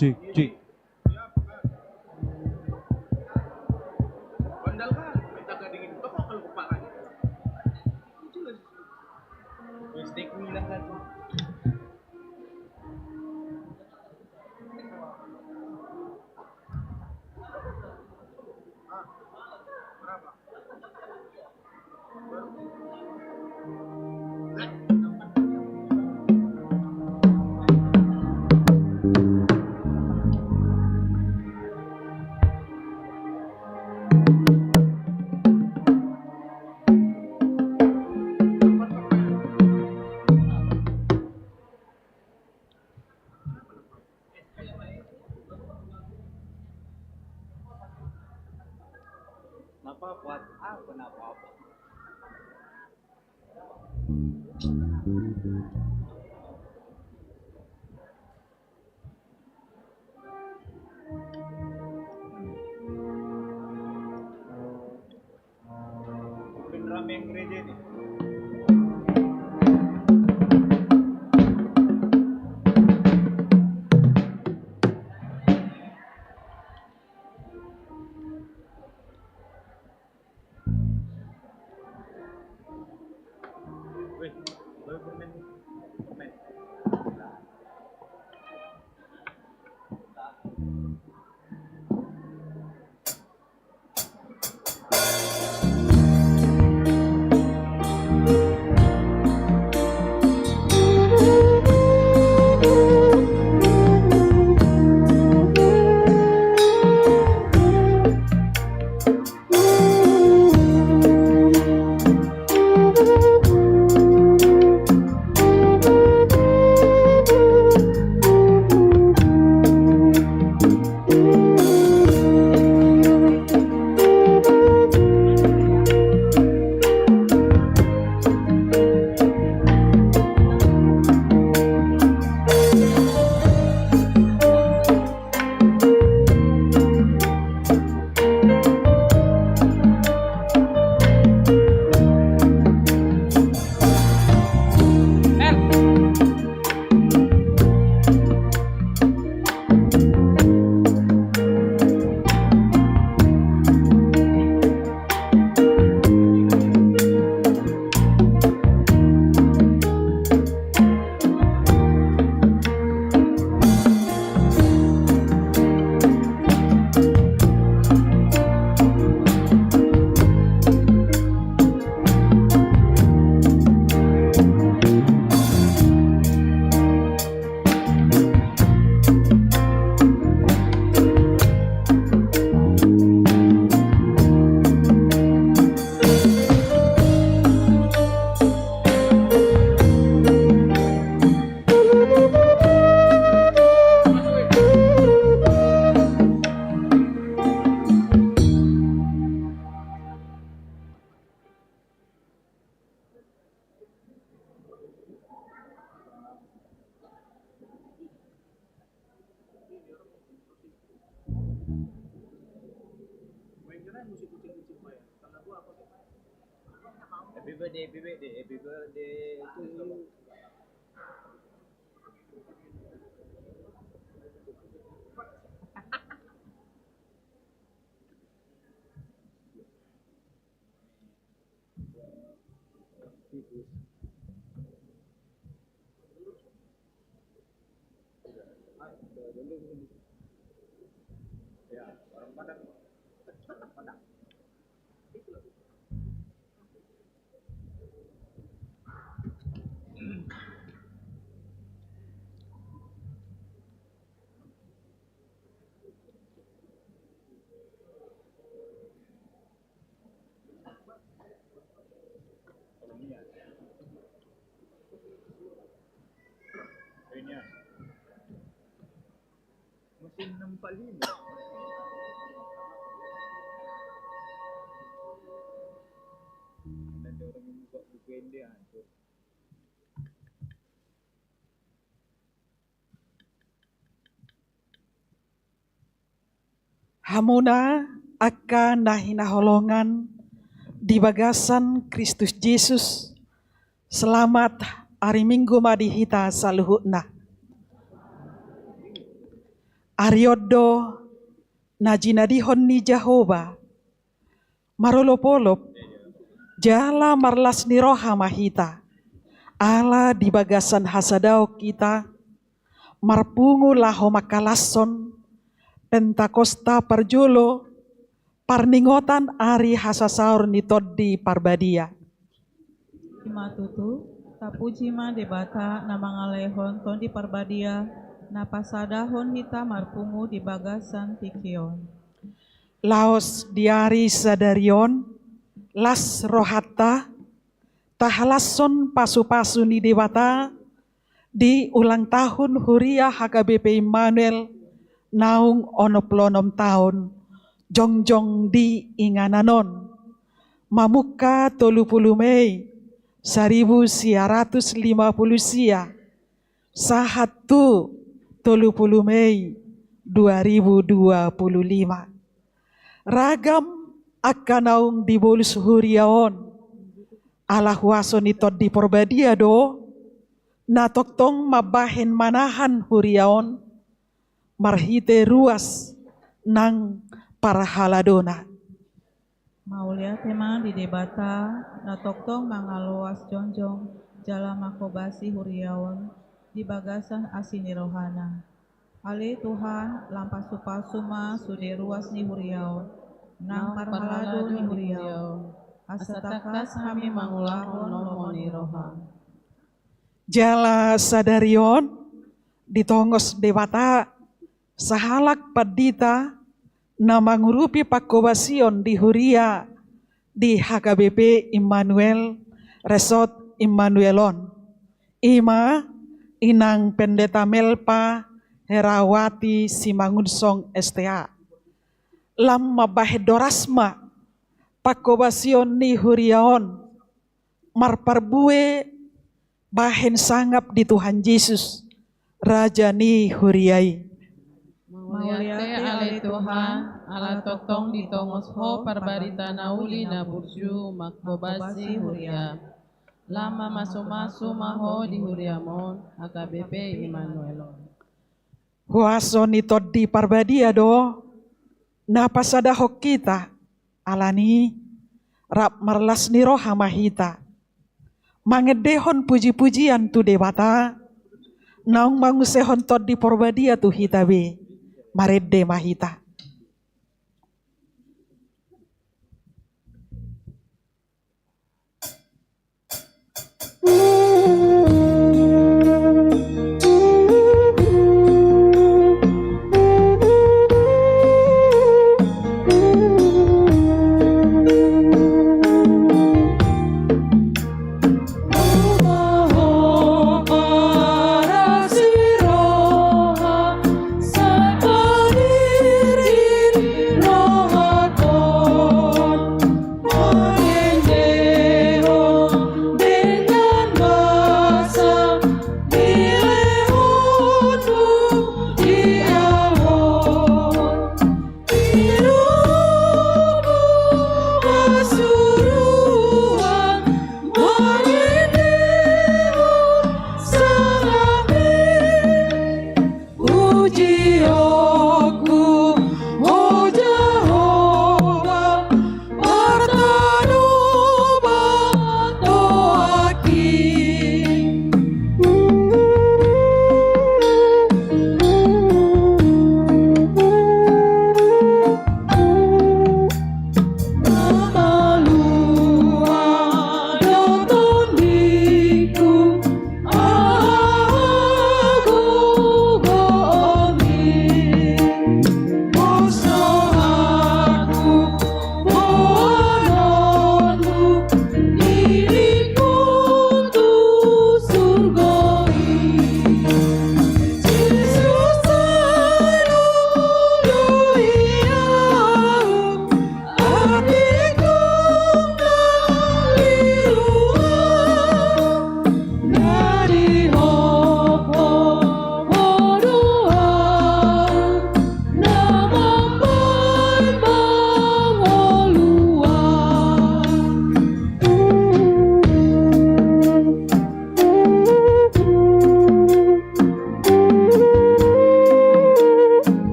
Cik, cik. Bandal kan, minta gak dingin. Kok kalau kepakan? Steak bilang kan. Kenapa buat kenapa apa? Mungkin rame yang gereja nih. Wih, baru komen. Happy birthday to you. Ya, orang Padang. Padang. Ini ya. Mesin 645. Ada orang yang buka buku ini hancur. Hamuna akan nahina holongan di bagasan Kristus Yesus. Selamat hari Minggu madihita saluhutna. Ariodo najinadihon ni Jehovah marolopolop jala marlas ni roha mahita ala di bagasan hasadao kita marpungu laho makalason pentakosta parjolo parningotan ari hasasaur ni toddi parbadia. Matutu tapuji ma debata na mga lehon ton di parbadia na pasadahon hita marpungu di bagasan tikion. Laos diari sadarion las rohata tahalason pasu-pasu ni debata di ulang tahun Huria HKBP Immanuel naung 66 tahun jongjong di ingananon mamuka 30 Mei 1950 sia sahatu 30 Mei 2025 ragam akan naung di bolus huriaon ala huason itod di porbadia do na toktong mabahen manahan huriaon marhite ruas nang parahaladona. Maulia tema di debata na toktong mga luas jonjong jala makobasi huriawan di bagasan asini rohana. Ale Tuhan lampasu-pasu ma sude ruas ni huriawan nang parhalado ni huriawan. Asatakas kami mangulahon nomoni roha. Jala sadarion ditongos debata sahalak padita na mangurupi pakobasion di Huria di HKBP Immanuel Resort Immanuelon. Ima inang pendeta Melpa Herawati Simangunsong STA. Lam mabahedorasma pakobasion ni Huriaon marparbue bahen sangap di Tuhan Yesus Raja ni Huriai. Mauliate ale Tuhan, ala toktong ditongos ho parbarita nauli na burju makbobasi huria. Lama masu-masu maho di huriamon, HKBP Immanuelon. Huaso ni todi parbadia do, napasada hok kita, alani, rap marlas ni roha mahita. Mangedehon puji-pujian tu debata, naung mangusehon todi parbadia tu hitabe. Maredde mahita. Sapadir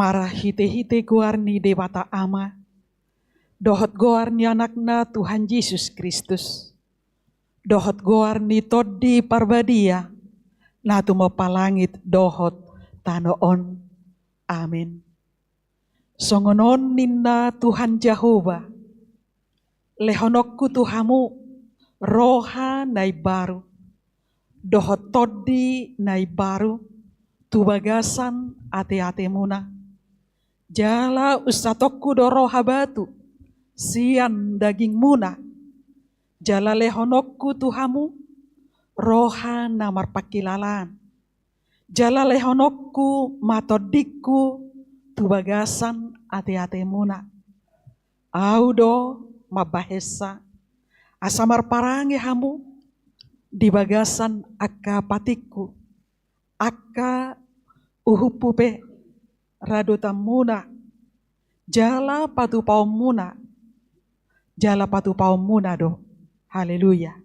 Marah hite-hite guarni dewata ama. Dohot guarni anakna Tuhan Yesus Kristus. Dohot guarni toddi parbadia. Natu mo palangit dohot tanoon. Amin. Songonon ninna Tuhan Jehova. Lehonokku Tuhamu roha nai baru. Dohot toddi nai baru. Tubagasan ate-ate muna. Jala usatokku do roha batu. Sian daging muna. Jala lehonokku Tuhamu roha namar pakilalan. Jala lehonokku matodikku tubagasan ate-ate muna. Audo mabahesa asamar parange hamu di bagasan akka patikku. Akka uhupupe radotam muna. Jala patu paum muna. Jala patu paum muna do. Haleluya.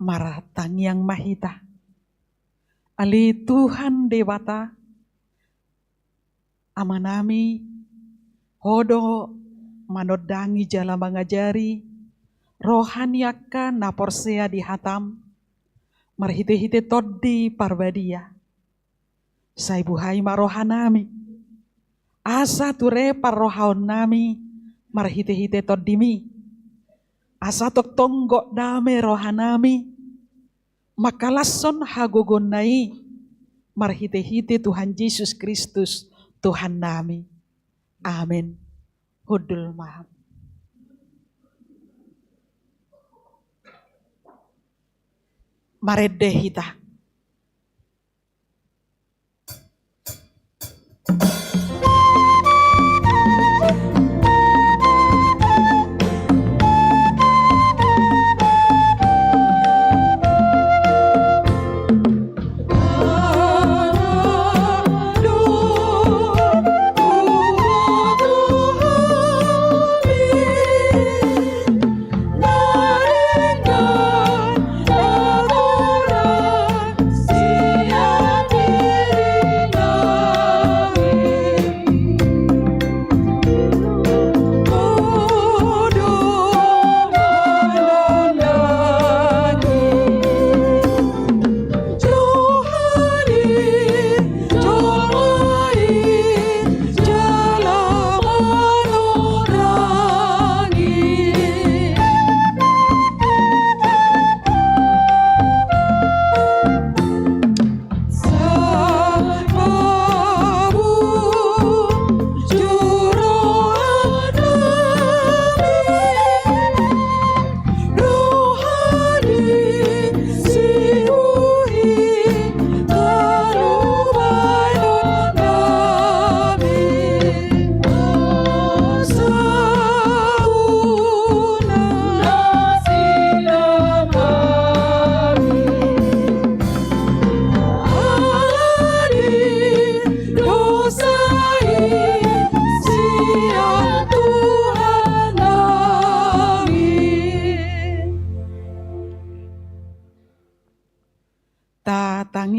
Maratang yang mahita. Ali Tuhan dewata. Amanami. Hodo manodangi jala mangajari. Rohaniaka naporsea di hatam. Marhite-hite toddi parbadia. Saibuhai marohanami. Asa ture parrohaon nami. Marhite-hite toddimi. Asa tok tonggok dame rohanami. Makalason hagogon nai. Marhite-hite Tuhan Yesus Kristus Tuhan nami. Amin. Hudul maham. Marede hita.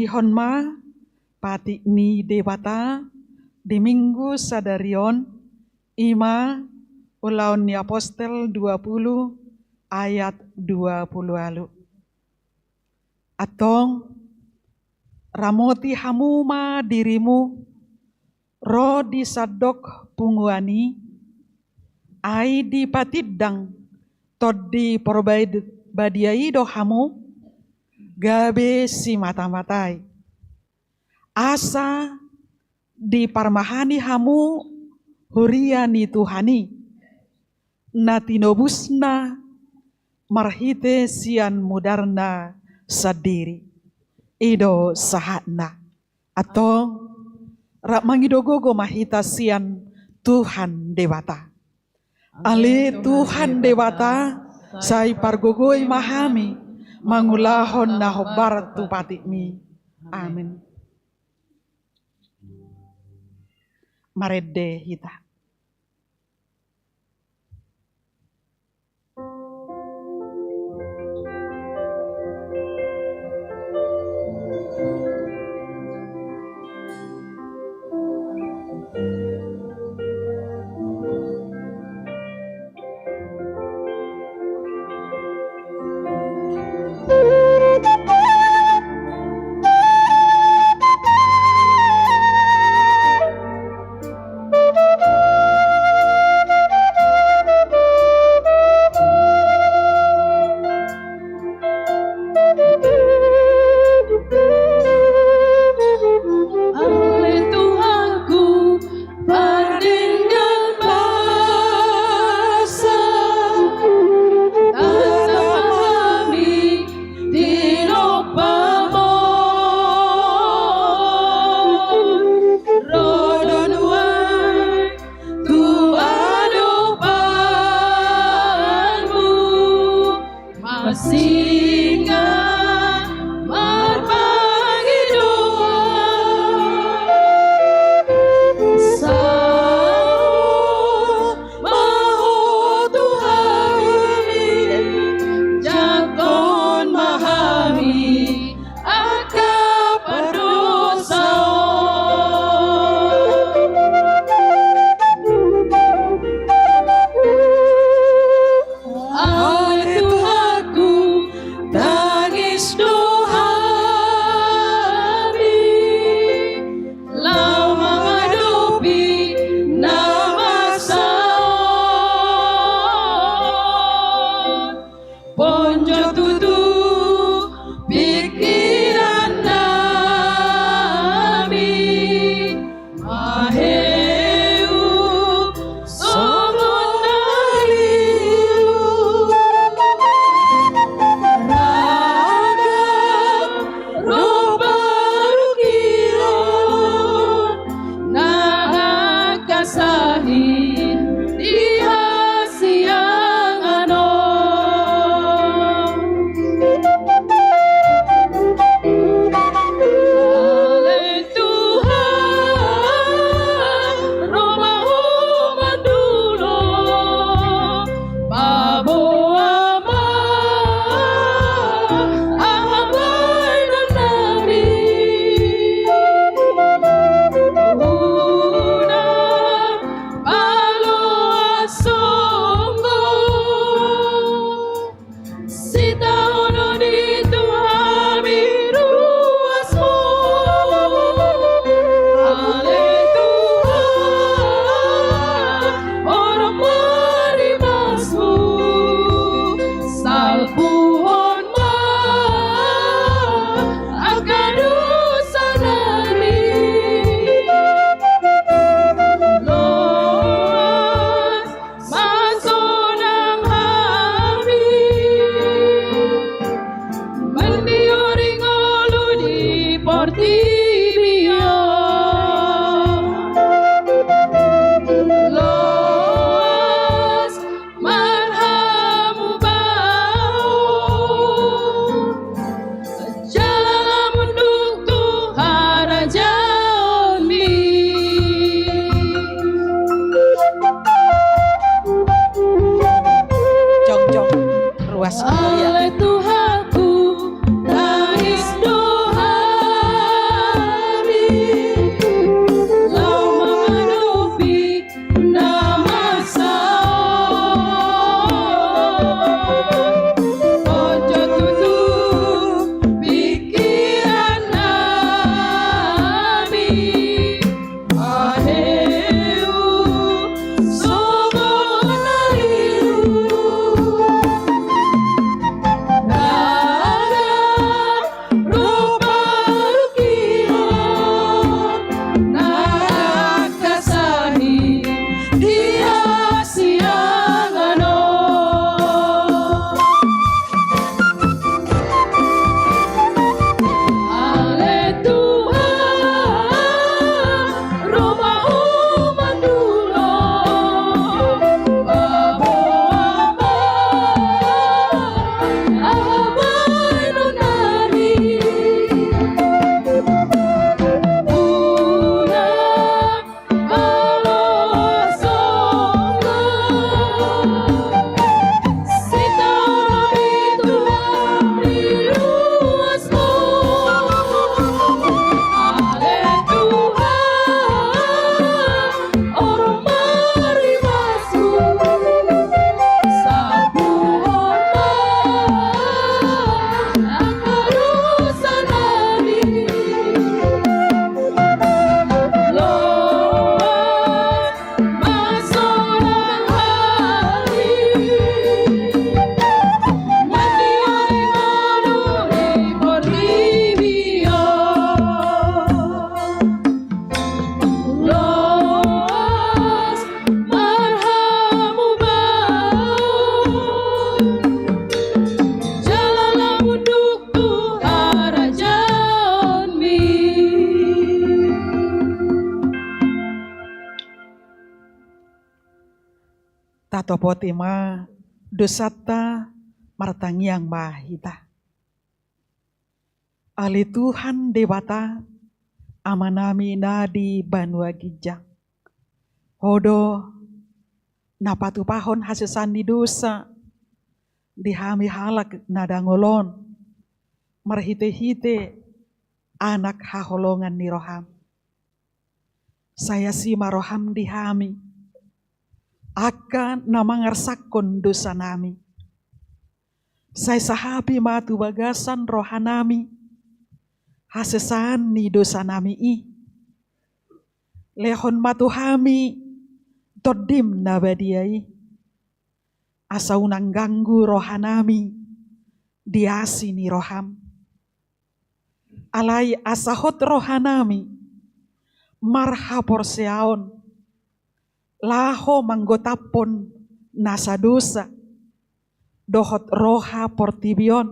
Honma pati ni dewata di minggu sadarion ima ulaun ni apostel 20 ayat 20 alu. Atong ramoti hamuma dirimu ro di sadok punguani ai di patidang toddi porbaid badiai do hamu gabe si mata-matai. Asa di parmahani hamu huriani Tuhani. Natinobusna marhite sian mudarna sadiri. Ido sahatna. Atau rak mangidogogo mahita sian Tuhan dewata. Ali Tuhan dewata sai pargogoi mahami. mangulahon na hobar tu patimi. Amin. Marede hita. Matopotima dosata martangiang mahita. Ali Tuhan dewata amanami nadi banua gijang. Hodo napatu pahon hasesandi dosa dihami halak nadangolon marhite-hite anak haholongan ni roham. Saya si maroham dihami akan namangarsakon dosa nami. Saya sahabi matu bagasan rohanami hasesan ni dosa nami i. Lehon matuhami todim nabadiai. Asa unang ganggu rohanami diasi ni roham. Alai asahot rohanami marha porseaon. Laho manggotapon nasa dosa. Dohot roha portibion.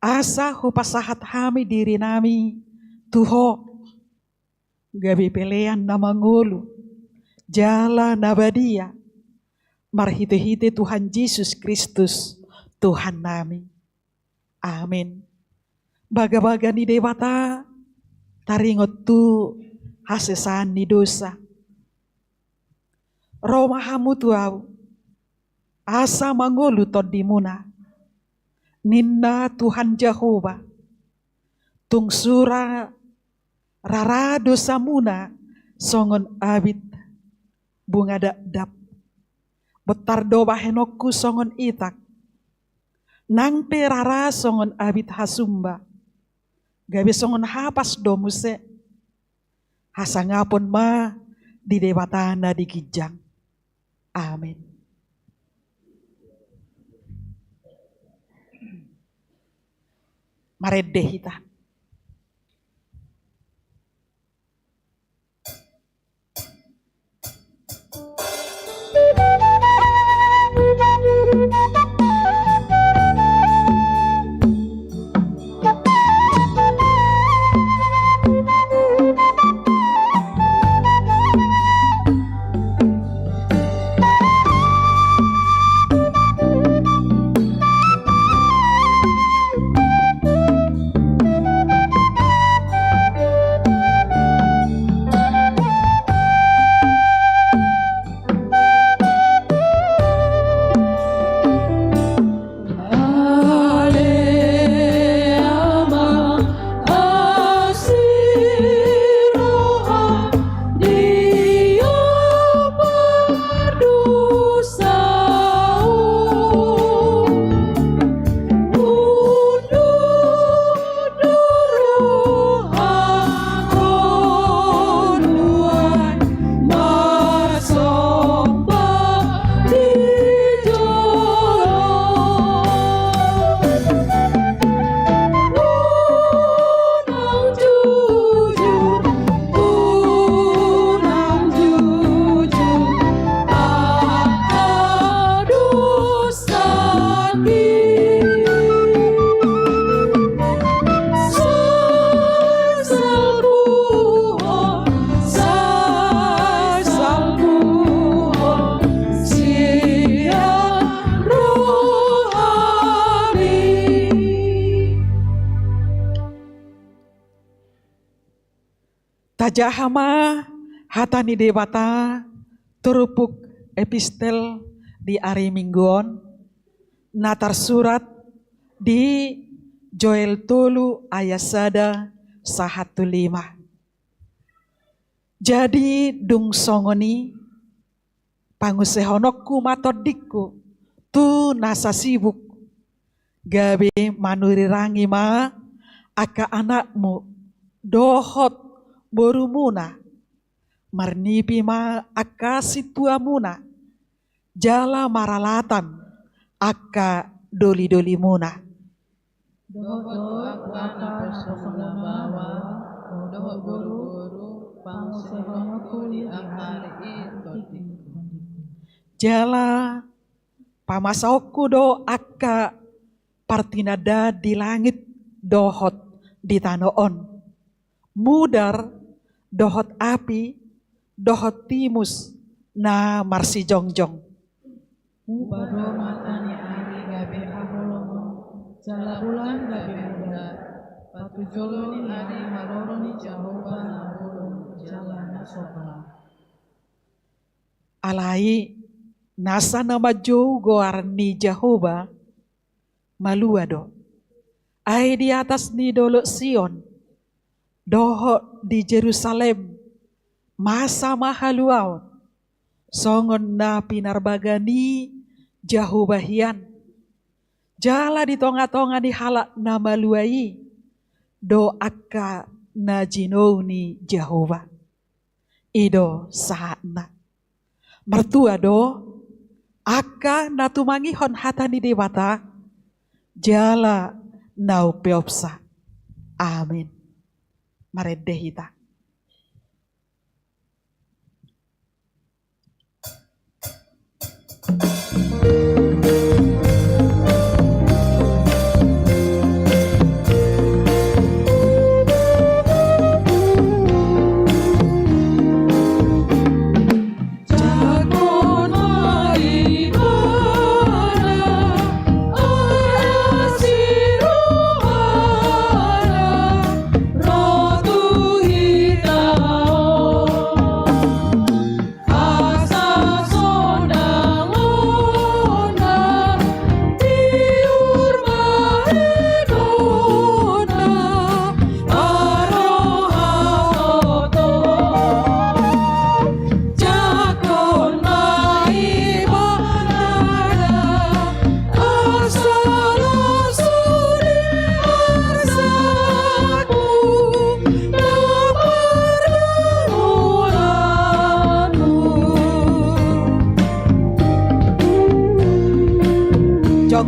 Asa hupasahat hami diri nami tuho. Gabi pelean namangulu. Jala nabadia. Marhite-hite Tuhan Yesus Kristus Tuhan nami. Amin. Baga-baga ni dewata taringot tu hasesan ni dosa. Romahamu tuau asa mangulu todimuna. Ninna Tuhan Jehovah tungsura rara dosa muna songon abit bunga dap betar doba henokku songon itak nang perara songon abit hasumba gabe songon hapas domuse hasangapon ma di dewatana di kijang. Amin. Maredeh kita. Tajahama hatani dewata terupuk epistel di hari mingguon natar surat di Joel tolu ayat sada 15. Jadi dung songoni pangusehonokku matodikku tu nasa sibuk gabe manurirangi ma aka anakmu dohot borumuna marnipi ma aka situa muna jala maralatan aka doli-doli muna. Dohot aka napasona bawa dohot guru-guru pangusehonokku di akari itu. Jala pamasauku do aka partinada di langit dohot di tanoon. Mudar dohot api, dohot timus na marsi jongjong. Bado matani ari gabe aholomo, jala bulan gabe muda, patu jolo ni ari haroro ni Jehovah nabulun jala nasoba. Alai nasa nama jo goaran ni Jehovah malua do. Ai di atas ni dolo Sion, doho di Jerusalem, masa mahaluaon, songon na pinarbagani Jehovah hian. Jala di tonga-tonga di halak na maluai, do akka na jinou ni Jehovah. Ido saatna. Mertua do, akka na tumangihon hata ni dewata, jala nau peopsa. Amin. Maredehita.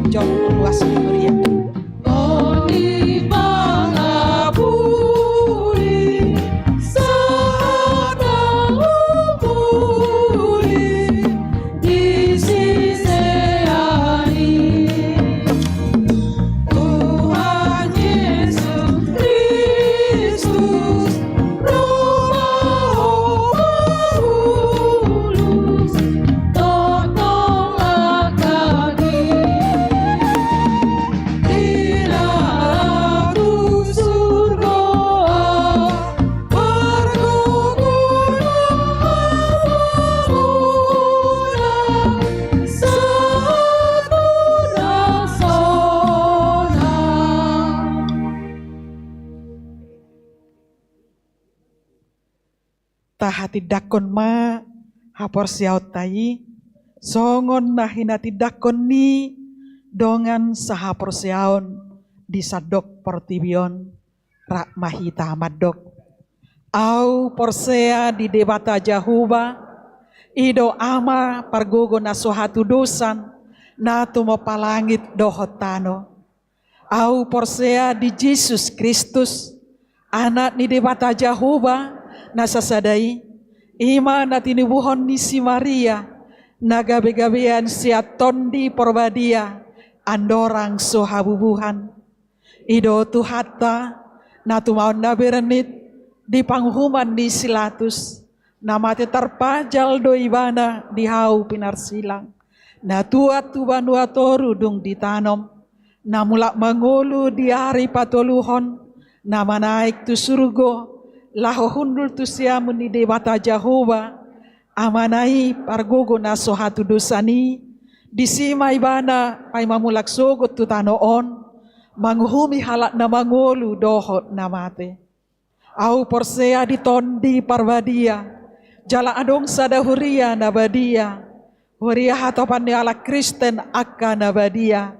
Jong luas Gloria. Oni pangapuri sadang upuri di sisiani Tuhan Yesus Kristus Roh Kudus tolonglah kami. Tahati dakon ma hapor siaut tai songon nahinati dakon ni dongan sahapor siaon di sadok portibion rak mahita madok au porsea di debata Jehovah ido ama pargogo na sohatu dosan na tumo palangit dohotano au porsea di Yesus Kristus anak ni debata Jehovah nasasadai ima natinibuhon ni si Maria nagabe-gabean siaton di porbadia andorang sohabubuhan ido tuhata natumaon na berenit di panghuman di silatus namate terpajal do ibana di hau pinarsilang na tuat tubanua toru dung ditanom namulak mangulu di hari patoluhon nama naik tu surgo laho hundul tu siamun ni dewata Jehovah amanai pargogo na sohatu dosani disima ibana pai mamulak sogot tu tanoon manguhumi halak na mangolu dohot namate au porsea di tondi parvadia jala adong sadahuria nabadia huria hatopan ni ala Kristen akka nabadia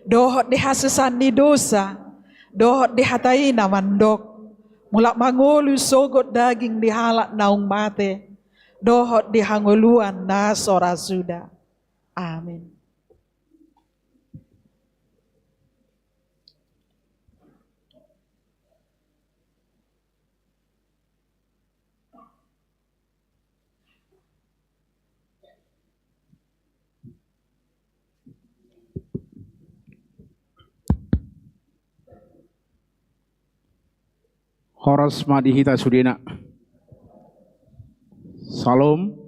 dohot di hasesan ni dosa dohot di hatai namandok mulak mangolu sogot daging di halak naung mate dohot di hangoluan na sora suda. Amin. Horas madihita sudena. Salam.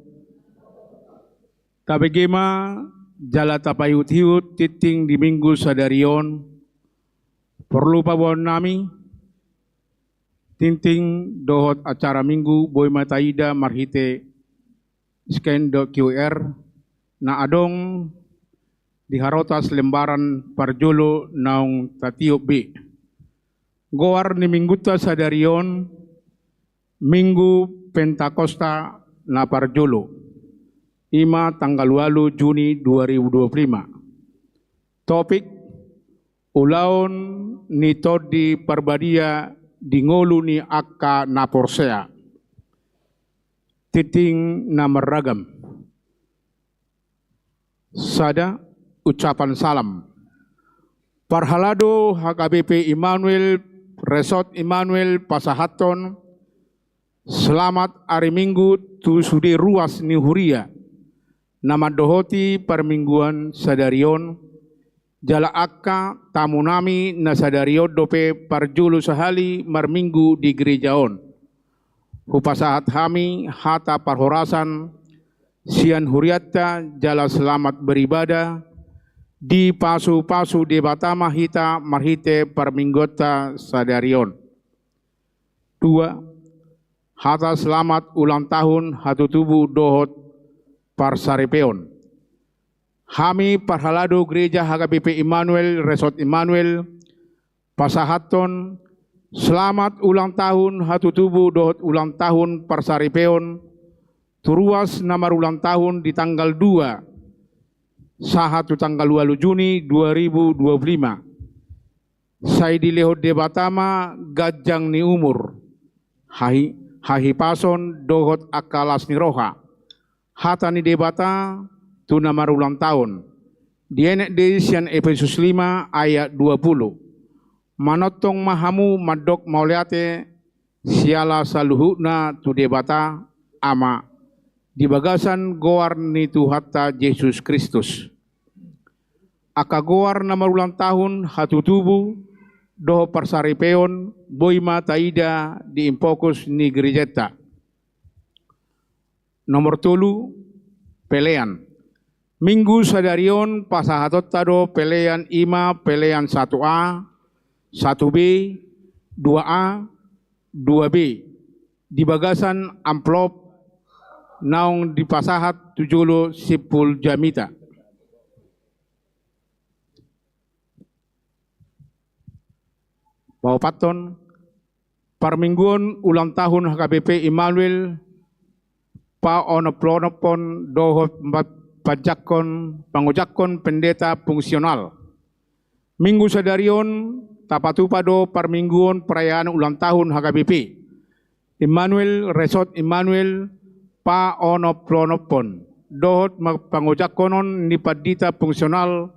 Tabegema jala tapayut-hiut titing di minggu sadarion perlu pabon nami tinting dohot acara minggu boy mataida marhite scan QR na adong diharotas lembaran parjolo naung tatiop B. Goar ni mingguta sadarion minggu Pentakosta na parjolo. Ima tanggal 8 Juni 2025. Topik ulaon ni todi parbadia di ngolu ni akka na porsea. Titing na meragam. Sada ucapan salam. Parhalado HKBP Immanuel Resort Immanuel Pasahaton. Selamat hari Minggu tu sudi ruas ni huria. Nama dohoti permingguan sadarion. Jala akka tamu nami na sadarion dope parjulu sahali marminggu di gerejaon. Hupasahat hami hata parhorasan. Sian huriatta jala selamat beribadah. Di pasu-pasu debatama hita marhite perminggota sadarion. 2. Hata selamat ulang tahun hatu tubuh dohot parsaripeon. Hami parhalado gereja HKBP Immanuel Resort Immanuel Pasahaton. Selamat ulang tahun hatu tubuh dohot ulang tahun parsaripeon. Turuas namar ulang tahun di tanggal 2 sahatu tanggal 8 Juni 2025. Saya dilehot debatama gajang ni umur. Hahi pason dohot akalas ni roha. Hata ni debata tu namar ulang tahun. Dienek desian Efesus 5 ayat 20. Manotong mahamu madok mauliate siala saluhuna tu debata ama di bagasan goar ni Tuhatta Yesus Kristus. Aka goar nama ulang tahun hatu tubuh doho parsaripeon boima taida di impokus ni gerijeta. Nomor 3 pelean. Minggu sadarion pasahatot tado pelean ima pelean 1A, 1B, 2A, 2B. Di bagasan amplop naung di pasahat 70 jamita. Bawa paton, parmingguan ulang tahun HKBP Immanuel, pa onopon dohot pangujakon pendeta fungsional. Minggu sadarion, tapatupado parmingguan perayaan ulang tahun HKBP. Immanuel Resort Immanuel, pa onopon dohot pangujakonon ni padita fungsional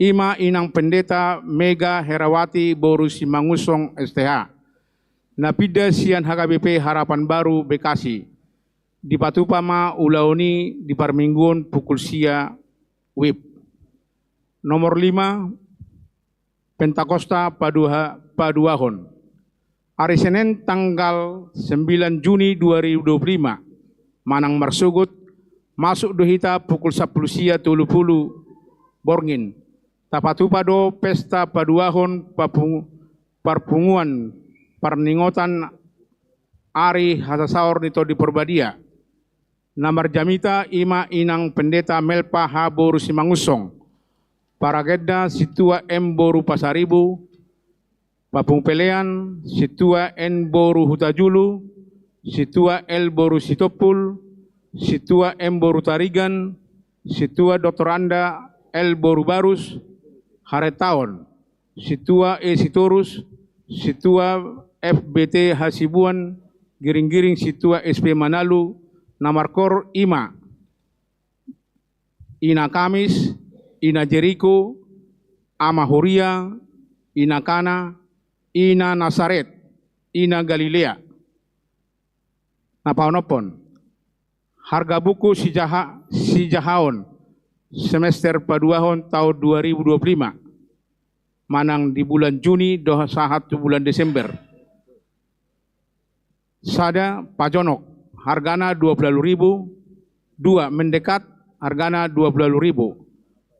ima inang pendeta Mega Herawati Boru Simangusong STH. Napida sian HKBP Harapan Baru Bekasi. Di patupama ulaoni di parmingguan pukul sia WIB. Nomor 5 Pentakosta Paduahon. Hari Senin tanggal 9 Juni 2025. Manang marsugut masuk dohita pukul 10 sia 30 borngin. Tapatupado pesta paduahon parpunguan parningotan ari hasasaor nito di Perbadia. Namar jamita ima inang pendeta Melpa Haboru Simangusong. Paragedda situa M Boru Pasaribu. Papung pelean situa N Boru Hutajulu. Situa L Boru Sitopul. Situa M Boru Tarigan. Situa Dr. Anda L Boru Barus. Haretaon. Situa E Sitorus. Situa FBT Hasibuan. Giring-giring situa SP Manalu. Namarkor ima. Ina Kamis, Ina Jericho, Ama Huria, Ina Kana, Ina Nasaret, Ina Galilea. Napaonopon. Harga buku si Jahaon semester paduahon tahun 2025. Manang di bulan Juni doh sahatu bulan Desember. Sada Pajonok. Hargana 20.000, 2 mendekat hargana 20.000.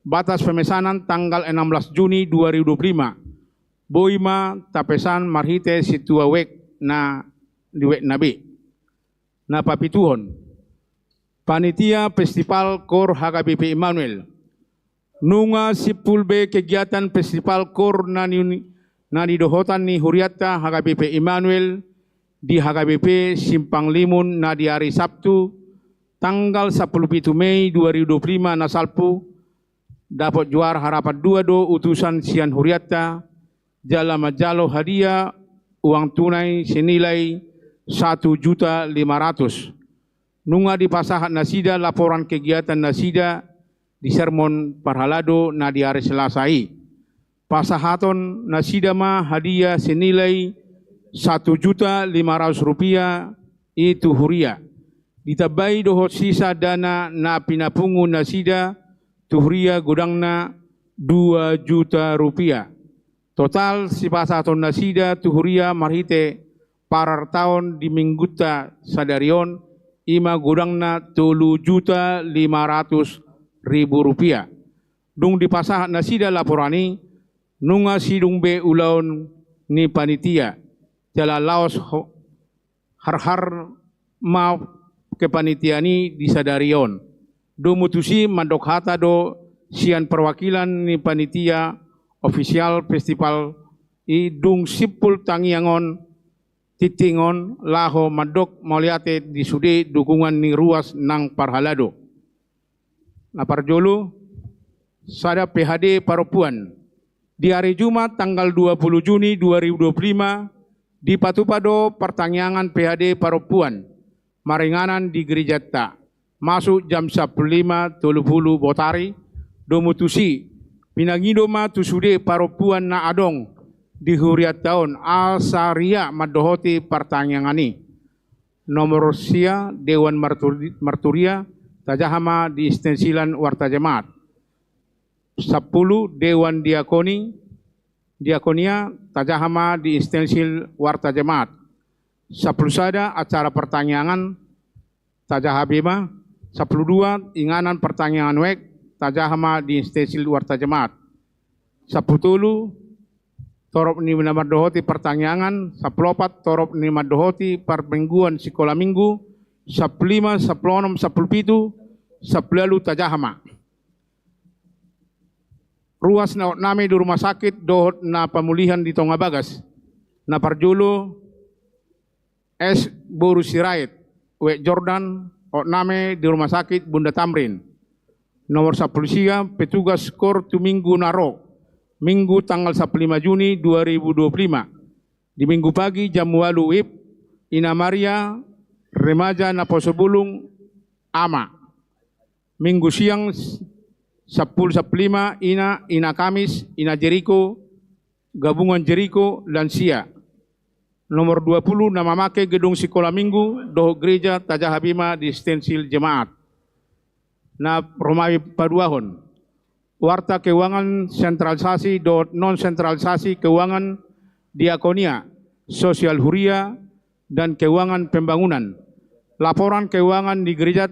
Batas pemesanan tanggal 16 Juni 2025. Boima tapesan marhite situa wek na diwek nabi. Na papituhon. Panitia Festival Kor HKBP Immanuel. Nunga sipulbe kegiatan Festival Kor na didohotan ni Huriata HKBP Immanuel di HKBP Simpang Limun na di hari Sabtu tanggal 17 Mei 2025 na salpu dapat juara harapan 22 utusan Sian Huriata jala majalo hadiah uang tunai senilai 1.500.000. Nunga di pasahat nasida laporan kegiatan nasida di sermon parhalado na di hari Selasai. Pasahaton nasida ma hadiah senilai 1.500.000 rupiah itu huria. Ditabai dohot sisa dana na pinapungu nasida tuhuria godangna 2 juta rupiah. Total si pasahaton nasida tuhuria marhite parar tahun di mingguta sadarion ima godangna 3.500.000 rupiah. Dung di pasahat nasida laporani nunga sidung be ulaun ni panitia jala laos har ma ke panitia ni disadarion. Do mutusi mandok hata do sian perwakilan ni panitia ofisial festival i dung sipul tangiangon titingon laho mandok mauliate di sude dukungan ni ruas nang parhalado. Naparjolo sada PHD Paropuan di hari Jumat tanggal 20 Juni 2025 di Patupado pertanyaan PHD Paropuan maringanan di Gereja Ta masuk jam 15.30 botari domutusi pinangido ma tusude Paropuan na adong di huriat tahun asaria madohoti pertanyaan nomor sia Dewan Marturia tajahama di istensilan Warta Jemaat. 10 Dewan Diakonia tajahama di istensil Warta Jemaat. 10 sada acara pertanyaan tajahabima. 12 inganan pertanyaan wek tajahama di istensil Warta Jemaat. 10 torop ni madohoti pertanyaan. 14 torop ni madohoti permingguan sekolah minggu. 15, 16, 17, 10 tajahama. Ruas na nami di rumah sakit dohot na pemulihan di Tonga Bagas. Na parjolo S. Boru Sirait. W. Jordan name di rumah sakit Bunda Tamrin. Nomor 10 sia petugas Kor tu Minggu Naro. Minggu tanggal 15 Juni 2025. Di minggu pagi jam 8 WIB Ina Maria remaja na Posobulung ama. Minggu siang 10.15 Ina Kamis Ina Jeriko gabungan Jeriko lansia. Nomor 20 nama make gedung sekolah minggu doh gereja Tajahabima di stensil jemaat. Na Romawi Paduahon. Warta keuangan sentralisasi dot non sentralisasi keuangan diakonia, sosial huria dan keuangan pembangunan. Laporan keuangan di gereja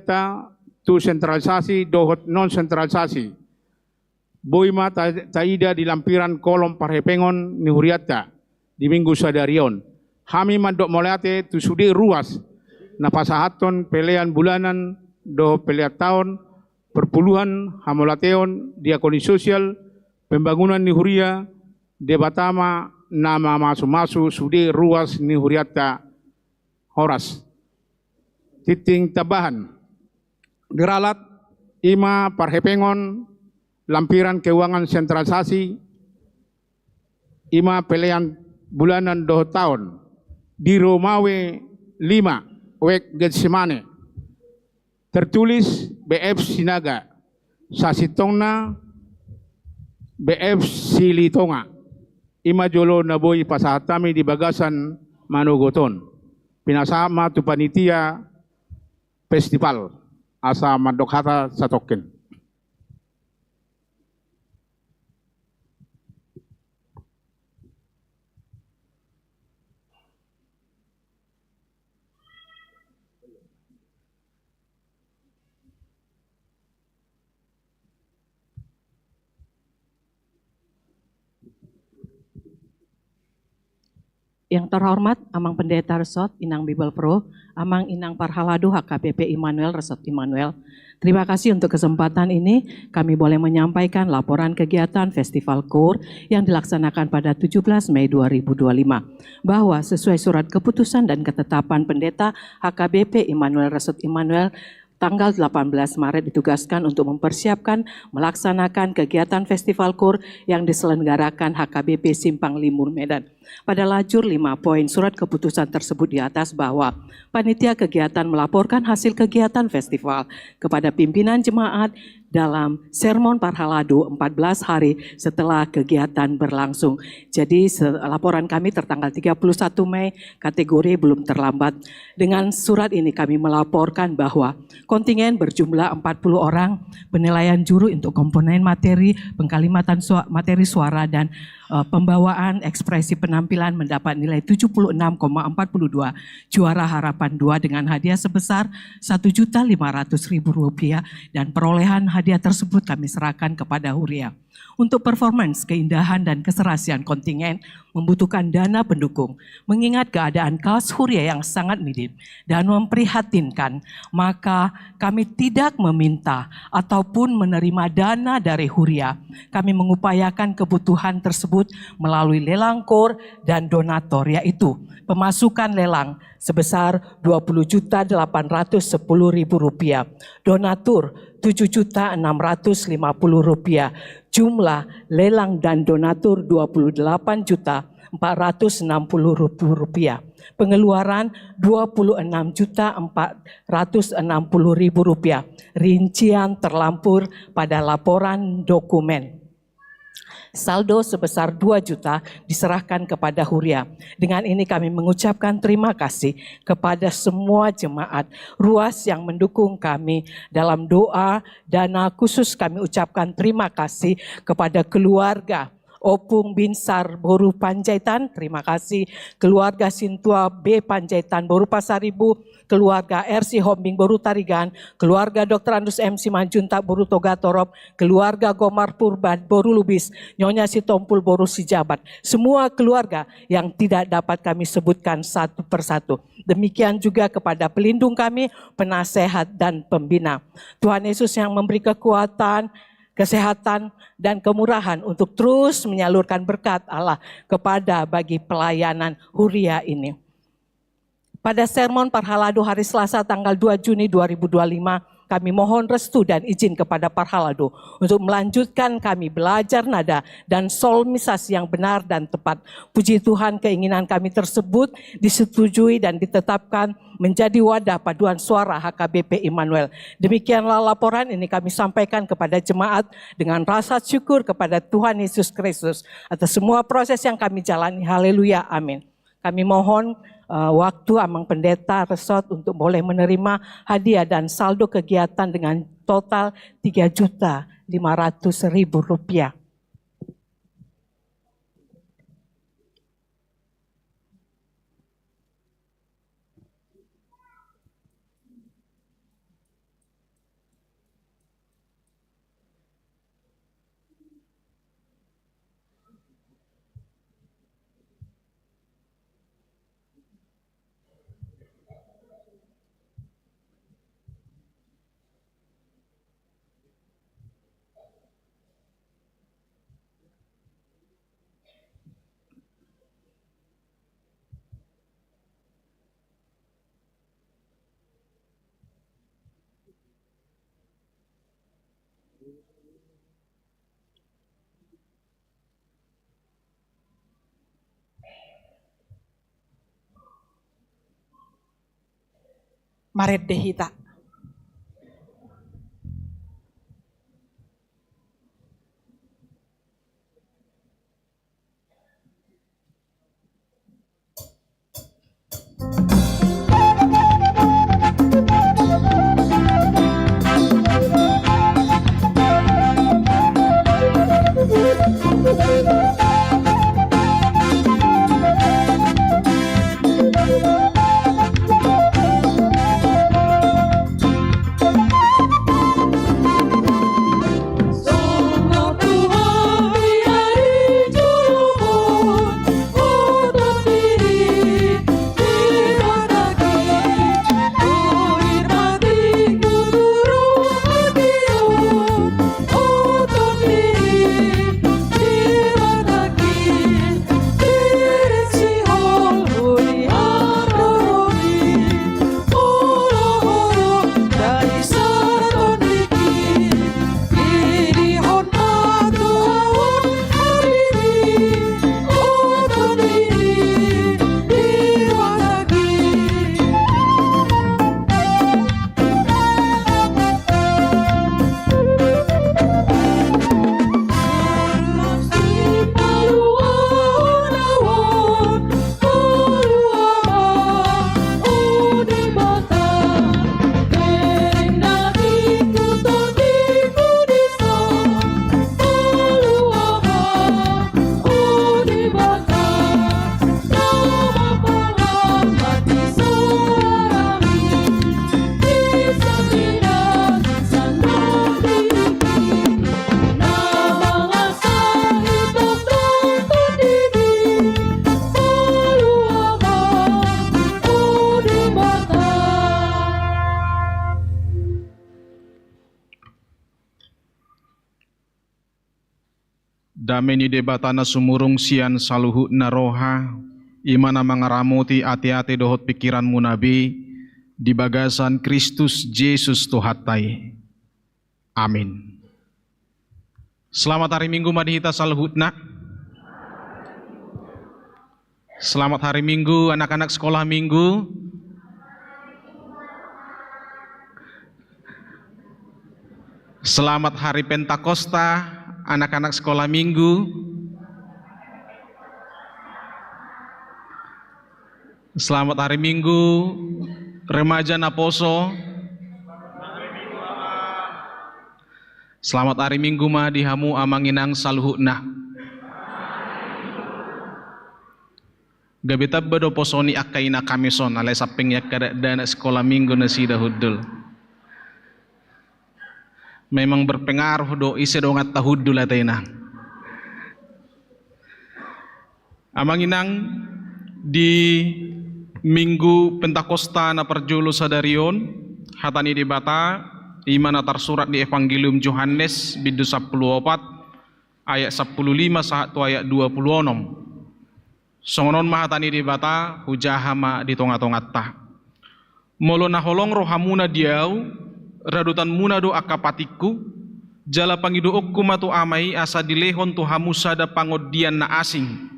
tu sentralisasi dohot non sentralisasi. Boima taida di lampiran kolom parhepengon ni huriata di minggu sadarion. Hami mandok moleate tu sudi ruas na pasahaton pelean bulanan do pelean tahun perpuluhan hamolateon diakoni sosial pembangunan ni huria debatama nama masu-masu sudi ruas ni huriata horas. Titing tabahan geralat ima parhepengon lampiran keuangan sentralisasi ima pelean bulanan 2 tahun di Romawi 5 wek Getsemane tertulis BF Sinaga Sasitongna BF Silitonga ima jolo naboy pasahatami di bagasan Manugoton pinasama tu panitia festival asa madokhata satoken. Yang terhormat Amang Pendeta Resort Inang Bible Pro, Amang Inang Parhaladu HKBP Immanuel Resort Immanuel. Terima kasih untuk kesempatan ini kami boleh menyampaikan laporan kegiatan Festival KUR yang dilaksanakan pada 17 Mei 2025. Bahwa sesuai surat keputusan dan ketetapan Pendeta HKBP Immanuel Resort Immanuel, tanggal 18 Maret ditugaskan untuk mempersiapkan melaksanakan kegiatan Festival KUR yang diselenggarakan HKBP Simpang Limur Medan. Pada lajur 5 poin surat keputusan tersebut di atas bahwa panitia kegiatan melaporkan hasil kegiatan festival kepada pimpinan jemaat dalam sermon Parhaladu 14 hari setelah kegiatan berlangsung. Jadi laporan kami tertanggal 31 Mei, kategori belum terlambat. Dengan surat ini kami melaporkan bahwa kontingen berjumlah 40 orang, penilaian juru untuk komponen materi, pengkalimatan materi suara dan pembawaan ekspresi penampilan mendapat nilai 76,42, juara harapan 2 dengan hadiah sebesar Rp1.500.000 dan perolehan hadiah tersebut kami serahkan kepada Huria. Untuk performance, keindahan dan keserasian kontingen membutuhkan dana pendukung. Mengingat keadaan kas Huria yang sangat minim dan memprihatinkan, maka kami tidak meminta ataupun menerima dana dari Huria. Kami mengupayakan kebutuhan tersebut melalui lelang KUR dan donator, yaitu pemasukan lelang sebesar Rp20.810.000, donatur Rp7.650.000, jumlah lelang dan donatur Rp28.460.000, pengeluaran Rp26.460.000, rincian terlampur pada laporan dokumen. Saldo sebesar 2 juta diserahkan kepada Huria. Dengan ini kami mengucapkan terima kasih kepada semua jemaat ruas yang mendukung kami dalam doa dana khusus. Kami ucapkan terima kasih kepada keluarga Opung Binsar Boru Panjaitan, terima kasih. Keluarga Sintua B Panjaitan Boru Pasaribu, keluarga RC Hombing Boru Tarigan, keluarga Dr. Andus M Simanjuntak Boru Togatorop, keluarga Gomar Purban Boru Lubis, Nyonya Sitompul Boru Sijabat. Semua keluarga yang tidak dapat kami sebutkan satu persatu. Demikian juga kepada pelindung kami, penasehat dan pembina. Tuhan Yesus yang memberi kekuatan, kesehatan, dan kemurahan untuk terus menyalurkan berkat Allah kepada bagi pelayanan Huria ini. Pada sermon Parhaladu hari Selasa tanggal 2 Juni 2025, kami mohon restu dan izin kepada Parhaladu untuk melanjutkan kami belajar nada dan solmisasi yang benar dan tepat. Puji Tuhan, keinginan kami tersebut disetujui dan ditetapkan menjadi wadah paduan suara HKBP Immanuel. Demikianlah laporan ini kami sampaikan kepada jemaat dengan rasa syukur kepada Tuhan Yesus Kristus atas semua proses yang kami jalani. Haleluya, amin. Kami mohon waktu Amang Pendeta Resort untuk boleh menerima hadiah dan saldo kegiatan dengan total Rp3.500.000. Maret Dehita. Dameni debatana sumurung sian saluhu naroha, imana mangaramuti ati-ati dohot pikiranmu nabi, di bagasan Kristus Yesus Tuhatai. Amin. Selamat hari Minggu madihita saluhutna. Selamat hari Minggu anak-anak sekolah Minggu. Selamat hari Pentakosta anak-anak sekolah Minggu. Selamat hari Minggu remaja Naposo. Selamat hari Minggu ma dihamu amanginang saluhutna. Gabetab bado posoni akaina kamison alai saping yak dana sekolah Minggu nasida hudul. Memang berpengaruh do isi dongat tahudul ataina. Amanginang di Minggu Pentakosta na perjulu sadarion hatani di bata imana tersurat di Evangelium Yohanes bidu 14 ayat 15 sahat ayat 26. Songonon mahatani di bata hujahama di tonga-tongat ta. Molo naholong rohamuna diau radutan muna do akapatiku jala pangido okku matu amai asa dilehon tu hamu sada pangodian na asing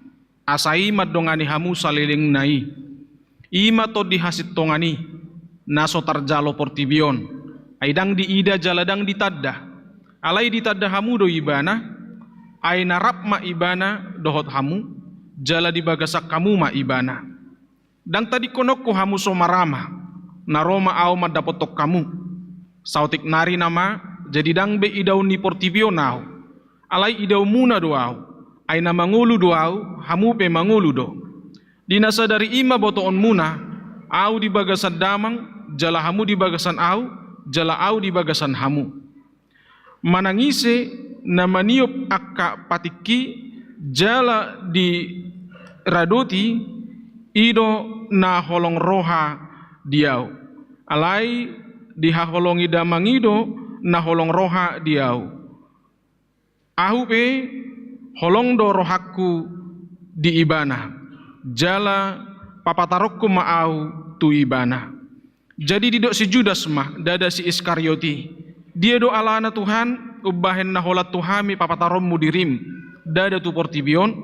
asai madongani hamu saliling nai ima to dihasit tongani naso tarjalo portibion aidang di ida jaladang ditadda alai ditadda hamu do ibana ai narap ma ibana dohot hamu jala dibagasak kamu ma ibana dang tadi konokku hamu somarama naroma au madapotok kamu sautik nari nama jadi dang be idau ni portibio nau alai idau muna doau ai nama ngulu doau hamu pe mangulu do dinasa dari ima botoon muna au di bagasan damang jala hamu di bagasan au jala au di bagasan hamu manangise nama niup akka patiki jala di radoti ido na holong roha diau alai dihaholongi damangido na holong roha diau ahu pe holong do rohaku di ibana jala papatarokku maau tu ibana jadi didok si Judas mah dada si Iskarioti dia do alana Tuhan ubahen na holat tuhami papatarommu dirim dada tu portibion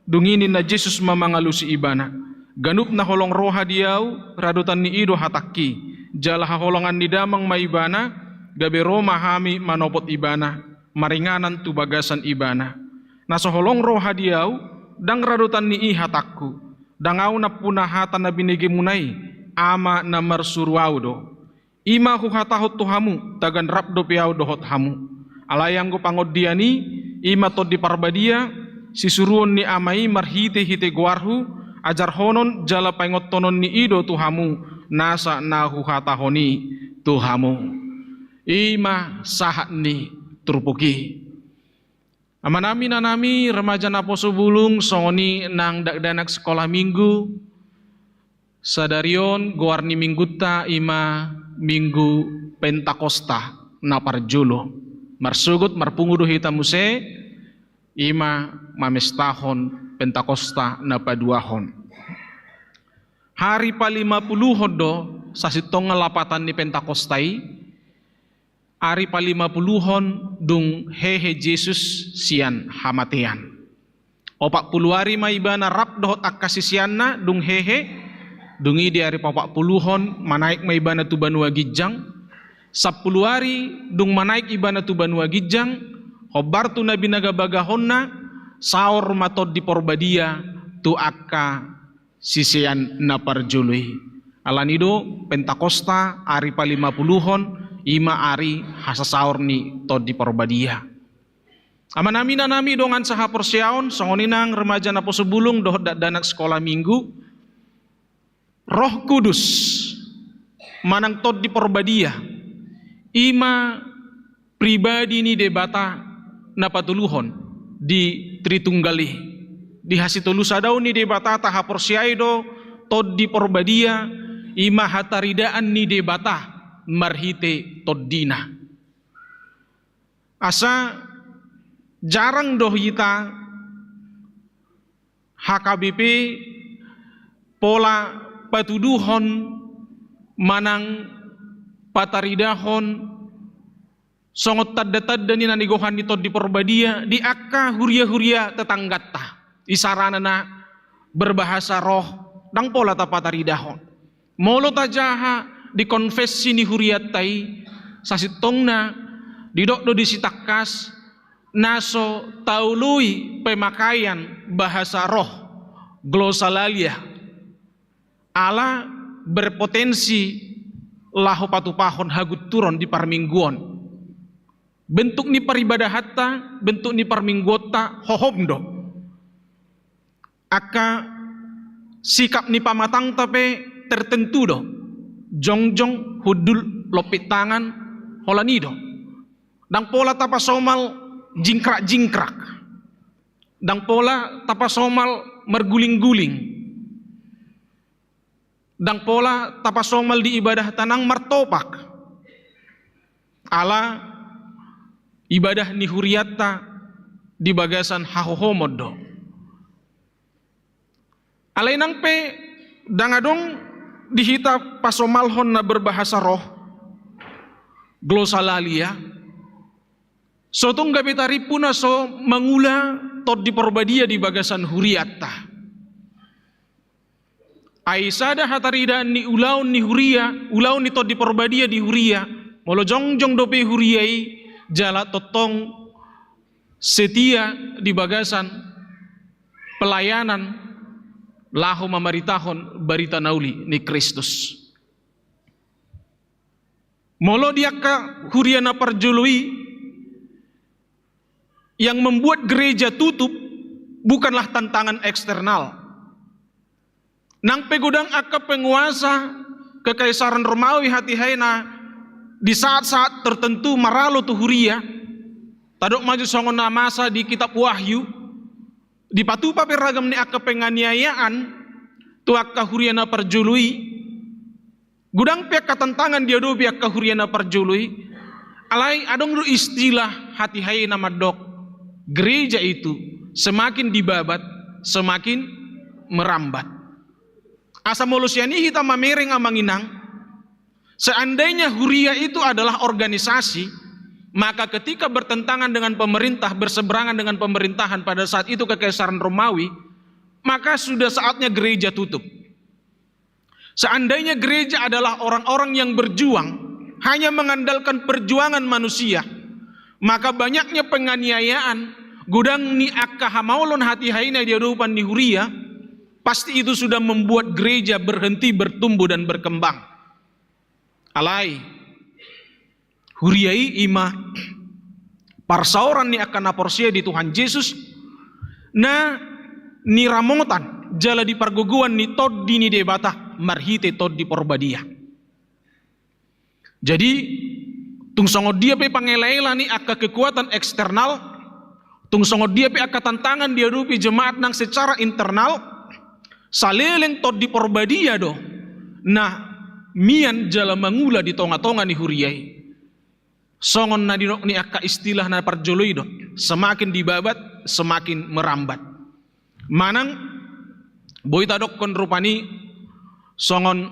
dungini na Jesus mamangalusi ibana ganup na holong roha diau radutan ni ido hataki jala haholongan di damang maibana gabe roma hami manopot ibana maringanan tu bagasan ibana naso holong roha diau dang radutan ni ihatakku dangau na punahatan na binigi munai ama na marsuruau do ima hu hatahot tu hamu tagan rapdo piau dohot hamu alayang go pangodiani ima to di parbadia sisuruon ni amai marhite hite guarhu ajar honon jala paingot tonon ni ido tu hamu nasa nahu hatahoni tuhamu ima sahat ni turpuki amanami nanami remaja Naposo bulung songoni nang dakdanak sekolah Minggu sadarion goarni mingguta ima Minggu Pentakosta na parjulo marsugut marpungudu hitamuse ima mamestahon Pentakosta na paduahon hari pa-50 do sasitong ngelapatan ni Pentakostai hari pa-50 dung hehe Jesus sian hamatian 40 hari maibana rap dohot akasisianna dung hehe dungi di hari pa-40 manaik maibana tu banua gijang 10 hari dung manaik ibana tu banua gijang hobar tu nabi nagabagahonna saur matod di porbadia tu akka sisian na parjului alanido Pentakosta ari pa-50 ima ari hasasaur ni tod di porbadia amanami nanami dongan saha porsiaon songoninang remaja Naposo bulung doh danak sekolah Minggu Roh Kudus manang tod di porbadia ima pribadi ni debata na patuluhon di Tritunggali di hasitulu sadau ni debata taha porsiaido tod di porbadia ima hataridaan ni debata marhite toddina asa jarang doh kita HKBP pola patuduhon manang pataridahon songot tadda-tadda ni nanigohan nito di porbadia di akka huria-huria tetanggata isaranana berbahasa roh dang pola ta pataridahon molo tajaha di konfesi ni huriatai sasitongna didokdo disitakas naso taului pemakaian bahasa roh glosalalia ala berpotensi lahu patupahon hagut turon di parmingguon bentuk ni paribadahatta bentuk ni parminggota hohomdo aka sikap ni pamatang tape tertentu do jongjong hudul lopit tangan holanido dang pola tapa somal jingkrak-jingkrak dang pola tapa somal merguling-guling dang pola tapa somal di ibadah tanang martopak ala ibadah ni huriatta di bagasan hahohomodo alainang pe dangadong dihita pasomalhon na berbahasa roh glosalalia sotong gabitari puna so mangula tot di porbadia di bagasan huriatta Aisyah hatarida ni ulaun ni huria ulaun ni tot di porbadia di huria molo jongjong dope huriai jala totong setia di bagasan pelayanan lahu mamaritahon barita nauli ni Kristus molo dia ka huriana parjului yang membuat gereja tutup bukanlah tantangan eksternal nang pegodang akka penguasa kekaisaran Romawi hati haina di saat-saat tertentu maralo tu huria tadok maju songon namasa di kitab Wahyu di patupa peragam ni akka penganiayaan tu akka huriana parjului gudang pihak katantangan dia do pihak huriana parjului alai adong lu istilah hati haina madok gereja itu semakin dibabat semakin merambat asa molusiani hita mamereng amanginang seandainya huria itu adalah organisasi maka ketika bertentangan dengan pemerintah berseberangan dengan pemerintahan pada saat itu kekaisaran Romawi maka sudah saatnya gereja tutup seandainya gereja adalah orang-orang yang berjuang hanya mengandalkan perjuangan manusia maka banyaknya penganiayaan gudang ni akka hamaulon hati haina dia rupan ni huria pasti itu sudah membuat gereja berhenti bertumbuh dan berkembang alai huriai ima parsauran ni akan aporsia di Tuhan Yesus na ni ramotan jala di parguguan ni tod di ni debata marhite tod di porbadia jadi tungsongo dia pe pangelaila ni akka kekuatan eksternal tungsongo dia pe akka tantangan dia rupi jemaat nang secara internal saleleng tot di porbadia do nah mian jala mangula di tonga-tonga ni huriai songon na dinok ni akka istilah na parjoloi do semakin dibabat semakin merambat manang boy tadok kon rupani songon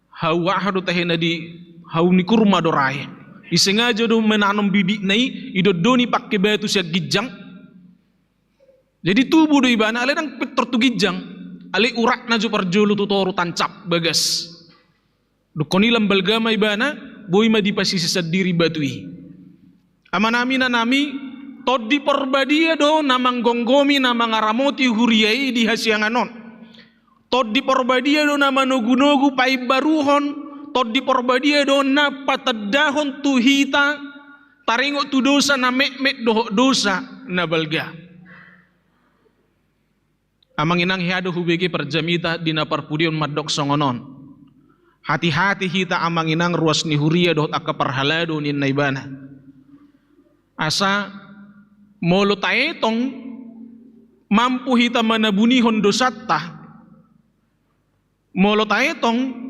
hawa hadu tahena di hau ni kurma do rae isengaja do menanam bibit nai idodoni pakai batu siak gijang jadi tubuh do ibana ale nang tortu gijang ali urak na jo parjolo tutoru tancap bagas dukoni lambal gama ibana boy madipasisi sadiri batui amanami na nami tod di porbadia do namang gonggomi namang aramoti huriai di hasianganon tod di porbadia do nama nogu-nogu pai baruhon tod di porbadia do na patadahon tuhita taringo tu dosa na mek doh dosa na balga amang inang hiado hubegi perjamita dina parpudion madok songonon hati-hati hita amang inang ruas ni huria doh akka parhalado ni naibana asa molo taetong mampu hita manabunihon dosatta molo taetong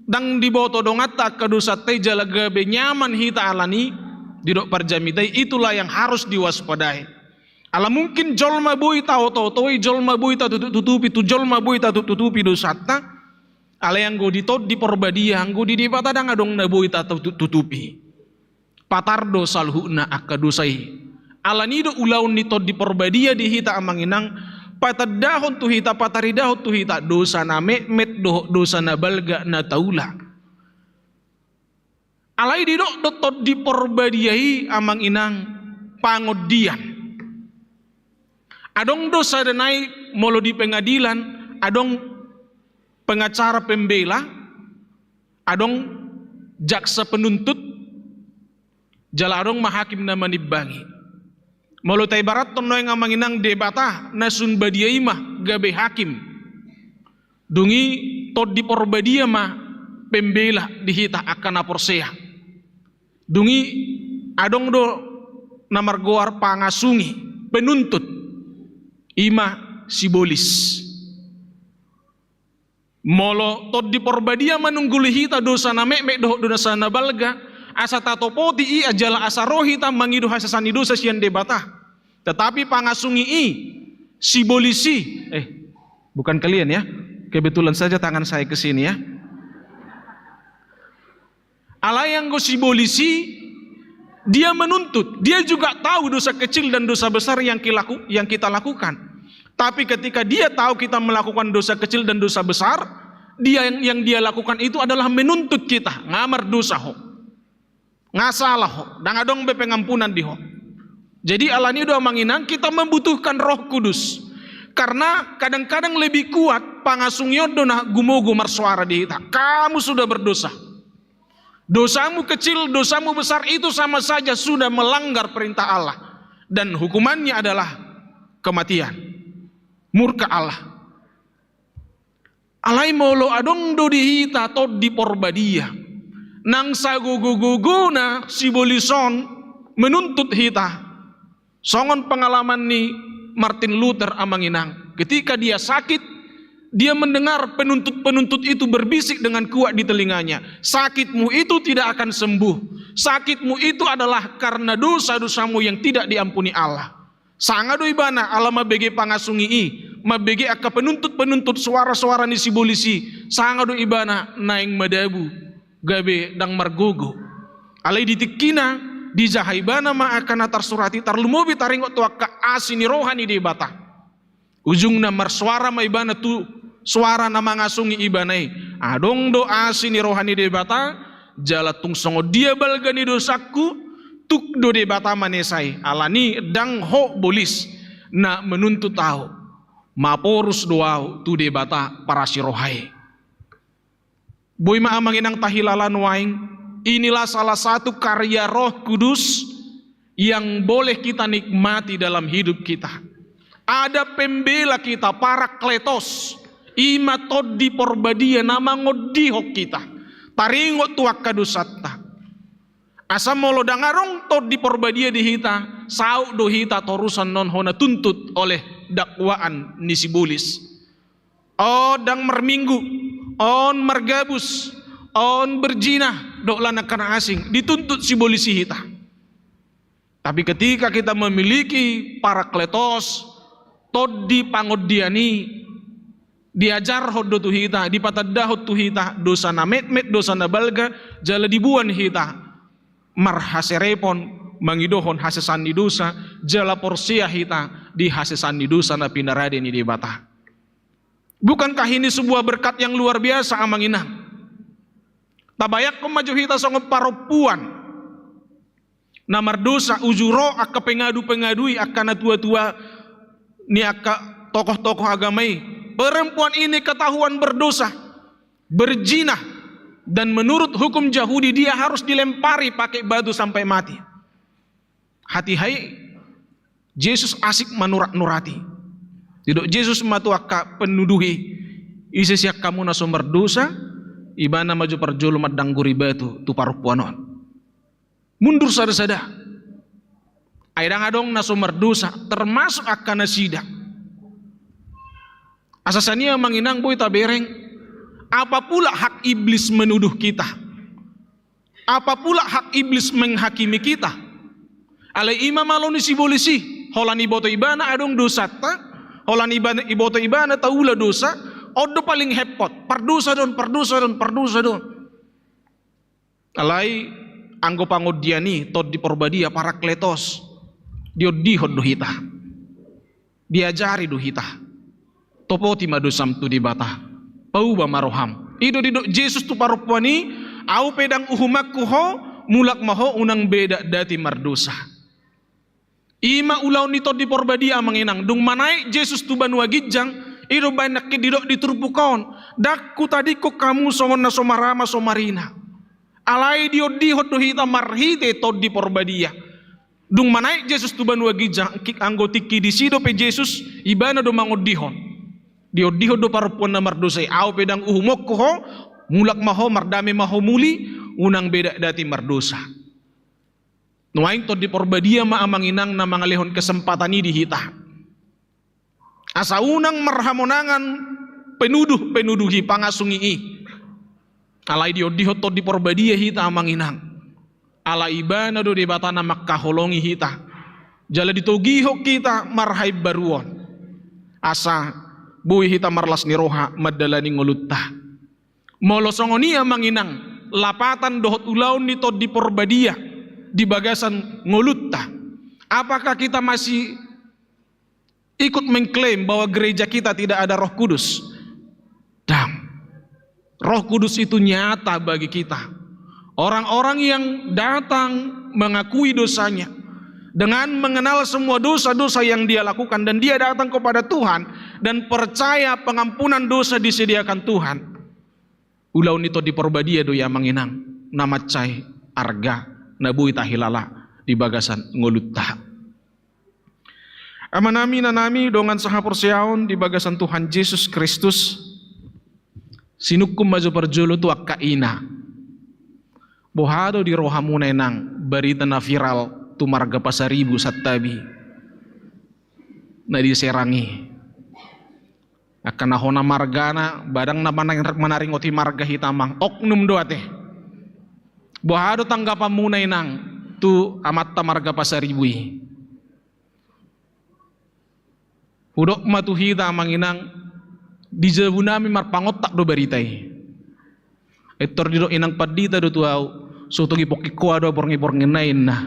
dang diboto dongatta kadosatte jalaga benyaman hita alani didok parjamitai, itulah yang harus diwaspadai. Ala mungkin jolma bui tahu jolma bui tutupi tu jolma bui tutupi dosata. Ala yang go ditod di porbadia, go di debata dang adong na bui tutupi. Patardo salhuna akka dosai. Ala nido ulaun nitod di porbadia di hita amanginang patadahon tu hita pataridahon tu hita dosa na met dosa na balga na taula. Alai didok dotod di porbadiai amang inang pangodian. Adong dosa denai molo di pengadilan, adong pengacara pembela, adong jaksa penuntut, jala adong mahakim na manibangi. Molo tay barat tono yang amang inang debata nasun badiai mah gabe hakim. Dungi tod di porbadia mah pembela dihita akan aporsea. Dungi adong do namargoar pangasungi penuntut ima sibolis. Molo tod di porbadia manungguli hita dosa na mek dosa na balga asa tatopoti i ajala asa rohita mangidu hasasani dosa sian debata. Tetapi pangasungi i sibolisi bukan kalian ya, kebetulan saja tangan saya ke sini ya. Ala yang go sibolisi dia menuntut, dia juga tahu dosa kecil dan dosa besar yang kita lakukan. Tapi ketika dia tahu kita melakukan dosa kecil dan dosa besar, yang dia lakukan itu adalah menuntut kita ngamar dosa ho, ngasalah ho, dan adong be pengampunan di ho. Jadi Allah ini doa manginang kita membutuhkan Roh Kudus, karena kadang-kadang lebih kuat pangasung yodo na gumogo marsuara di hita. Kamu sudah berdosa. Dosamu kecil, dosamu besar itu sama saja sudah melanggar perintah Allah. Dan hukumannya adalah kematian. Murka Allah. Alai molo adong do dihita tod di porbadia. Nang sagugu-guguna sibolison menuntut hita. Songon pengalaman ni Martin Luther amanginang. Ketika dia sakit, dia mendengar penuntut-penuntut itu berbisik dengan kuat di telinganya. Sakitmu itu tidak akan sembuh. Sakitmu itu adalah karena dosa-dosamu yang tidak diampuni Allah. Sangado ibana Allah mabege pangasungi i, mabege akka penuntut-penuntut suara-suara ni sibolisi. Sangado ibana naing madabu, gabe dang margogo. Alai ditikina, dijahaibana ma akan atar surati tarlumobi taringot tuaka asini rohani debata. Ujungna marsuara ma ibana tu suara nama ngasungi ibanai adong doa sini rohani debata jala tungsongo dia balgani dosaku tuk do debata manesai alani dang ho bolis na menuntut tahu maporus doa tu debata para sirohai boy ma amanginang tahilalan waing. Inilah salah satu karya Roh Kudus yang boleh kita nikmati dalam hidup kita. Ada pembela kita Parakletos ima tod di porbadia nama ngodihok kita taringot tuak kadusatta asa molo dangarong tod di porbadia di hita sau do hita torusan non hona tuntut oleh dakwaan ni sibulis dang merminggu on margabus on berjinah do lanakan asing dituntut sibolisi hita. Tapi ketika kita memiliki Parakletos tod di pangodiani diajar hodo tu hita, dipatadahot tu hita, dosa na met dosa na balga, jala dibuan hita, marhaserepon, mangidohon hasesan ni dosa, jala porsia hita, di hasesan ni dosa na pinarade ni debata. Bukankah ini sebuah berkat yang luar biasa amang inang? Tabayak kemaju hita songop paropuan, namar dosa ujuro akka pengadu-pengadui akka na tua-tua ni akka tokoh-tokoh agamai. Perempuan ini ketahuan berdosa, berzina, dan menurut hukum Yahudi dia harus dilempari pakai batu sampai mati. Hati hai, Yesus asik manurat-nurati. Tidak Yesus matuaka penuduhi, isesiak kamu na sumber dosa, ibana maju perjolo madangguri batu tu parupuanon. Mundur sada-sada. Aidang adong na sumber dosa, termasuk akan nasida. Asasania manginang boy tabereng. Apa pula hak iblis menuduh kita? Apa pula hak iblis menghakimi kita? Ale ima maloni si bolisi, holani boto ibana adong dosa ta, holani iboto ibana taula dosa, odo paling hepot, pardosa don. Alai anggo pangodiani tod di porbadia parakletos, diodihod do hita, diajari do hita, topoti madosam tu di bata, pauba maroham, ido dido Jesus tu parupwani, au pedang uhumak kuho, mulak maho unang beda dati mardosa. Ima ulau ni tod di porbadia manginang, dung manai Jesus tu banua gijang, ido banyak didok diturpukaon, dakku tadi kok kamu songon na somarama somarina. Alai diodihod do hita marhite tod di porbadia. Dung manai Jesus tu banua gijang kik anggo tiki di sido pe Jesus ibana do mangodihon. Diodihod do parpuan na mardosai au pedang uhumok koho mulak maho mardame maho muli unang beda dati mardosa. Nuaing tod di porbadia ma amanginang na mangalehon kesempatan di hita. Asa unang marhamonangan penuduhi pangasungi i. Alai diodihot tod di porbadia hita amanginang. Ala ibana do di batana makkaholongi hita. Jala ditogihok kita marhaib baruon. Asa buhi hita marlas ni roha madalani ngulutta. Molosongoni amanginang lapatan dohot ulaun ni tod di porbadia di bagasan ngulutta. Apakah kita masih ikut mengklaim bahwa gereja kita tidak ada Roh Kudus? Roh Kudus itu nyata bagi kita. Orang-orang yang datang mengakui dosanya dengan mengenal semua dosa-dosa yang dia lakukan dan dia datang kepada Tuhan dan percaya pengampunan dosa disediakan Tuhan. Ulau nito di porbadia do ya manginang namacai arga nabui tahilala di bagasan ngulutta. Amanami nanami dongan sahaporsiaon di bagasan Tuhan Yesus Kristus. Sinukum maju perjulu tu akkaina. Bohado di rohamuna enang berita na viral tu marga pasaribu sattabi. Na diserangi. Akan nahona margana badang na manaringoti marga hitamang oknum doate. Bohado tanggapan muna enang tu amatta marga pasaribui. Hudok matuhita manginang di jabunami marpangot tak do beritai. Etor dido inang padita do tuau sotogi pokiko ado borngi nain na.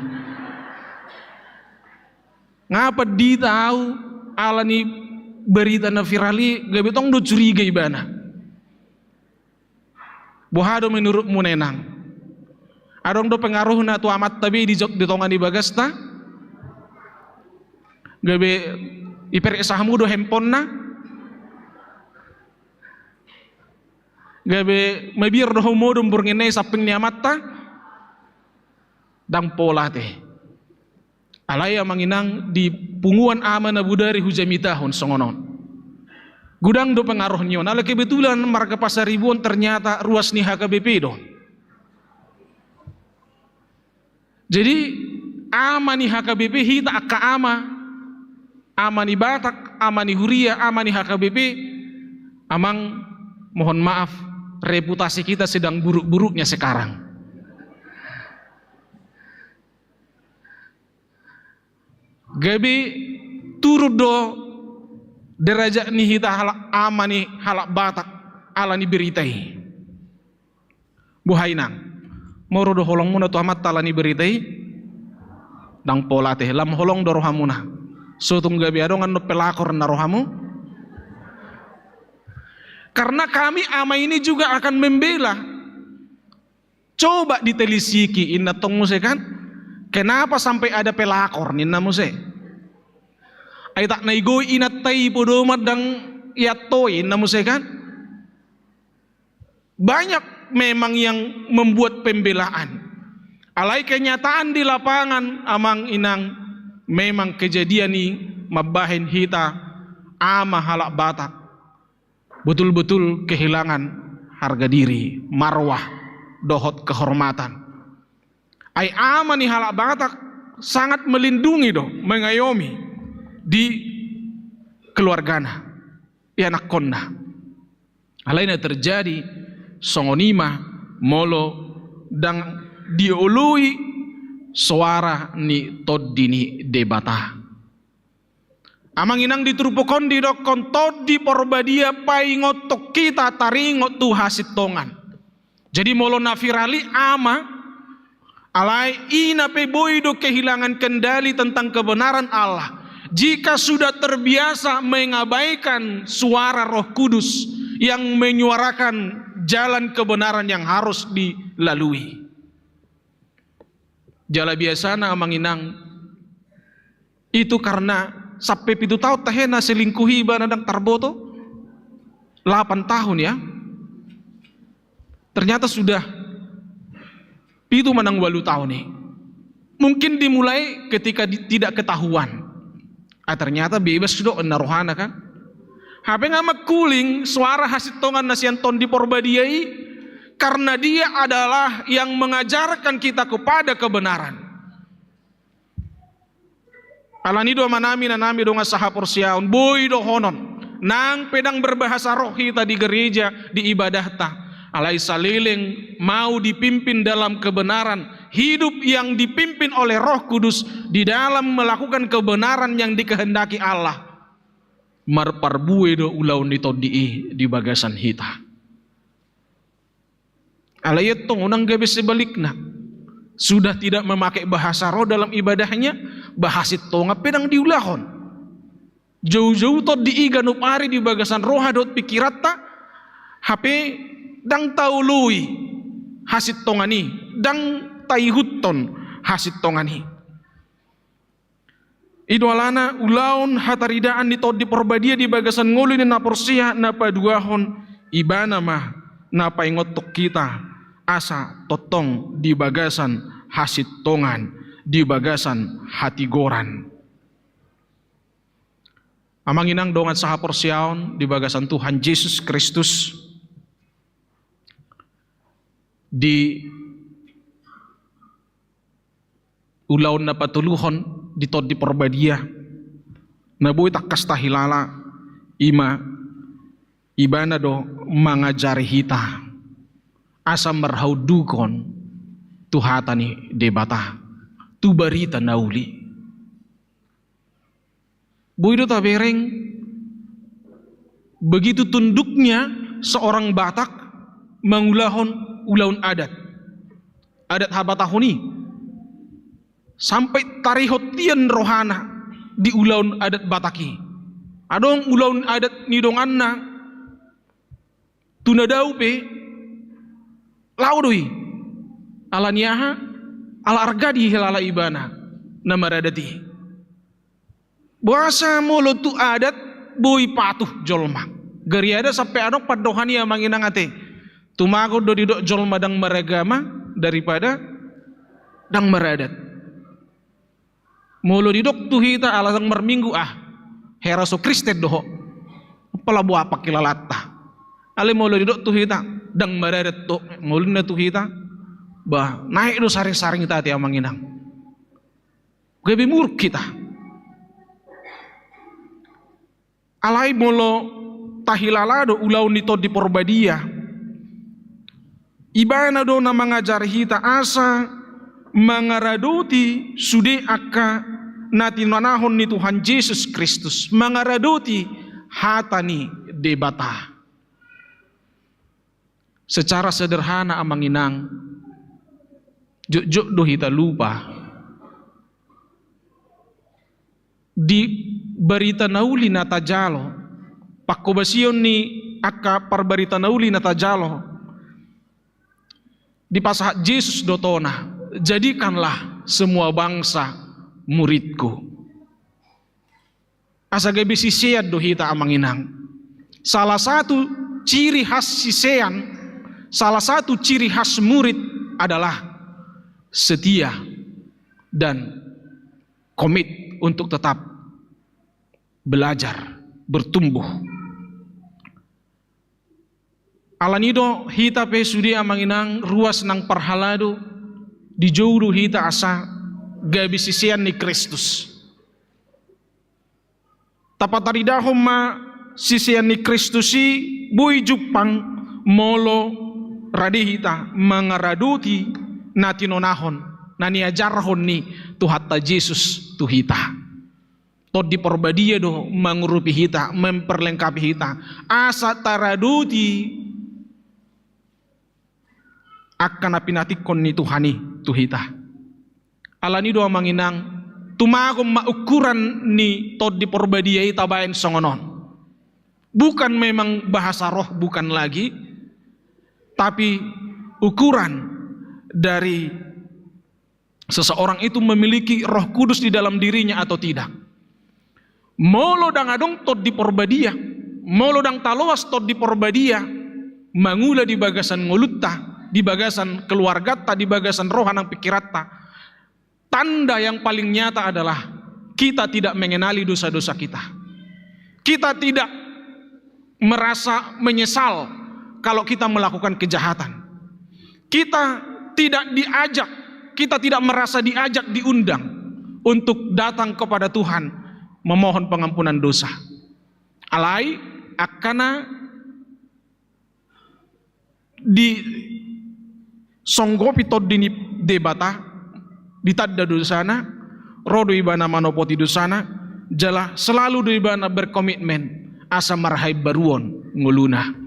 Ngapa di tahu alani berita na virali gabetong do curiga ibana. Bohado menurut munenang. Adong do pengaruh na tu amat tabi di jok di tongan di bagasta. Gabe iper sahamu do handphone na. Gabe mabir do modum burngene saping niamata dang pola teh alaya manginang di punguan ama na budari hujamitahon songonon gudang do pengaruh nyon ala kebetulan marga pasaribuan ternyata ruas ni HKBP do. Jadi ama ni HKBP hita akka ama ni Batak, ama ni Huria, ama ni HKBP amang mohon maaf reputasi kita sedang buruk-buruknya sekarang. Gabi turut do derajat ni hita halak ama ni halak Batak ala ni beritai. Buhainang moro do holong muna tu amat tala ni beritai dang pola teh lam holong do rohamuna. So tung gabi adongan no pelakor na rohamu. Karena kami ama ini juga akan membela. Coba ditelisiki inna tong muse kan. Kenapa sampai ada pelakor ninna muse? Ay tak naigoy inat tay podomat dang yatoy inna muse kan. Banyak memang yang membuat pembelaan. Alai kenyataan di lapangan amang inang memang kejadian ni mabahin hita ama halak Batak. Betul-betul kehilangan harga diri, marwah, dohot kehormatan. Ai ama ni halak Batak sangat melindungi do, mengayomi di keluargana, di anak konna. Alaina terjadi songonima, molo, dan diului suara ni toddi ni debata. Amanginang diturupokon di dokon toddi porbadia pai ngotok kita taringot tu hasit tongan. Jadi molo nafirali ama alai ina pe boido kehilangan kendali tentang kebenaran Allah. Jika sudah terbiasa mengabaikan suara Roh Kudus yang menyuarakan jalan kebenaran yang harus dilalui. Jala biasana amanginang itu karena sampai 7 tahun tahena selingkuhi banadang tarboto 8 tahun ya. Ternyata sudah 7 manang 8 tahun nih. Mungkin dimulai ketika tidak ketahuan. Ternyata bebas sudah rohana kan. Hape ngamak kuling suara hasit tongan nasian ton di porbadiai karena dia adalah yang mengajarkan kita kepada kebenaran. Alani do manami nanami do ngasaha porsiaun boy do honon nang pedang berbahasa roh kita di gereja di ibadah ta alai saliling mau dipimpin dalam kebenaran, hidup yang dipimpin oleh Roh Kudus di dalam melakukan kebenaran yang dikehendaki Allah. Marparbue do ulaun di bagasan hita. Alayat tong unang gabe sebalikna. Sudah tidak memakai bahasa roh dalam ibadahnya, bahasit tonga pedang diulahon. Jauh-jauh tot diiganup ari di bagasan roha dot pikirata, HP dang taului hasit tongani, dang taihuton hasit tongani. Idolana ulaun hataridaan di tot di porbadia di bagasan ngulu ni naporsia napa duahon ibana mah napa ingotok kita asa totong di bagasan hasit tongan di bagasan hati goran. Amanginang dongan saha porsiaon di bagasan Tuhan Yesus Kristus di ulaun na patuluhon di tod di porbadia nabuhi takkas tahilala ima ibana do mangajari hita asa marhaudukon tuhatani debata tu barita nauli buido tabereng begitu tunduknya seorang Batak mengulahon ulaun adat habatahuni sampai tarihotian rohana di ulaun adat Bataki adong ulaun adat nidonganna tunadau pe laudui ala niaha ala argadi hilala ibana namaradati bahasa molo tu adat boi patuh jolma gari ada sampai adong padohani yang manginang ate tumago do didok jolma dang meragama daripada dang meradat molo didok tu hita alasang merminggu heraso Kristen doho pala buah pakilalata ale molo didok tu hita dang meradat to ngulun tu hita bah naik do saring-saring kita ati amanginang gabi muruk kita alai molo tahilala do ulau nito di porbadia ibana do na mangajar hita asa mangaraduti sude aka natinanahon ni Tuhan Yesus Kristus mangaraduti hatani debata secara sederhana amanginang juk do hita lupa di barita nauli natajalo pakobasion ni aka parbarita nauli natajalo di pasah Yesus dotona jadikanlah semua bangsa muridku asa gabi sisean dohita amanginang salah satu ciri khas sisean salah satu ciri khas murid adalah setia dan komit untuk tetap belajar, bertumbuh. Alanido hita pe sudi amanginang ruas nang parhalado di jouru hita asa gabi sisian ni Kristus. Tapataridahom ma sisian ni Kristusi bui jupang molo radihita mangaraduti natinonahon nani ajarhon ni Tuhatta Yesus Tuhita. Tod di porbadia do mengurupi hita, memperlengkapi hita. Asa taraduti akan apinatikon ni Tuhani Tuhita. Alani doa manginang tumagom maukuran ni tod di porbadia ita baen songonon. Bukan memang bahasa roh, bukan lagi, tapi ukuran dari seseorang itu memiliki Roh Kudus di dalam dirinya atau tidak. Molo dang adong tod di porbadia, molo dang taloas tod di porbadia, mangula di bagasan ngulutta, di bagasan keluargata, di bagasan rohanang pikiratta. Tanda yang paling nyata adalah kita tidak mengenali dosa-dosa kita. Kita tidak merasa menyesal kalau kita melakukan kejahatan. Kita tidak diajak, kita tidak merasa diajak, diundang untuk datang kepada Tuhan memohon pengampunan dosa. Alai akana di songgopi tod dini debata ditadda dosana rodo ibana manopoti dosana jala selalu do ibana berkomitmen asa marhai baruon nguluna.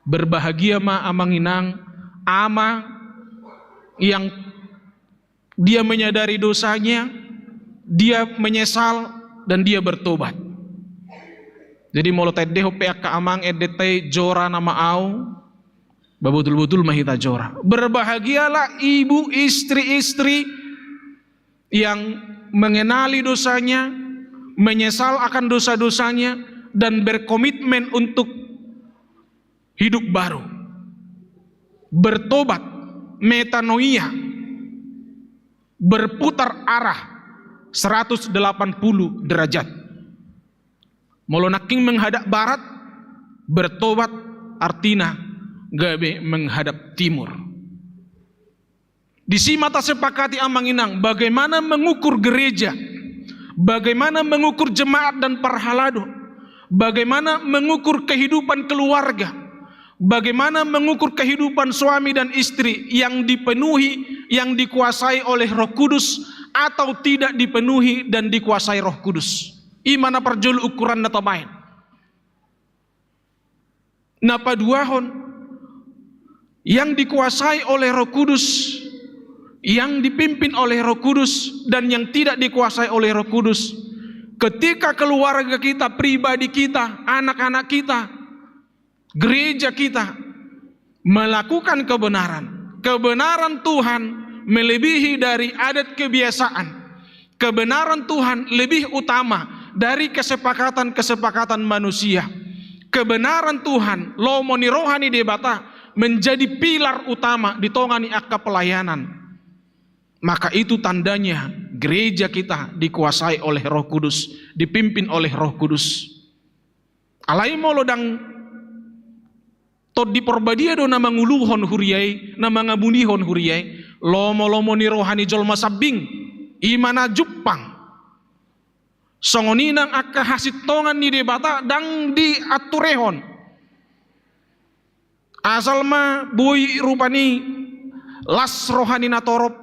Berbahagia ma amanginang ama yang dia menyadari dosanya, dia menyesal dan dia bertobat. Jadi molo teddeho peak ka amang edete jora nama au babetul-betul mahita jora. Berbahagialah ibu istri-istri yang mengenali dosanya, menyesal akan dosa-dosanya dan berkomitmen untuk hidup baru. Bertobat, metanoia, berputar arah 180 derajat. Molo naking menghadap barat, bertobat artina gabe menghadap timur. Di sini mata sepakati amanginang bagaimana mengukur gereja, bagaimana mengukur jemaat dan parhalado, bagaimana mengukur kehidupan keluarga, bagaimana mengukur kehidupan suami dan istri yang dipenuhi, yang dikuasai oleh Roh Kudus atau tidak dipenuhi dan dikuasai Roh Kudus. Imana perjul ukuran natabain. Napa duahon yang dikuasai oleh Roh Kudus, yang dipimpin oleh Roh Kudus dan yang tidak dikuasai oleh Roh Kudus. Ketika keluarga kita, pribadi kita, anak-anak kita, gereja kita melakukan kebenaran, kebenaran Tuhan melebihi dari adat kebiasaan. Kebenaran Tuhan lebih utama dari kesepakatan-kesepakatan manusia. Kebenaran Tuhan lomoni rohani debata menjadi pilar utama di tongani akka pelayanan. Maka itu tandanya gereja kita dikuasai oleh Roh Kudus, dipimpin oleh Roh Kudus. Alai molodang tod di porbadia do nama nguluhon huriai, nama ngabunihon huriai, lomo-lomo ni rohani jolma sabing, imana jupang. Songoninang akka hasitongan ni debata dang di aturehon. Asal ma bui rupani las rohani natorop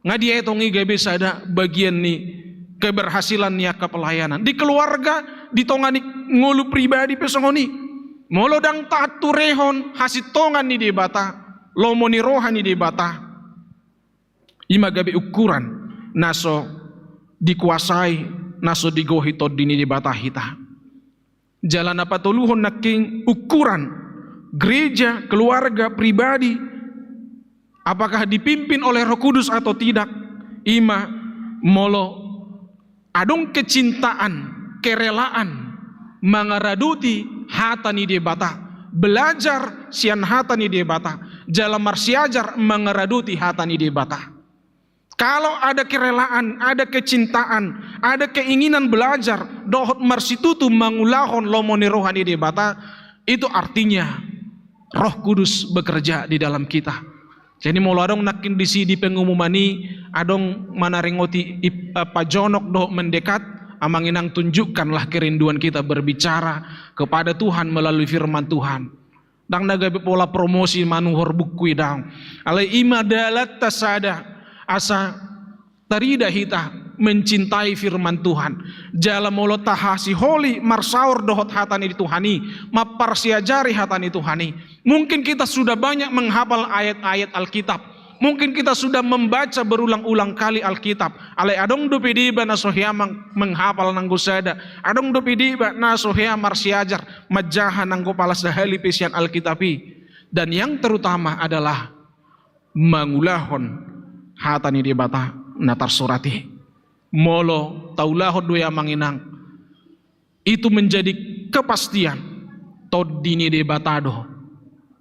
ngadia etongi gabe sada bagian ni keberhasilan ni akka pelayanan. Di keluarga ditongani ngulu pribadi pesongoni. Molodang taturehon hasitongan ni debata, lomoni rohani debata. Ima gabe ukuran naso dikuasai, naso digohi tod dini debata hita. Jalan apa tuluhon naking ukuran gereja, keluarga, pribadi, apakah dipimpin oleh Roh Kudus atau tidak. Ima molo adong kecintaan, kerelaan mangaraduti hatani debata, belajar sian hatani debata, jalan marsiajar mangaraduti hatani debata. Kalau ada kerelaan, ada kecintaan, ada keinginan belajar, dohot marsitutu mangulahon lomoni rohani debata, itu artinya Roh Kudus bekerja di dalam kita. Jadi molo adong nakin disi di pengumumani adong manaringoti pajonok doh mendekat, amanginang tunjukkanlah kerinduan kita berbicara kepada Tuhan melalui firman Tuhan. Dang nagabe pola promosi manuhor bukui dang. Alai ima dalat tasada asa tarida hita mencintai firman Tuhan. Jala molo tahasi holi marsaur dohot hatani Tuhani, maparsiajari hatani Tuhani. Mungkin kita sudah banyak menghafal ayat-ayat Alkitab. Mungkin kita sudah membaca berulang-ulang kali Alkitab. Alai adong dopidiba na sohya menghafal nanggusada. Adong dopidiba na sohya marsiajar majaha nanggo palas dahali pesian Alkitabi. Dan yang terutama adalah mangulahon hatani di bata natar surati. Molo taulahon dua manginang. Itu menjadi kepastian. Todini di batado.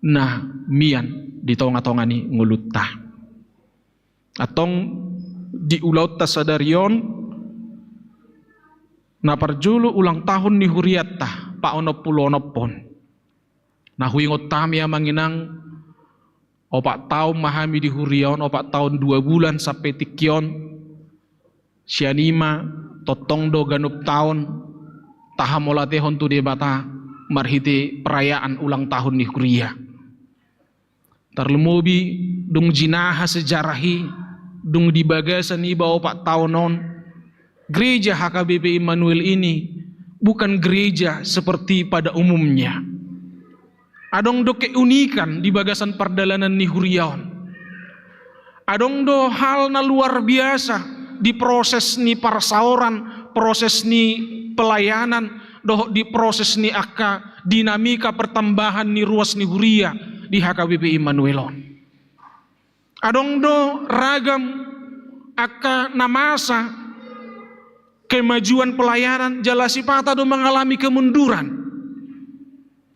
Nah mian di tonga-tongani ngulutah. Atong di ulaut tasadarion na parjulu ulang tahun ni huriatta pa onopon. Na huingot tami manginang opak tahun mahami di hurion, opak tahun 2 bulan sampai tikion sianima totong do ganup tahun tahamolate hontu debata marhiti perayaan ulang tahun ni huria. Terlemobi dung jinaha sejarahi dung di bagasan iba opak tahunon. Gereja HKBP Immanuel ini bukan gereja seperti pada umumnya. Adong do keunikan di bagasan perdalanan ni huriaon. Adong do hal na luar biasa di proses ni parsauran, proses ni pelayanan, do di proses ni akka dinamika pertambahan ni ruas ni huria di HKBP Immanuelon. Adong do ragam akka namasa kemajuan pelayanan jalasipata do mengalami kemunduran.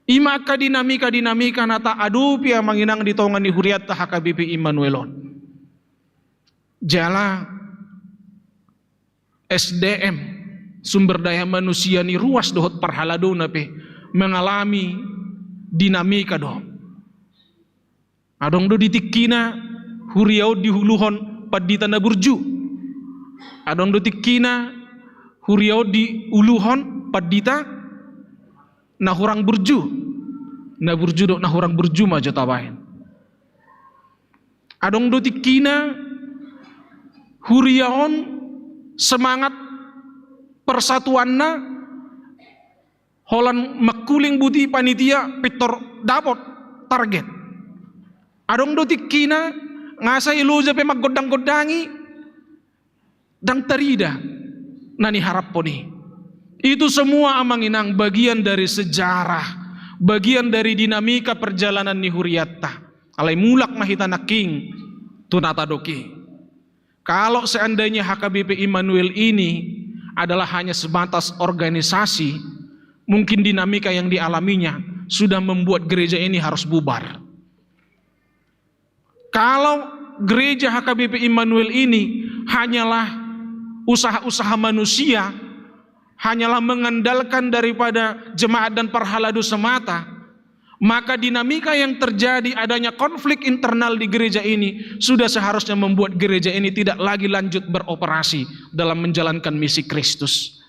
Ima akka dinamika nata adupi yang manginang di tongan ni huriat ta HKBP Immanuelon. Jala SDM sumber daya manusia ni ruas dohot parhalado nape mengalami dinamika do. Adong do ditikina huriau di huluhon padita na burju. Adong do tikina huriau di uluhon padita na hurang burju. Na burju do na hurang burju maja tabahin. Adong do tikina huriaon semangat persatuanna holan makuling budi panitia pitor dapot target. Adong do tikina ngasa iluja pe maggodang-godangi dang tarida nani harap poni. Itu semua amanginang bagian dari sejarah, bagian dari dinamika perjalanan ni huriatta. Alai mulak mahita naking tunata doki. Kalau seandainya HKBP Immanuel ini adalah hanya sebatas organisasi, mungkin dinamika yang dialaminya sudah membuat gereja ini harus bubar. Kalau gereja HKBP Immanuel ini hanyalah usaha-usaha manusia, hanyalah mengandalkan daripada jemaat dan parhaladu semata, maka dinamika yang terjadi adanya konflik internal di gereja ini sudah seharusnya membuat gereja ini tidak lagi lanjut beroperasi dalam menjalankan misi Kristus.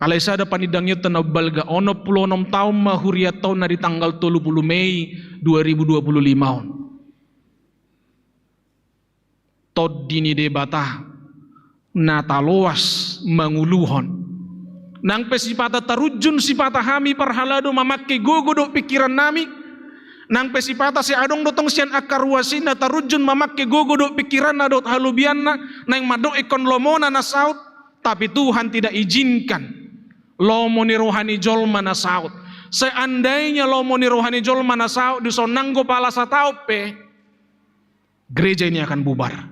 Alaisada panidangnya tenabalga ono 26 tahun mahuriat tahun dari tanggal 30 Mei 2025. Tod dini debata nataloas manguluhon. Nang pesipata tarujun sipata hami parhalado mamakke gogodok pikiran nami. Nang pesipata si adong dotong sian akar wasina tarujun mamakke gogodok pikiran na dot halubianna nang madok ikon lomona na saut. Tapi Tuhan tidak izinkan lomoni rohani jolma na saut. Seandainya lomoni rohani jolma na saut disonanggo pala sa taupe, gereja ini akan bubar.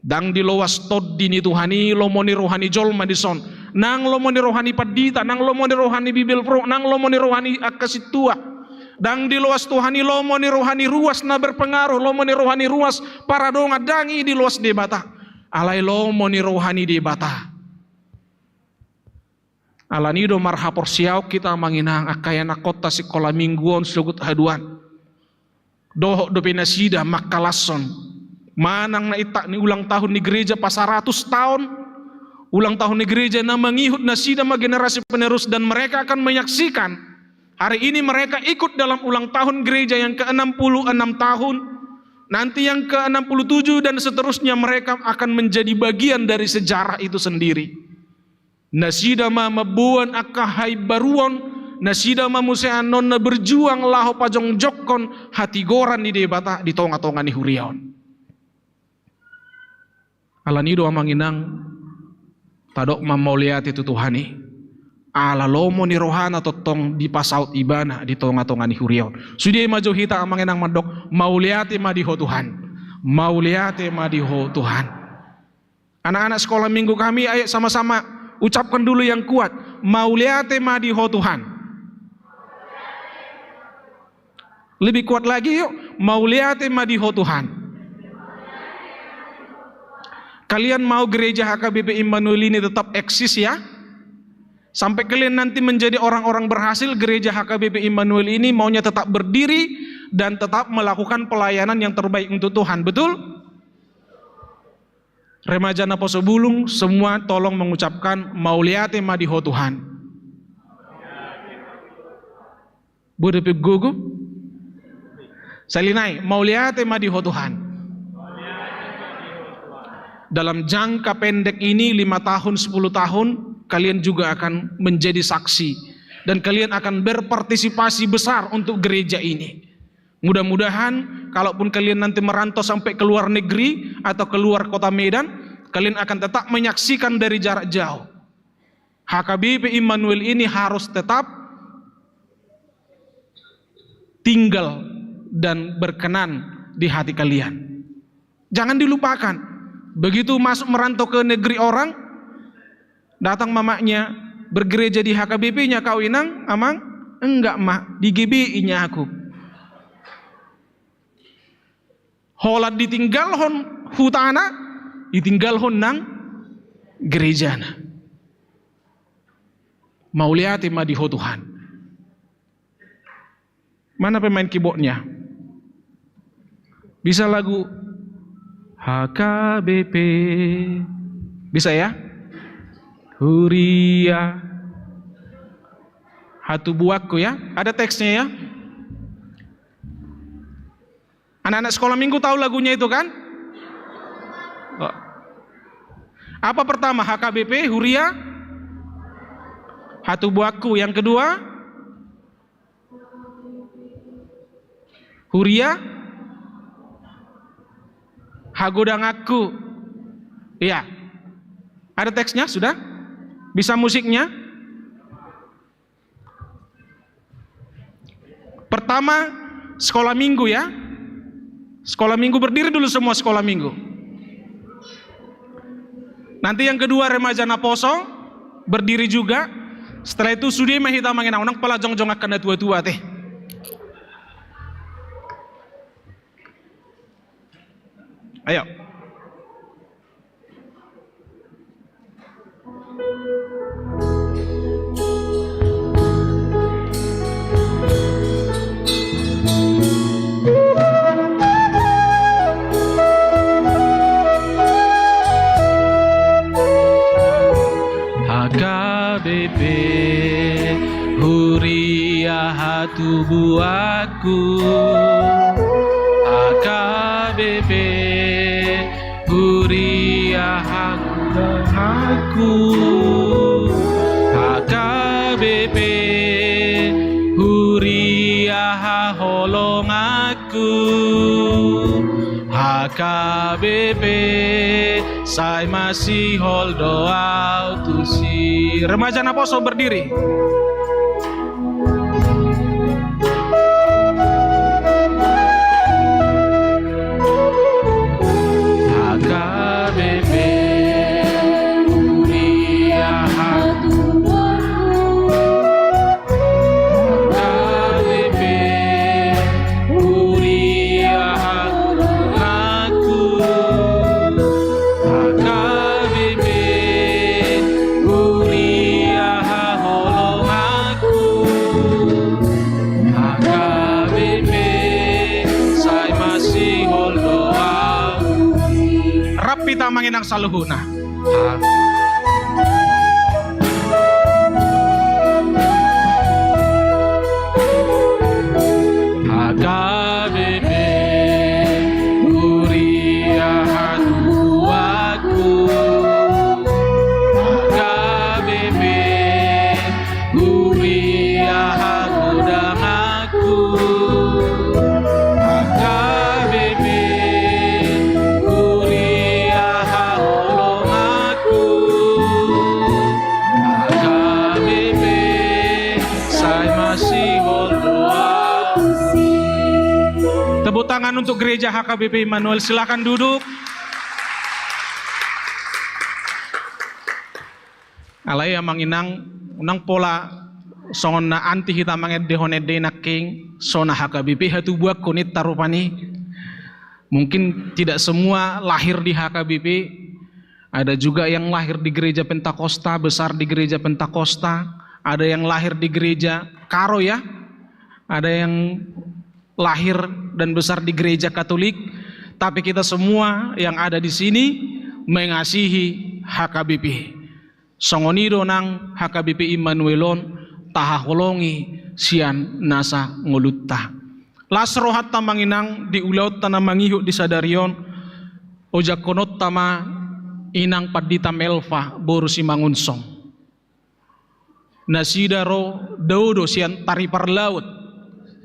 Dang di lowas tod dini Tuhani lomoni rohani jolma dison nang lomoni rohani padita nang lomoni rohani bibil pro nang lomoni rohani akasitua dang di lowas Tuhani lomoni rohani ruas na berpengaruh lomoni rohani ruas para donga dangi di lowas debata alai lomoni rohani debata alanido marhapor siau kita manginang akayana kota sekolah mingguan sugut haduan dohok dopenasida makalason manang na itak ni ulang tahun ni gereja pas 100 tahun ulang tahun ni gereja na mangihut na sida generasi penerus dan mereka akan menyaksikan hari ini mereka ikut dalam ulang tahun gereja yang ke-66 tahun Nanti yang ke-67 dan seterusnya mereka akan menjadi bagian dari sejarah itu sendiri. Nasida ma mabuan akahai baruon, nasida ma museanon na berjuang laho pajong jokkon hati goran di debata di tonga-tonga ni huriaon. Alanido amanginang tadok mamauliati itu Tuhani. Ala lomo ni rohana totong di pasaut ibana di tonga-tonga ni huriaon. Sudi maju hita amanginang madok mauliati madiho Tuhan. Mauliati madiho Tuhan. Anak-anak sekolah minggu kami ayo sama-sama ucapkan dulu yang kuat. Mauliati madiho Tuhan. Lebih kuat lagi yuk. Mauliati madiho Tuhan. Kalian mau gereja HKBP Immanuel ini tetap eksis ya? Sampai kalian nanti menjadi orang-orang berhasil, gereja HKBP Immanuel ini maunya tetap berdiri dan tetap melakukan pelayanan yang terbaik untuk Tuhan, betul? Remaja Naposo Bulung, semua tolong mengucapkan mauliate madiho Tuhan. Bude gugu? Salinai, mauliate madiho Tuhan. Dalam jangka pendek ini 5 tahun, 10 tahun, kalian juga akan menjadi saksi dan kalian akan berpartisipasi besar untuk gereja ini. Mudah-mudahan kalaupun kalian nanti merantau sampai ke luar negeri atau keluar kota Medan, kalian akan tetap menyaksikan dari jarak jauh. HKBP Immanuel ini harus tetap tinggal dan berkenan di hati kalian. Jangan dilupakan. Begitu masuk merantau ke negeri orang, datang mamanya bergereja di HKBP-nya kau inang, amang? Enggak mak, di GBI-nya aku. Holat ditinggal hon hutana, ditinggal hon nang gerejana. Mauliati madiho Tuhan. Mana pemain keyboardnya? Bisa lagu HKBP? Bisa ya? Huria hatu buakku ya. Ada teksnya ya. Anak-anak sekolah minggu tahu lagunya itu kan? Oh. Apa pertama? HKBP, Huria, hatu buakku. Yang kedua? Huria, hagodang aku. Iya. Ada teksnya sudah? Bisa musiknya? Pertama, sekolah minggu ya. Sekolah minggu berdiri dulu semua sekolah minggu. Nanti yang kedua remaja Naposo berdiri juga. Setelah itu sudi mahita manginang-unang pala jong-jong akan tua-tua teh. Ayo. HKBP Huria hatu buaku, HKBP Huria aku, HKBP Huria holong aku, HKBP saya masih hold doa tusi. Remaja Naposo berdiri. HKBP Huria hatu HKBP Huria aku, HKBP Huria holong aku, HKBP saya masih hold doa. Rapi tamangin ang saluhuna. HKBP Tepuk tangan untuk gereja HKBP Immanuel. Silakan duduk. Alai amang inang unang pola songon na anti hita manget dehonede naking sona HKBP hatu buat konit tarupani. Mungkin tidak semua lahir di HKBP. Ada juga yang lahir di gereja Pentakosta, besar di gereja Pentakosta. Ada yang lahir di gereja Karo ya. Ada yang lahir dan besar di gereja Katolik, tapi kita semua yang ada di sini mengasihi HKBP. Songonido nang HKBP Immanuelon tahaholongi sian nasa ngolutta. Las rohat tamanginang di ulaut tanam mangihuk di sadarion ojakonot tama inang padita melva boru si mangunsong. Nasidaro daudo sian tari parlaut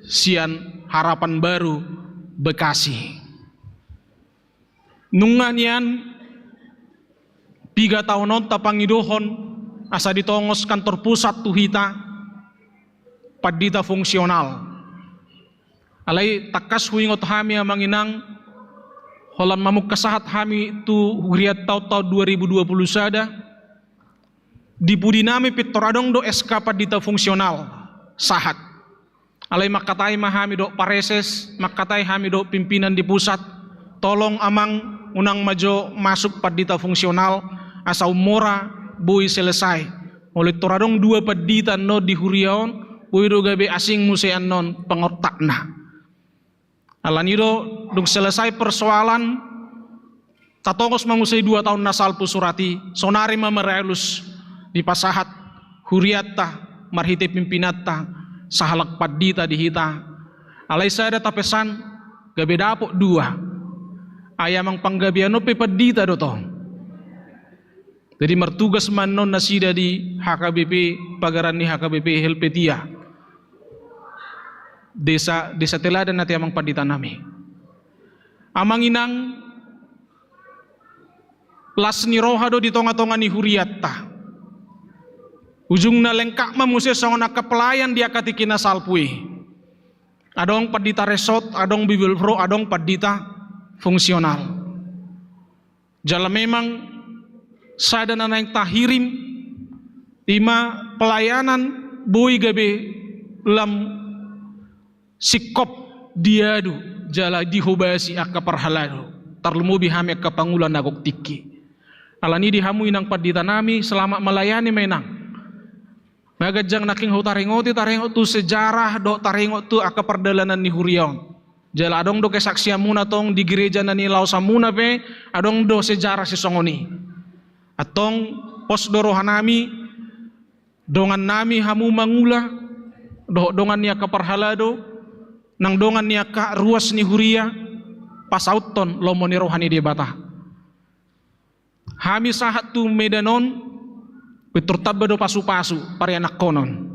sian Harapan Baru Bekasi. Nunganian 3 tahun tapangidohon asa ditongos kantor pusat tuhita padita fungsional. Alai takas huingot hami amanginang holan mamuk kasahat hami tu huriat tau 2020 sada dipudi nami pitoradong do SK padita fungsional sahat. Alai makatai mahami do pareses, makatai hami do pimpinan di pusat, tolong amang unang majo masuk padita fungsional asa umora bui selesai. Oleh toradong 2 padita no di huriaon, bui do gabe asing musean non pengotakna. Alanido dong selesai persoalan, tatongos mangusai 2 tahun nasalpu surati, sonari mamerelus di pasahat, huriatta, marhite pimpinatta, sahalak padita dihita. Alai sada tapesan gabe dapok 2 ayamang panggabiano pe padita doto. Jadi mertugas manon nasida di HKBP pagaran ni HKBP Helpetia desa teladan nati amang padita nami amang inang las ni rohado di tonga-tonga ni huriatta. Ujung na lengkak mamuse songona kepelayan dia katikina salpui. Adong padita resort, adong bibil pro, adong padita fungsional. Jala memang sadana naik tahirim 5 pelayanan bui gabe lam sikop diadu jala dihobasi akka parhalado. Tarlumubi hame akka pangulan nagok tiki. Alani dihamu inang padita nami selama melayani menang. Magajang naking hu taringot tu sejarah do taringot tu aka perdalanan ni hurion. Jala adong do kesaksiamuna tong di gereja nani lausamuna pe adong do sejarah si songoni. Atong pos do rohanami dongan nami hamu mangula do dongan ni aka parhalado nang dongan ni aka ruas ni huria pasauton lomo ni rohani di bata. Hami sahat tu medanon betul tabado pasu-pasu para anak konon.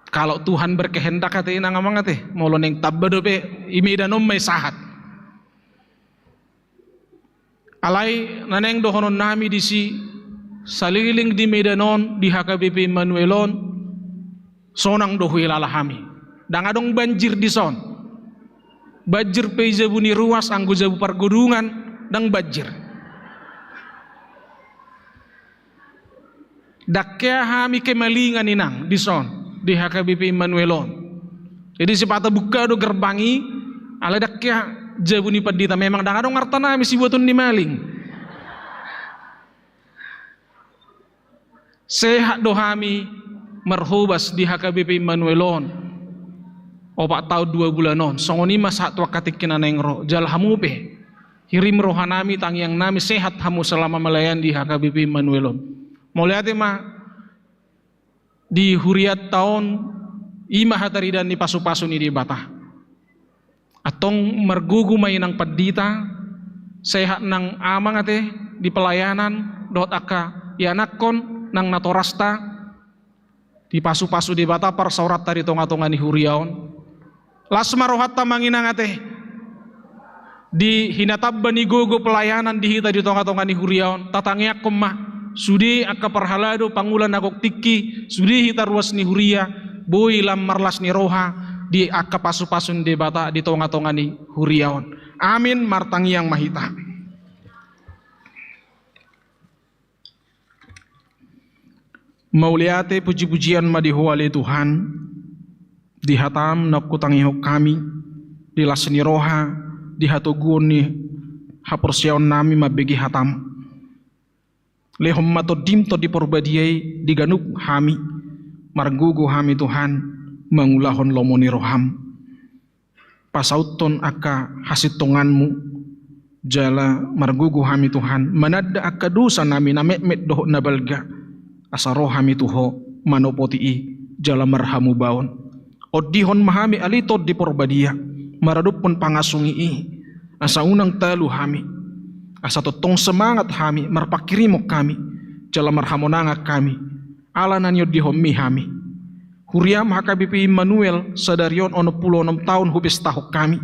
Kalau Tuhan berkehendak kata ina ngamang ate molo neng tabado pe imidanom may sahat. Alai naneng dohonon nami di si saliling di medanon di HKBP Immanuelon sonang dohu ilalahami. Dang adong banjir di son. Banjir pe jabuni ruas anggo jabu pargudungan dang banjir. Dakya hami kemalingan inang di son di HKBP Immanuelon. Jadi sepata buka do gerbangi ala dakya jabuni padita memang dang adong artana misi buatun di maling. Sehat do hami merhubas di HKBP Immanuelon. Opak tahun 2 bulanon songoni masa tua katik kinaneng roh jal hamu pe hirim rohanami tangyang nami sehat hamu selama melayan di HKBP Immanuelon. Mulyati mah di huriat tahun 5 hataridan ni pasu-pasu ni di bata. Atong mergugu mainang padita sehat nang amang ate di pelayanan dot aka yanakon nang natorasta di pasu-pasu di bata par saurat tari tonga-tonga ni huriaon. Lasma rohat tamanginang ate di hinatab bani gogo pelayanan di hita di tonga-tonga ni huriaon tatangyak kumah sudi akka parhalado pangulan nagok tiki sudi hita ruas ni huria boy lam marlas ni roha di akka pasu-pasun debata di tonga-tonga ni huriaon. Amin martangi yang mahita. Mauliate puji-pujian madihuale Tuhan, di hatam nakutangihok kami, di lasni roha, di hatoguon ni haporsiaon nami mabegi hatam. Lehom mato dimto di porbadiay, di ganuk hami, margugo hami Tuhan, mangulahon lomoni roham. Pasauton aka hasitonganmu, jala margugo hami Tuhan, manada aka dosa nami na met doho na balga, asa rohami tuho manopoti jala marhamu baon. Odihon mahami alitod di porbadia, maradupon pangasungi asa unang talu hami, asa totong semangat hami, marpakirimok kami, jala marhamonanga kami, ala nanyo dihomi hami. Huriam hakabipi Immanuel sadarion ono 16 tahun hubis tahok kami,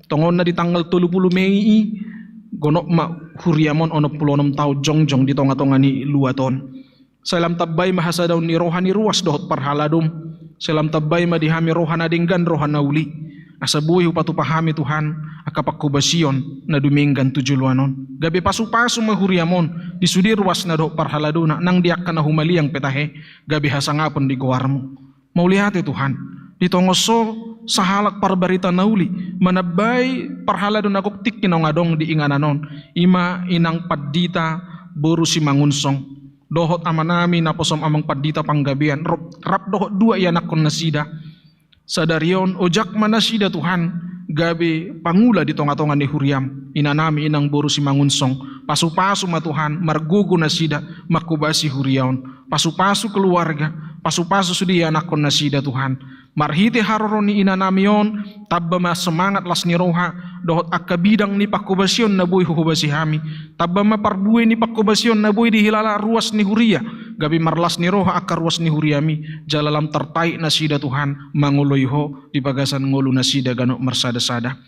tongon na di tanggal 30 Mei, gonok ma huriamon ono 16 tahun jongjong di tonga-tonga ni luaton. Salam tabay mahasa daw ni rohani ruas dohot parhaladum. Salam tabay madihami rohana dinggan rohana uli. Asa buhay upatupahami Tuhan akapakubasyon na duminggan tujuluanon. Gabi pasu-pasu mahuriamon disudi ruas na dohot parhaladuna nang diak ka na humaliang petahe. Gabi hasangapon di guarmo. Maulihati Tuhan. Ditongoso sahalak parbarita nauli. Manabay parhaladun akok tik kinongadong di ingananon. Ima inang padita boru si mangunsong. Dohot amanami na posom amang padita panggabian rap dohot 2 ianak kon nasida sadarion ojak manasida Tuhan gabi pangula di tonga-tonga ni huriam inanami inang boru si mangunsong pasu-pasu ma Tuhan margugo nasida makubasi huriaon pasu-pasu keluarga pasu-pasu sudi anak kon nasida Tuhan marhite haroroni inanamion tabba ma semangat las ni roha dohot akabidang ni pakubasyon na buhay huhubasi hami tabba ma parbuhay ni pakubasyon na buhay di hilala ruas ni huria gabi marlas ni roha akar ruas ni huriami jalalam tertai na sida Tuhan manguloyho di bagasan ngulu na sida gano marsada-sada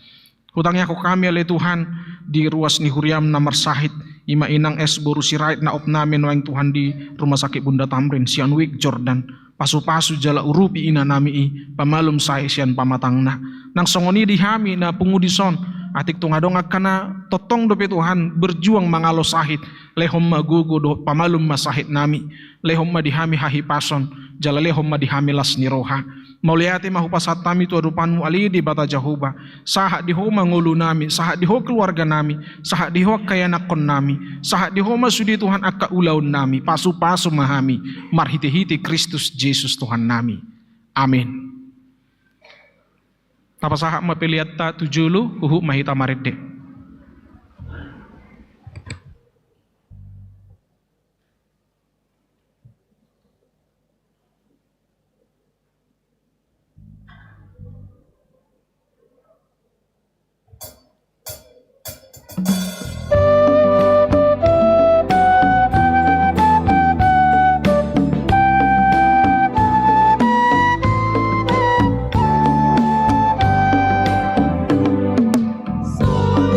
hutangnya ko kami ale Tuhan di ruas ni huriam na marsahit ima inang es boru sirait na op namin wang Tuhan di rumah sakit Bunda Tamrin sian Wig Jordan pasu-pasu jala urupi ina nami pamalum say sian pamatangna nang songoni dihami na pungudison atik tungadong akana totong dope Tuhan berjuang mangalo sahit lehom magugo do pamalum masahit nami lehom madihami hahipason jala lehom madihami las niroha mauliati mahupasat tami tu adupanmu ali di bata jahuba sahat diho mangulu nami sahat diho keluarga nami sahat diho kayanakon nami sahat diho masudi Tuhan akka ulaun nami pasu-pasu mahami marhiti-hiti Kristus Yesus Tuhan nami amin. Tapa sahak mapiliatta tujulu uhu mahita maridde. So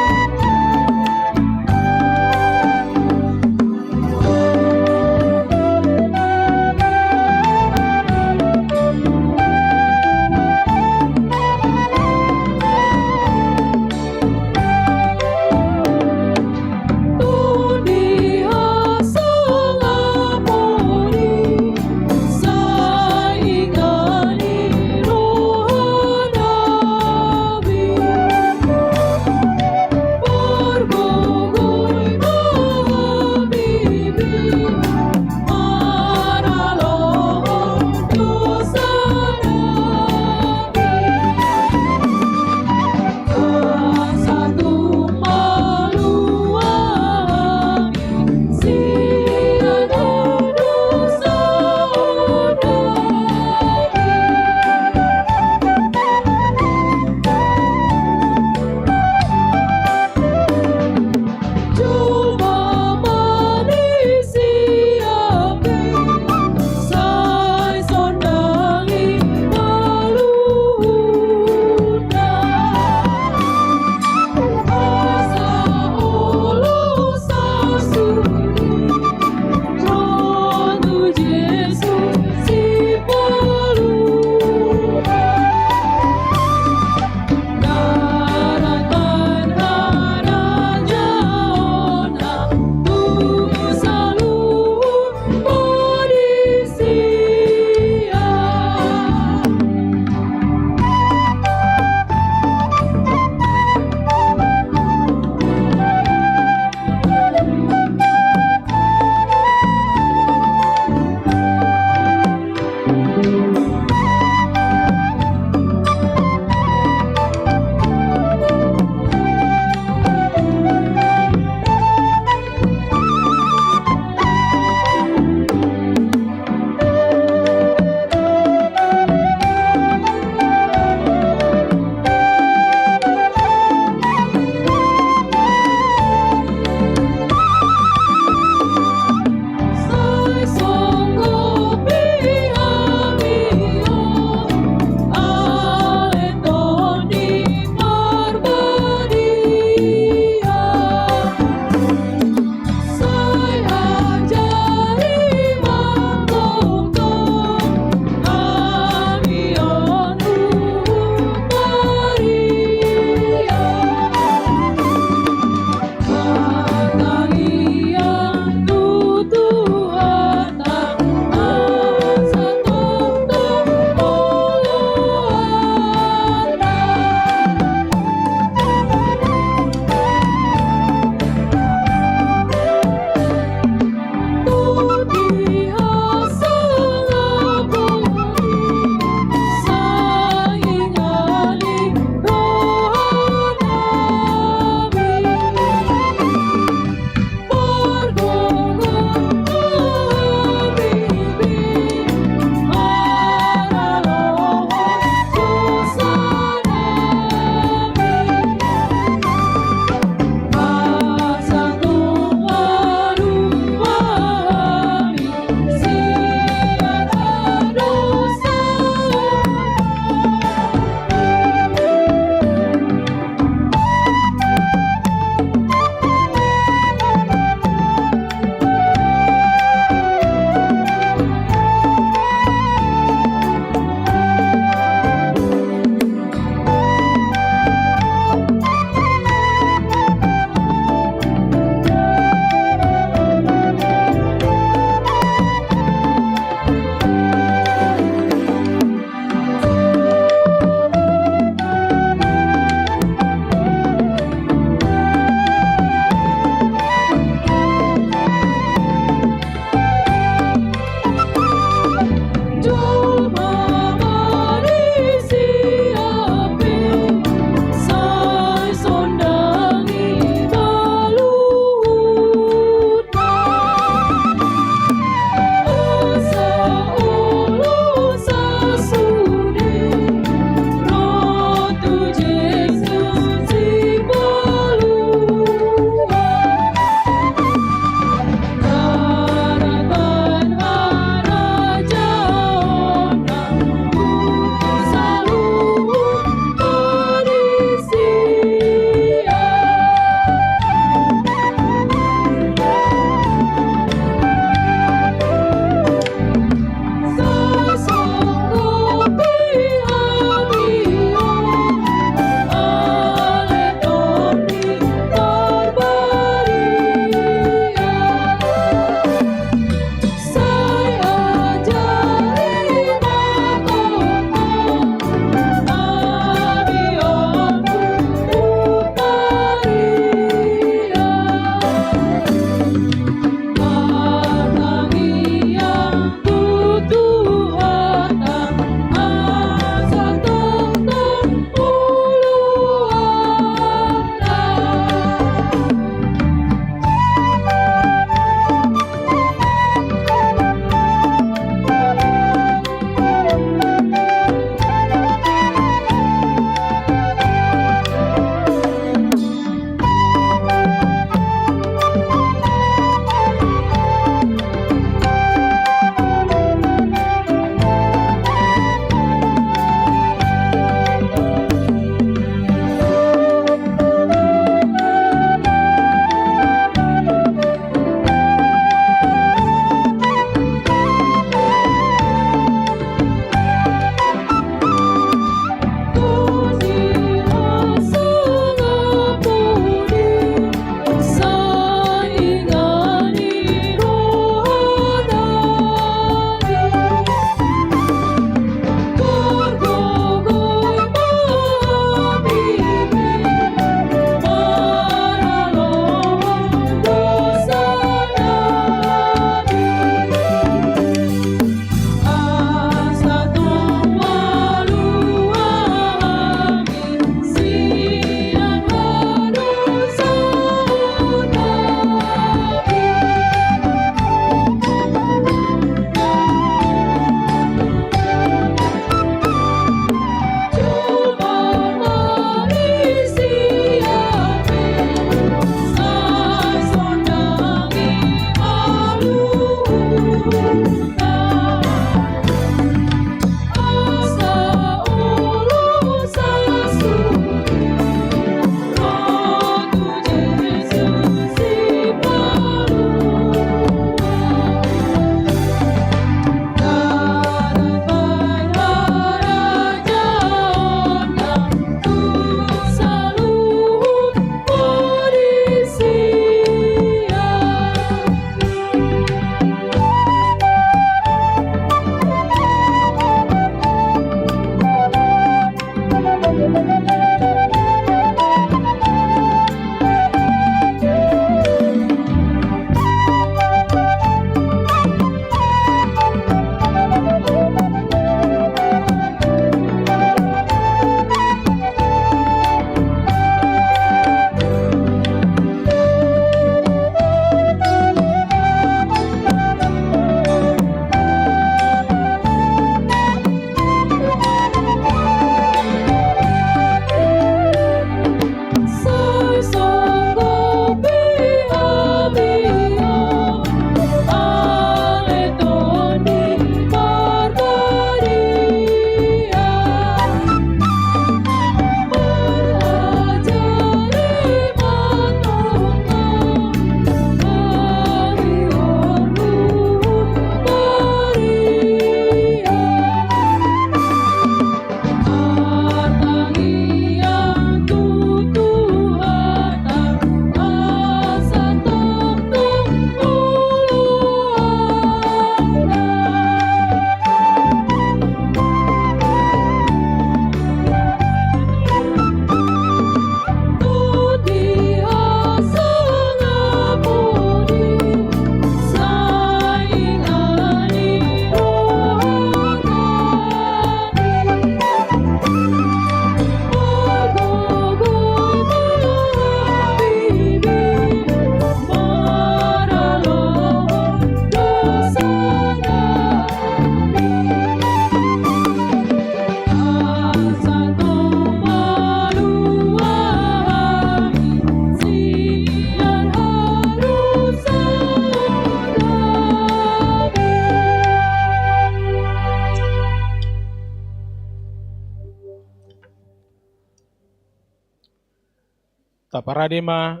Taparadema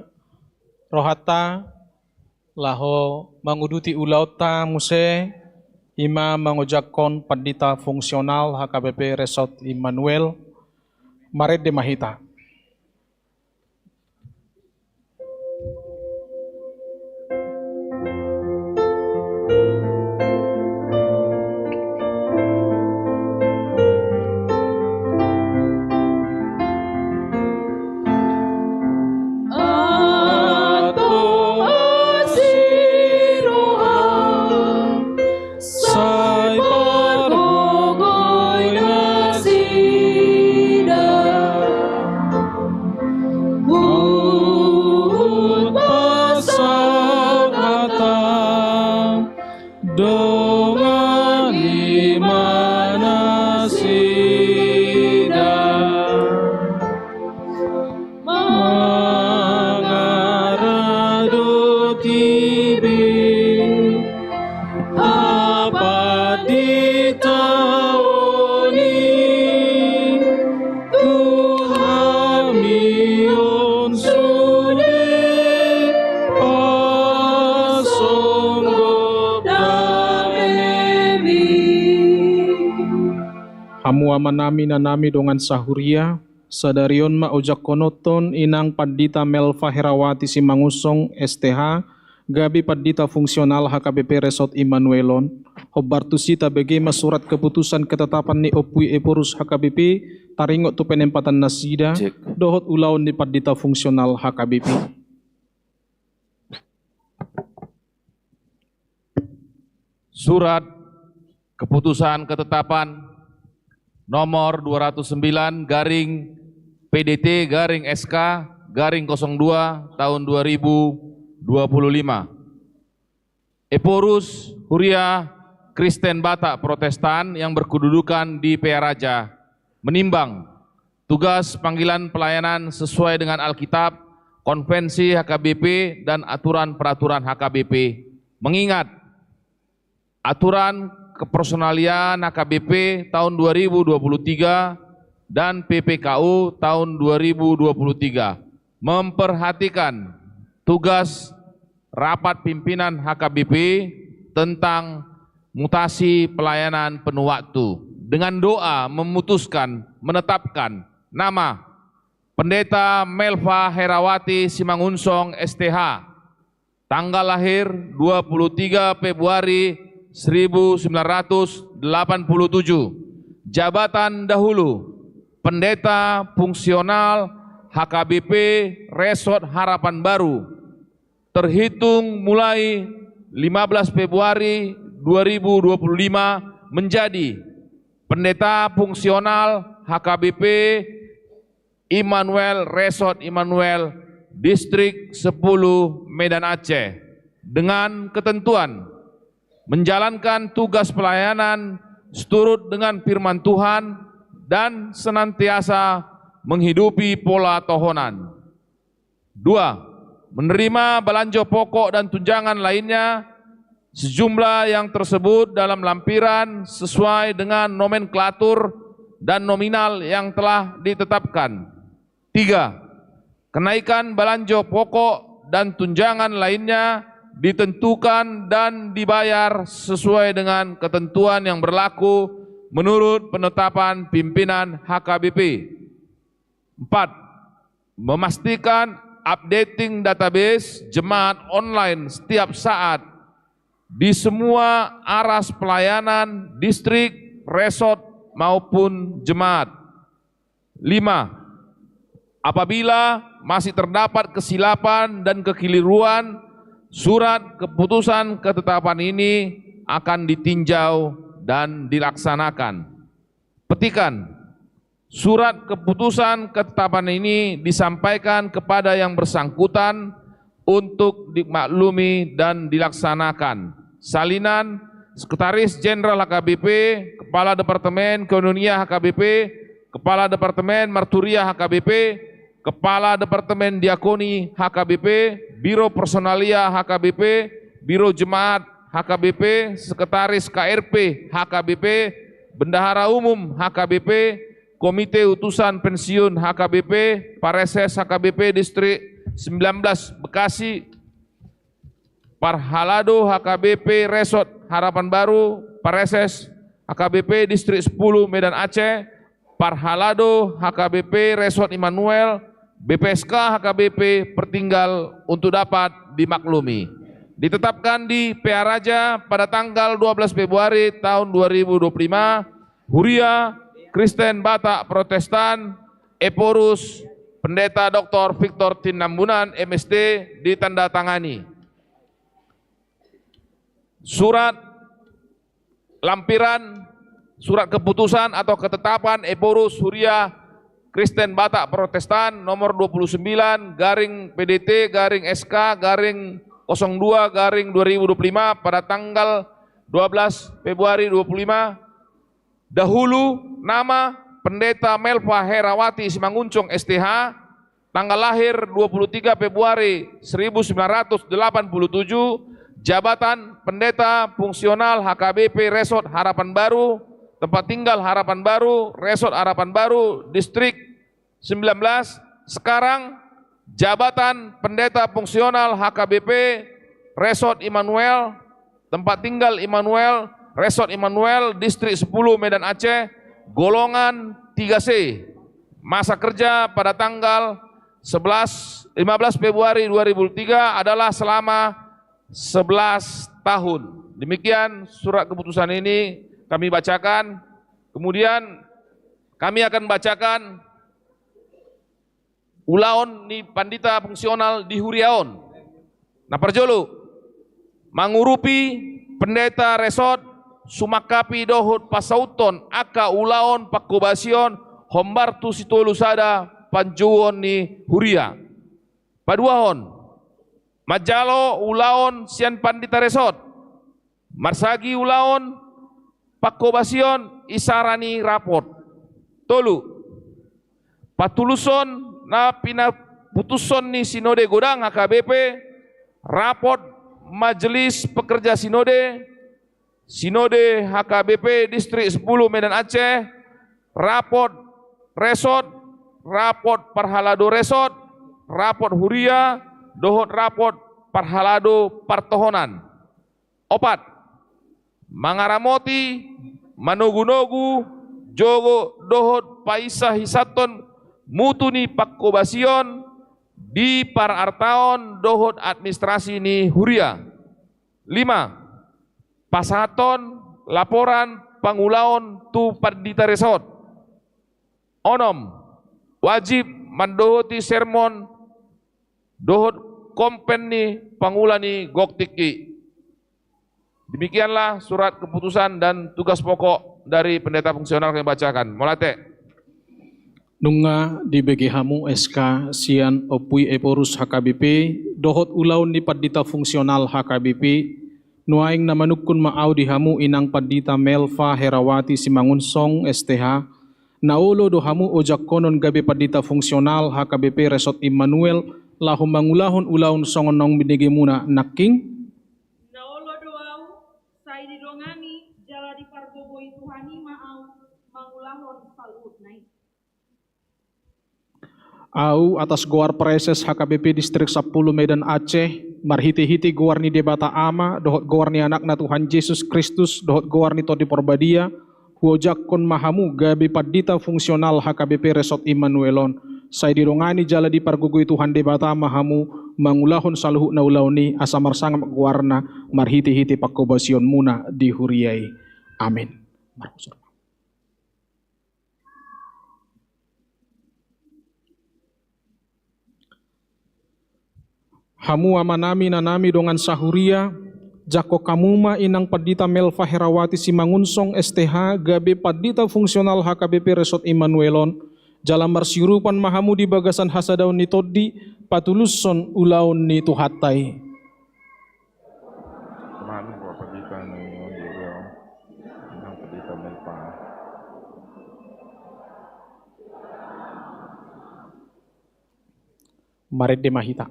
rohata laho menguduti ulauta muse ima mengujakon pandita fungsional HKBP Resort Immanuel Maret de Mahita. Manami nanami dongan sahuria sadarion ma ojak konoton inang pandita Melva Herawati Simangusong STH gabi pandita fungsional HKBP Resort Immanuelon hobartusita begema surat keputusan ketetapan ni opui eporus HKBP taringot tu penempatan nasida dohot ulaun di pandita fungsional HKBP. Surat keputusan ketetapan nomor 209 garing PDT garing SK garing 02 tahun 2025. Eporus Huria Kristen Batak Protestan yang berkedudukan di PA Raja menimbang tugas panggilan pelayanan sesuai dengan Alkitab, Konvensi HKBP dan aturan-peraturan HKBP. Mengingat aturan kepersonalian HKBP tahun 2023 dan PPKU tahun 2023 memperhatikan tugas rapat pimpinan HKBP tentang mutasi pelayanan penuh waktu dengan doa memutuskan menetapkan nama Pendeta Melva Herawati Simangunsong STH tanggal lahir 23 Februari 1987, jabatan dahulu Pendeta Fungsional HKBP Resort Harapan Baru, terhitung mulai 15 Februari 2025 menjadi Pendeta Fungsional HKBP Immanuel Resort Immanuel Distrik 10 Medan Aceh dengan ketentuan menjalankan tugas pelayanan seturut dengan firman Tuhan dan senantiasa menghidupi pola tohonan. 2. Menerima belanja pokok dan tunjangan lainnya sejumlah yang tersebut dalam lampiran sesuai dengan nomenklatur dan nominal yang telah ditetapkan. 3. Kenaikan belanja pokok dan tunjangan lainnya ditentukan dan dibayar sesuai dengan ketentuan yang berlaku menurut penetapan pimpinan HKBP. 4. Memastikan updating database jemaat online setiap saat di semua aras pelayanan distrik, resort maupun jemaat. 5. Apabila masih terdapat kesilapan dan kekeliruan, surat keputusan ketetapan ini akan ditinjau dan dilaksanakan. Petikan, surat keputusan ketetapan ini disampaikan kepada yang bersangkutan untuk dimaklumi dan dilaksanakan. Salinan, Sekretaris Jenderal HKBP, Kepala Departemen Koinonia HKBP, Kepala Departemen Marturia HKBP, Kepala Departemen Diakoni HKBP, Biro Personalia HKBP, Biro Jemaat HKBP, Sekretaris KRP HKBP, Bendahara Umum HKBP, Komite Utusan Pensiun HKBP, Pareses HKBP Distrik 19 Bekasi, Parhalado HKBP Resort Harapan Baru, Pareses HKBP Distrik 10 Medan Aceh, Parhalado HKBP Resort Immanuel, BPSK HKBP Pertinggal untuk dapat dimaklumi. Ditetapkan di PA Raja pada tanggal 12 Februari tahun 2025, Huria Kristen Batak Protestan Eporus Pendeta Dr. Victor Tinambunan MSD ditandatangani. Surat lampiran surat keputusan atau ketetapan Eporus Huria Kristen Batak Protestan nomor 29 garing PDT garing SK garing 02 garing 2025 pada tanggal 12 Februari 25. Dahulu nama Pendeta Melva Herawati Simanguncung STH, tanggal lahir 23 Februari 1987, jabatan Pendeta Fungsional HKBP Resort Harapan Baru, tempat tinggal Harapan Baru, Resort Harapan Baru, Distrik 19. Sekarang jabatan Pendeta Fungsional HKBP Resort Immanuel, tempat tinggal Immanuel, Resort Immanuel, Distrik 10 Medan Aceh, golongan 3C. Masa kerja pada tanggal 15 Februari 2003 adalah selama 11 tahun. Demikian surat keputusan ini kami bacakan. Kemudian kami akan bacakan ulaon ni pandita fungsional di Huriaon. Nah perjolo mangurupi pendeta resort sumakapi dohut pasauton aka ulaon pakobasion hombartu situlusada panjuon ni Huria. Paduahon Majalo ulaon sian pandita resort, marsagi ulaon pakobasion isarani raport. Tolu patuluson na pinaputuson ni Sinode Godang HKBP, raport Majelis Pekerja Sinode, Sinode HKBP Distrik 10 Medan Aceh, raport resort, raport Parhalado Resort, raport Huria, dohot raport Parhalado Partohonan. Opat, mangaramoti, manogu-nogu, jogo dohot paisa hisaton mutuni pakobasion di par artaon dohot administrasi ni Huria. 5. Pasaton laporan pangulaon tu pandita resort. 6. Wajib mandohoti sermon dohot kompen ni pangulani goktiki. Demikianlah surat keputusan dan tugas pokok dari pendeta fungsional yang bacakan. Molate. Nunga di BGHMU SK Sian Opui Eporus HKBP dohot ulaun ni pandita fungsional HKBP nuaing namanukun maau di hamu inang pandita Melva Herawati Simangunsong STH naulo do hamu ojak konon gabe pandita fungsional HKBP Resort Immanuel lahum mangulahun ulaun songonong binegemuna naking naolo doau sai didongani jala di pargobo Tuhani maau mangulahun salut naik au atas goar preses HKBP Distrik 10 Medan Aceh marhiti-hiti goar ni debata ama dohot goar ni anakna Tuhan Yesus Kristus dohot goar ni todi porbadia huojak kon mahamu gabe pandita fungsional HKBP Resort Immanuelon sai dirongani jala di pargugui Tuhan debata mahamu mangulahon saluhu na ulauni asamar sangam guarna marhiti-hiti pakobasion muna di Huriai. Amin. Hamu amanami nanami dongan sahuria jako kamuma inang pandita Melva Herawati Simangunsong STH gabe pandita fungsional HKBP Resort Immanuelon jalan marsirupan mahamu di bagasan hasadaun ni todi patuluson ulaun ni tuhatai. Maret de Mahita.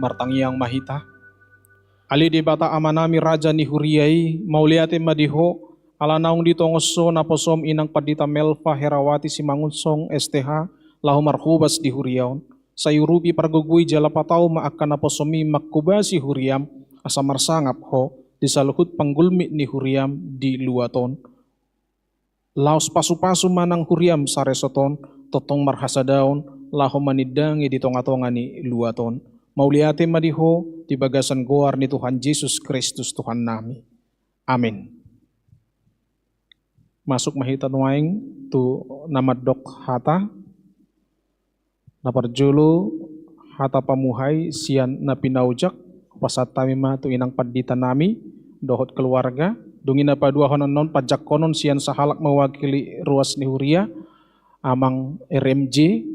Martangi yang mahita. Ali debata amanami raja ni huriai, mauliate madiho, ala naung ditongoso naposom inang padita Melva Herawati Simangunsong STH, lahu marhubas di huriaon. Sayurubi pargugui jalapatau maakan naposomi makubasi huriam, asa marsangap ho, disaluhut panggulmi ni huriam di luaton. Laos pasu-pasu manang huriam saresoton, totong marhasadaon, lahu manidangi di tonga-tonga ni luaton. Mauliate madiho di bagasan goar ni Tuhan Yesus Kristus Tuhan nami. Amin. Masuk mahita nuaing tu nama dok hata. Naparjulu hata pamuhay sian napinaujak pasat tamima tu inang padita nami dohot keluarga. Dungin apa dua honon non pajak konon sian sahalak mewakili ruas ni huria amang RMJ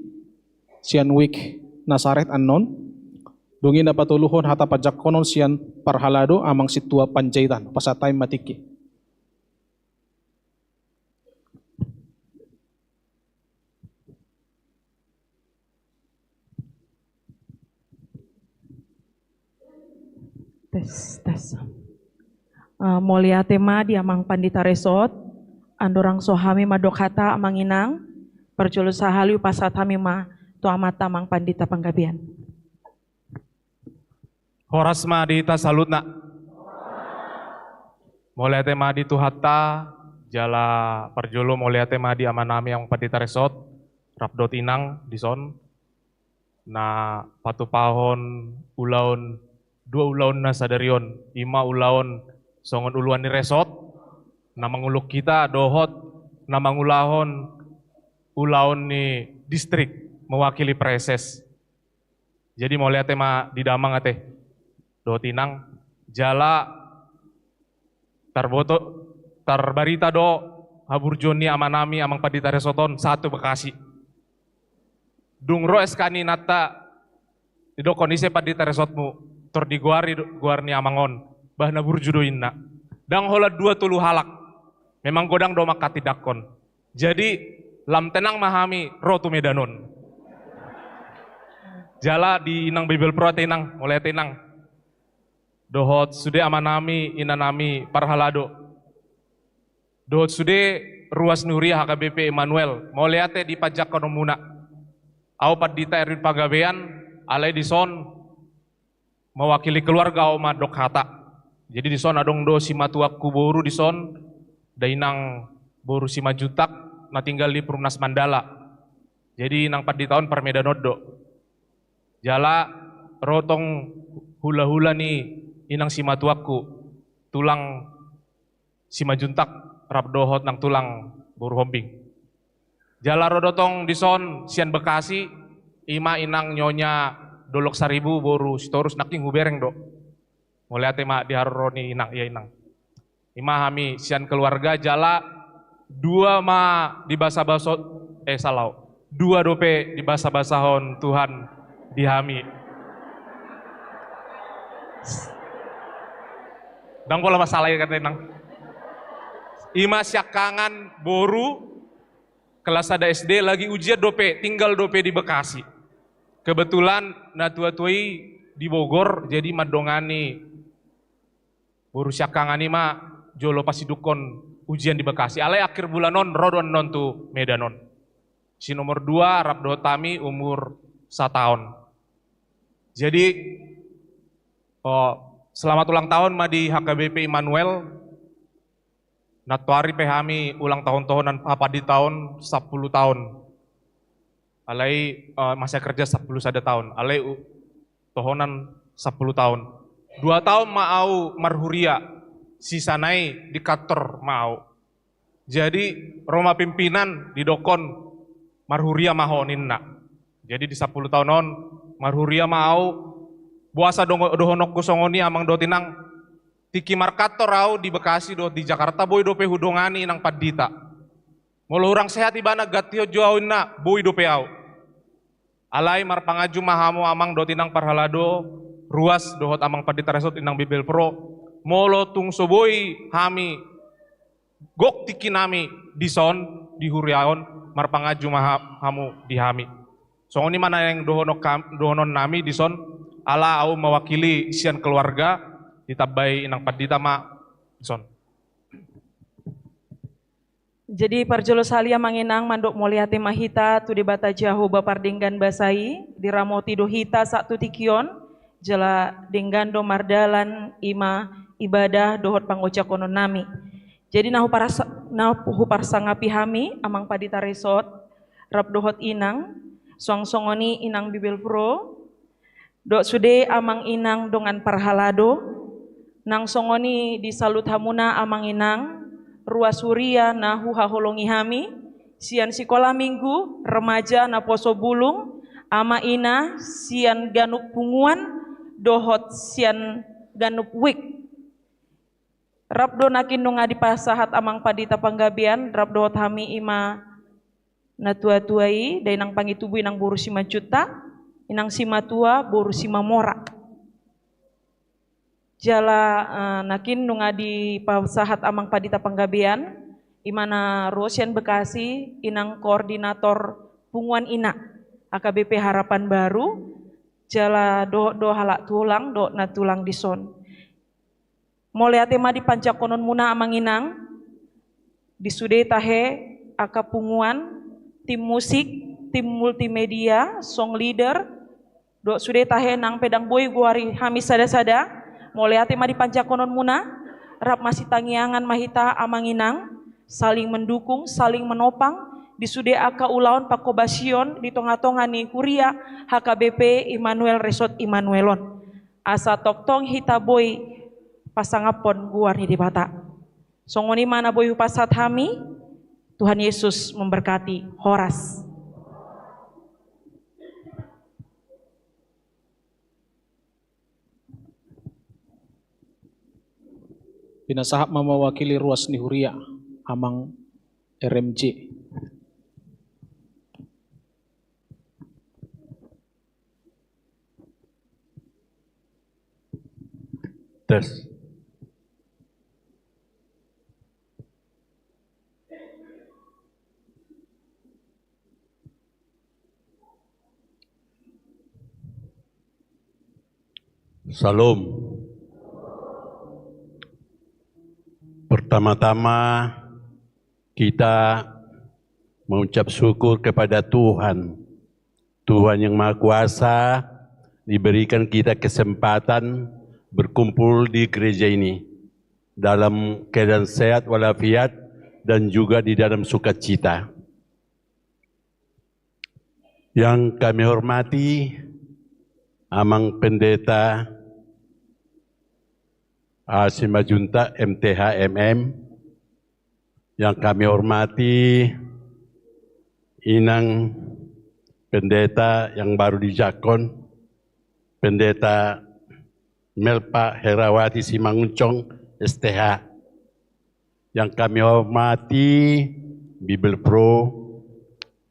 sian wik Nasaret anon. Dungin dapat tuluhon hata pajak konon sian parhalado amang situa panjaitan pasatay matiki. Tes. Molia tema di amang pandita resort, andorang sohami madok hata amang inang, perjolo sahaliu pasat hami ma tu amata amang pandita panggabian. Horas madita salutna. Molia tema di tuhata jala perjolo molia tema di amanami yang pandita resort, rapdot inang dison. Na patu pahon ulaun 2 ulaun na sadarion, 5 ulaun songon uluan ni resort, na manguluk kita dohot, na mangulahon ulaun ni distrik mewakili preses. Jadi mau lihat tema di damang ate, dohot inang, jala terbarita do haburjoni amanami amang padita resoton 1 Bekasi. Dungro eskani nata do kondisi padita resotmu. Tor di guarni amangon bahna burjudo inna dang hola 2 tulu halak memang godang do makati dakon jadi lam tenang mahami rotu medanon jala di inang Bible Pro tenang mulai tenang dohot sude amanami inanami parhalado dohot sude ruas nuria HKBP Emmanuel mau liate di pajak konomuna au padita Erwin Pagabean alai di son mewakili keluarga oma dok hata. Jadi di son adong do si matuakku boru di son, dainang boru si majutak, na tinggal di Perumnas Mandala. Jadi nang pad di tahun permedanod do. Jala rotong hula-hula ni inang si matuakku, tulang si majuntak rap dohot nang tulang boru hombing. Jala rodotong di son sian Bekasi, ima inang nyonya dolok 1000 boru sitorus naking hubereng do. Mulai tema di haroni inang ya inang. Ima hami sian keluarga jala 2 ma di basa-baso salau. 2 dope di basa-basahon Tuhan di hami. Dang pola masalah ya kata inang. Ima syakangan boru kelas ada SD lagi ujian dope tinggal dope di Bekasi. Kebetulan natua-tuai di Bogor jadi madongani boru syakangani ma jolo pasidukon ujian di Bekasi. Alai akhir bulan non rodon non tu medanon. Si nomor 2 rap dohotami umur 1 tahun. Jadi selamat ulang tahun ma di HKBP Immanuel. Natuari pehami ulang tahun-tahunan apa di tahun 10 tahun. Alai masa kerja 10 sada tahun. Alai tahunan 10 tahun. 2 tahun mau marhuria. Sisanai di kantor mau. Jadi Roma pimpinan di dokon marhuria mahonin nak. Jadi di 10 tahun on marhuria mau buasa dohonok kusongoni amang dotinang tiki markator rau di Bekasi do di Jakarta boy dope hudongani nang padita. Molo orang sehat ibana gatio joawin na boy dope au. Alai marpangaju mahamu amang dotinang parhalado ruas dohot amang padita resort inang Bibel Pro. Molo tung soboi hami gok tiki nami di son di huriaon marpangaju mahamu di hami. Songoni mana yang dohonon nami di son ala au mewakili sian keluarga ditabai inang padita ma son. Jadi parjolo salia manginang mandok moliate mahita tu debata jaho bapardinggan basai diramoti dohita sak tutikion jela dinggando mardalan ima ibadah dohot pangoca konon nami. Jadi nahu parsangapi hami amang padita resort rap dohot inang song-songoni inang Bibel Pro dok sude amang inang dongan parhalado nang songoni di salut hamuna amang inang ruas suria nahu haholongi hami sian sekolah minggu remaja na poso bulung ama ina sian ganup punguan dohot sian ganup wik rabdo nakin nunga di pasahat amang padita panggabian rabdo hami ima natua-tuai dari nang pangitubu inang boru sima juta inang sima tua boru sima mora jala nakin nunga di pasahat amang padita panggabian imana Rosian Bekasi inang koordinator punguan ina AKBP Harapan Baru jala do halak tulang do na tulang dison mulai tema di pancakonon muna amang inang di sude tahe aka punguan tim musik tim multimedia song leader do sude tahe nang pedang boy guari hamis sada-sada mulai tema di pancakonon muna rap masih tangiangan mahita amanginang saling mendukung saling menopang di sude aka ulaon pakobasion di tonga-tonga ni Huria HKBP Immanuel Resort Immanuelon asa toktong hita boy pasangapon guarni di bata songoni mana boy pasat hami Tuhan Yesus memberkati. Horas. Pinasahap mewakili ruas Nihuria, amang RMJ. Tes. Salam. Pertama-tama kita mengucap syukur kepada Tuhan. Tuhan yang Maha Kuasa diberikan kita kesempatan berkumpul di gereja ini dalam keadaan sehat walafiat dan juga di dalam sukacita. Yang kami hormati Amang Pendeta Simajunta MTH MM, yang kami hormati Inang Pendeta yang baru dijakon, Pendeta Melpa Herawati Simanguncong STH, yang kami hormati Bibel Pro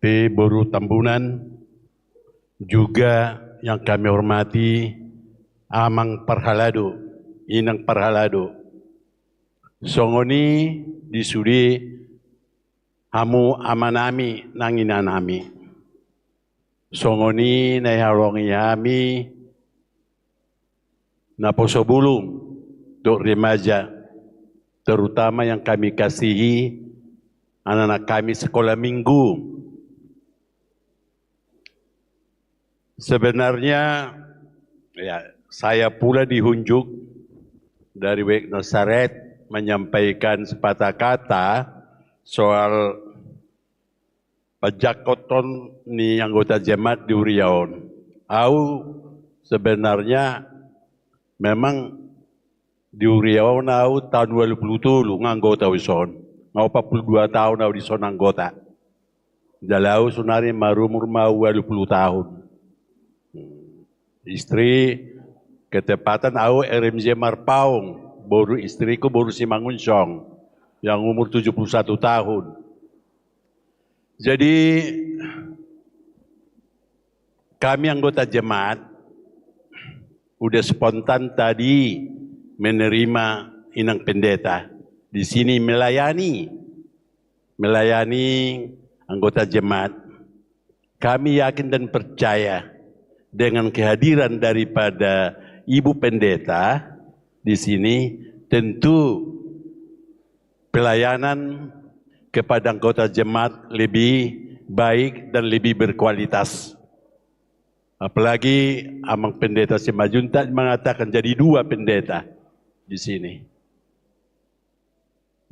P Boru Tambunan, juga yang kami hormati Amang Parhalado, Inang Parhalado. Songoni disudi hamu amanami nanginanami. Songoni na harongi hami na posobulung dok remaja, terutama yang kami kasihi anak-anak kami sekolah minggu. Sebenarnya Ya, saya pula dihunjuk dari WEK Nasaret menyampaikan sepatah kata soal pajak koton ni anggota jemaat di Uriaon. Au sebenarnya memang di Uriaon au tahun 2007 anggota wison. Mau 42 tahun au di son anggota. Jalau sunari marumur mau 20 tahun. Istri ketepatan au RMJ Marpaung, baru istriku baru si Mangunsong yang umur 71 tahun. Jadi kami anggota jemaat udah spontan tadi menerima inang pendeta di sini melayani anggota jemaat. Kami yakin dan percaya dengan kehadiran daripada Ibu Pendeta di sini, tentu pelayanan kepada anggota jemaat lebih baik dan lebih berkualitas. Apalagi Amang Pendeta Simajunta mengatakan jadi 2 pendeta di sini.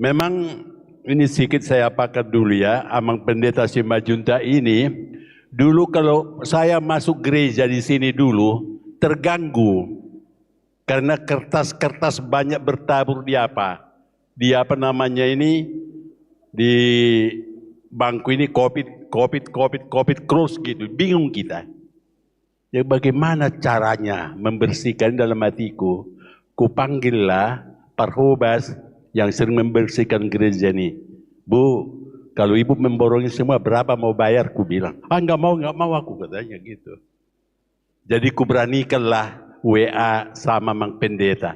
Memang ini sedikit saya apakan dulu ya, Amang Pendeta Simajunta ini dulu kalau saya masuk gereja di sini dulu terganggu karena kertas-kertas banyak bertabur di apa namanya ini di bangku ini COVID cross gitu, bingung kita. Ya bagaimana caranya membersihkan dalam hatiku? Kupanggillah Parhobas yang sering membersihkan gereja ini. Bu, kalau ibu memborongi semua berapa mau bayar? Ku bilang, enggak mau aku katanya gitu. Jadi kuberanikanlah WA sama Mang Pendeta.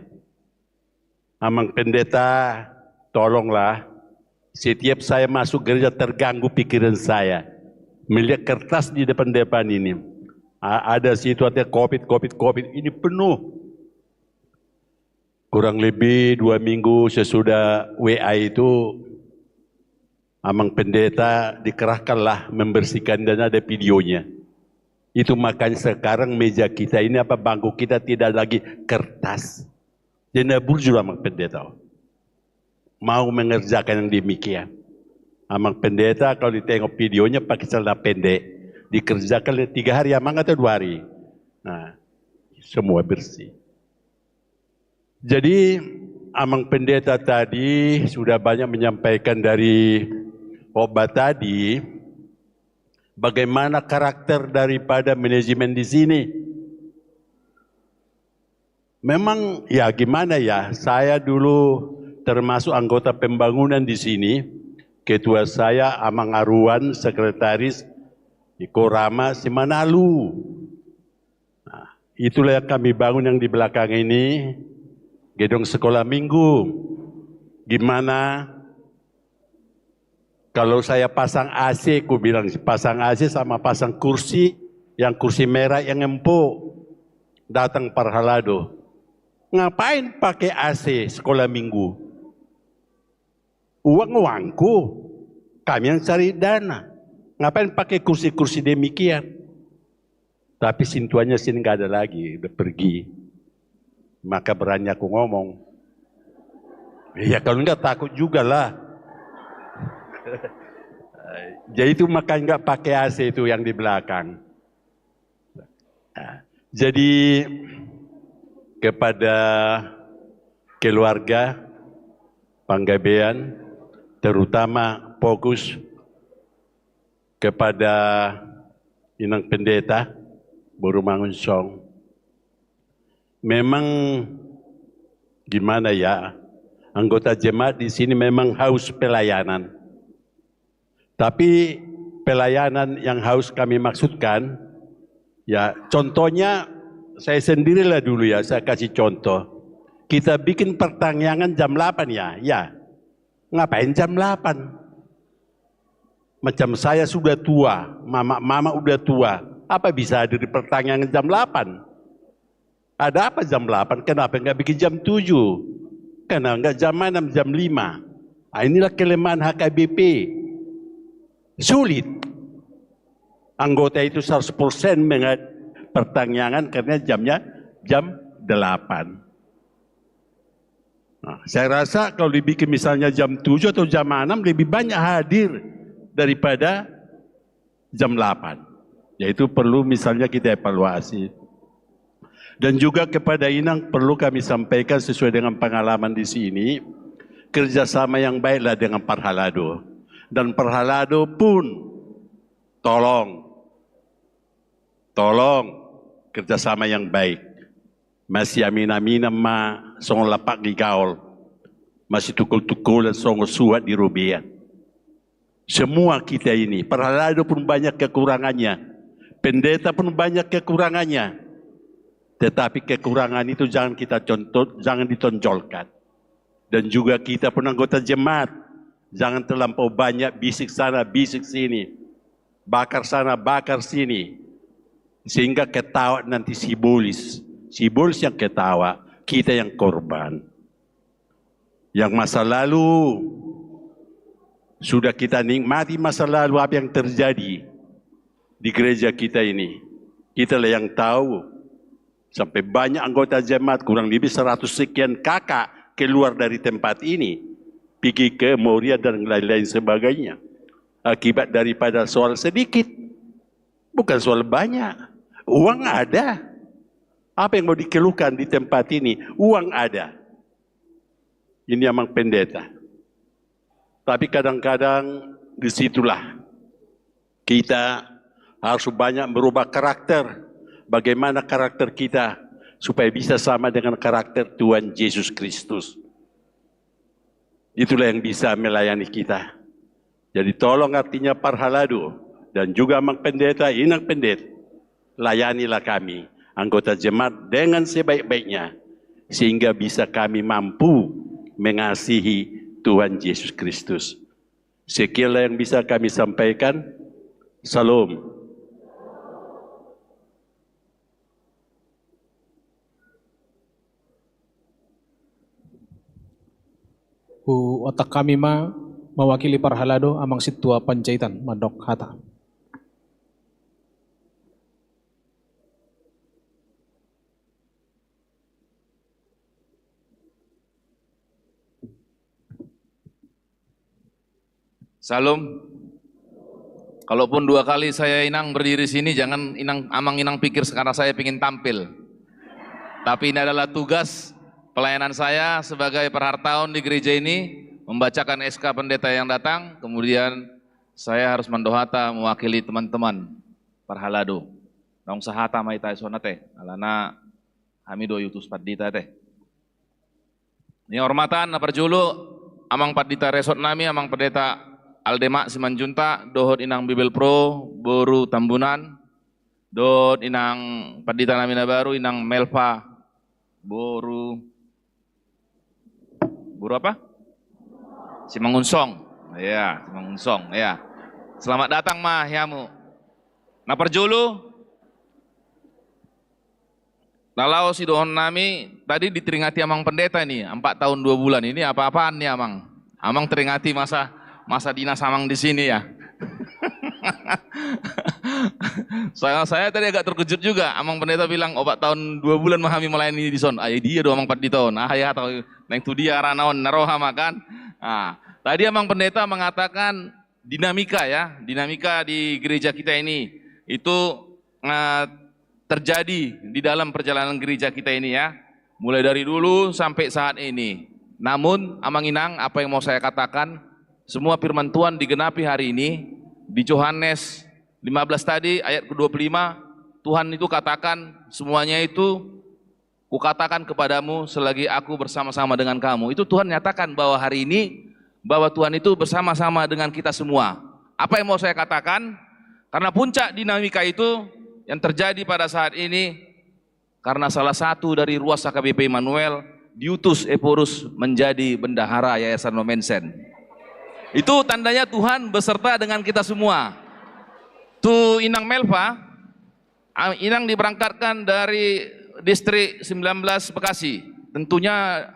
Mang Pendeta, tolonglah. Setiap saya masuk gereja terganggu pikiran saya. Melihat kertas di depan-depan ini. Ada situasi COVID, ini penuh. Kurang lebih 2 minggu sesudah WA itu, Amang Pendeta dikerahkanlah membersihkan dan ada videonya. Itu makanya sekarang meja kita ini bangku kita tidak lagi kertas. Jadi burju Amang Pendeta. Mau mengerjakan yang demikian. Amang Pendeta kalau ditengok videonya pakai celana pendek. Dikerjakan 3 hari Amang atau 2 hari. Nah, semua bersih. Jadi Amang Pendeta tadi sudah banyak menyampaikan dari obat tadi, bagaimana karakter daripada manajemen di sini. Memang ya gimana ya, saya dulu termasuk anggota pembangunan di sini, ketua saya Amang Aruan, sekretaris Iko Rama Simanalu. Nah, itulah yang kami bangun yang di belakang ini, gedung sekolah minggu. Gimana kalau saya pasang AC, ku bilang pasang AC sama pasang kursi, yang kursi merah yang empuk. Datang Parhalado. Ngapain pakai AC sekolah minggu? Uangku, kami yang cari dana. Ngapain pakai kursi-kursi demikian? Tapi sintuannya sini nggak ada lagi, udah pergi. Maka berani aku ngomong. Ya kalau enggak takut juga lah. Jadi itu makanya nggak pakai AC itu yang di belakang. Jadi kepada keluarga Panggabean, terutama fokus kepada Inang Pendeta Boru Mangunsong. Memang gimana ya, anggota jemaat di sini memang haus pelayanan. Tapi pelayanan yang haus kami maksudkan, ya contohnya saya sendirilah dulu ya, saya kasih contoh. Kita bikin pertanyaan jam 8 ya. Ngapain jam 8? Macam saya sudah tua, mama udah tua. Apa bisa hadir di pertanyaan jam 8? Ada apa jam 8? Kenapa enggak bikin jam 7? Kenapa enggak jam 6, jam 5? Nah, inilah kelemahan HKBP. Sulit. Anggota itu 100% pertanyaan karena jamnya jam 8. Nah, saya rasa kalau dibikin misalnya jam 7 atau jam 6 lebih banyak hadir daripada jam 8. Yaitu perlu misalnya kita evaluasi. Dan juga kepada Inang perlu kami sampaikan sesuai dengan pengalaman di sini, kerjasama yang baiklah dengan Parhalado. Dan Parhalado pun tolong kerjasama yang baik. Masih amin-amin ma song lapak di gaul. Masih tukul-tukul dan song suat di rubian. Semua kita ini, Parhalado pun banyak kekurangannya. Pendeta pun banyak kekurangannya. Tetapi kekurangan itu jangan kita contoh, jangan ditonjolkan. Dan juga kita pun anggota jemaat, jangan terlampau banyak bisik sana, bisik sini. Bakar sana, bakar sini. Sehingga ketawa nanti simbolis yang ketawa, kita yang korban. Yang masa lalu, sudah kita nikmati masa lalu apa yang terjadi di gereja kita ini. Kita lah yang tahu. Sampai banyak anggota jemaat, kurang lebih 100 sekian kakak keluar dari tempat ini. Pergi ke Moria dan lain-lain sebagainya. Akibat daripada soal sedikit. Bukan soal banyak. Uang ada. Apa yang mau dikeluhkan di tempat ini? Uang ada. Ini emang pendeta. Tapi kadang-kadang disitulah kita harus banyak merubah karakter. Bagaimana karakter kita supaya bisa sama dengan karakter Tuhan Yesus Kristus. Itulah yang bisa melayani kita. Jadi tolong artinya Parhalado dan juga Mang Pendeta, Inang Pendeta, layanilah kami, anggota jemaat dengan sebaik-baiknya, sehingga bisa kami mampu mengasihi Tuhan Yesus Kristus. Sekianlah yang bisa kami sampaikan. Salam. Otak kami mewakili Parhalado amang situa Panjaitan Mandok Hata. Salam. Kalaupun 2 kali saya Inang berdiri sini, jangan Inang pikir sekarang saya ingin tampil. Tapi ini adalah tugas pelayanan saya sebagai perhartawan di gereja ini, membacakan SK pendeta yang datang, kemudian saya harus mendohata mewakili teman-teman Parhalado. Nong sahata mai tai sona teh, alana hamido yutus padita teh. Ini hormatan perjulu amang padita resort nami, amang pendeta Aldemak Simanjunta, dohot Inang Bibel Pro, Boru Tambunan, dohot Inang padita nami baru, Inang Melva, Boru apa? Simangunsong. Ya, Simangunsong. Ya. Selamat datang mah yamu. Nah perjulu. Lalau si dohon nami tadi diteringati amang pendeta nih 4 tahun 2 bulan ini apa-apaan nih amang? Amang teringati masa dinas amang di sini ya. Saya tadi agak terkejut juga. Amang pendeta bilang 4 tahun 2 bulan mahami melayani di son. Dia doang amang 4 tahun. Ya atau neng tu dia ranaon naroha makan. Nah, tadi amang pendeta mengatakan dinamika ya, dinamika di gereja kita ini itu terjadi di dalam perjalanan gereja kita ini ya. Mulai dari dulu sampai saat ini. Namun amang Inang apa yang mau saya katakan, semua firman Tuhan digenapi hari ini di Yohanes 15 tadi ayat ke-25, Tuhan itu katakan semuanya itu kukatakan kepadamu selagi aku bersama-sama dengan kamu. Itu Tuhan nyatakan bahwa hari ini, bahwa Tuhan itu bersama-sama dengan kita semua. Apa yang mau saya katakan? Karena puncak dinamika itu yang terjadi pada saat ini, karena salah satu dari ruas HKBP Immanuel diutus Eporus menjadi bendahara Yayasan Nomensen. Itu tandanya Tuhan beserta dengan kita semua. Tu Inang Melva, Inang diberangkatkan dari distrik 19 Bekasi. Tentunya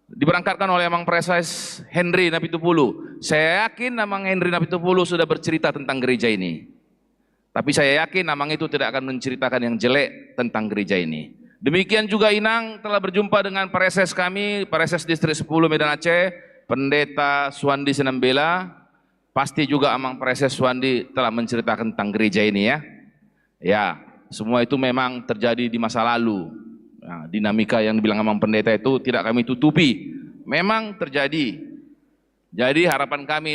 diberangkatkan oleh Amang Preses Henry Napitupulu. Saya yakin Amang Henry Napitupulu sudah bercerita tentang gereja ini. Tapi saya yakin Amang itu tidak akan menceritakan yang jelek tentang gereja ini. Demikian juga Inang telah berjumpa dengan Pareses kami, Pareses Distrik 10 Medan Aceh, Pendeta Suwandi Senambela. Pasti juga Amang Pareses Suwandi telah menceritakan tentang gereja ini ya. Ya, semua itu memang terjadi di masa lalu. Nah, dinamika yang dibilang Amang Pendeta itu tidak kami tutupi. Memang terjadi. Jadi harapan kami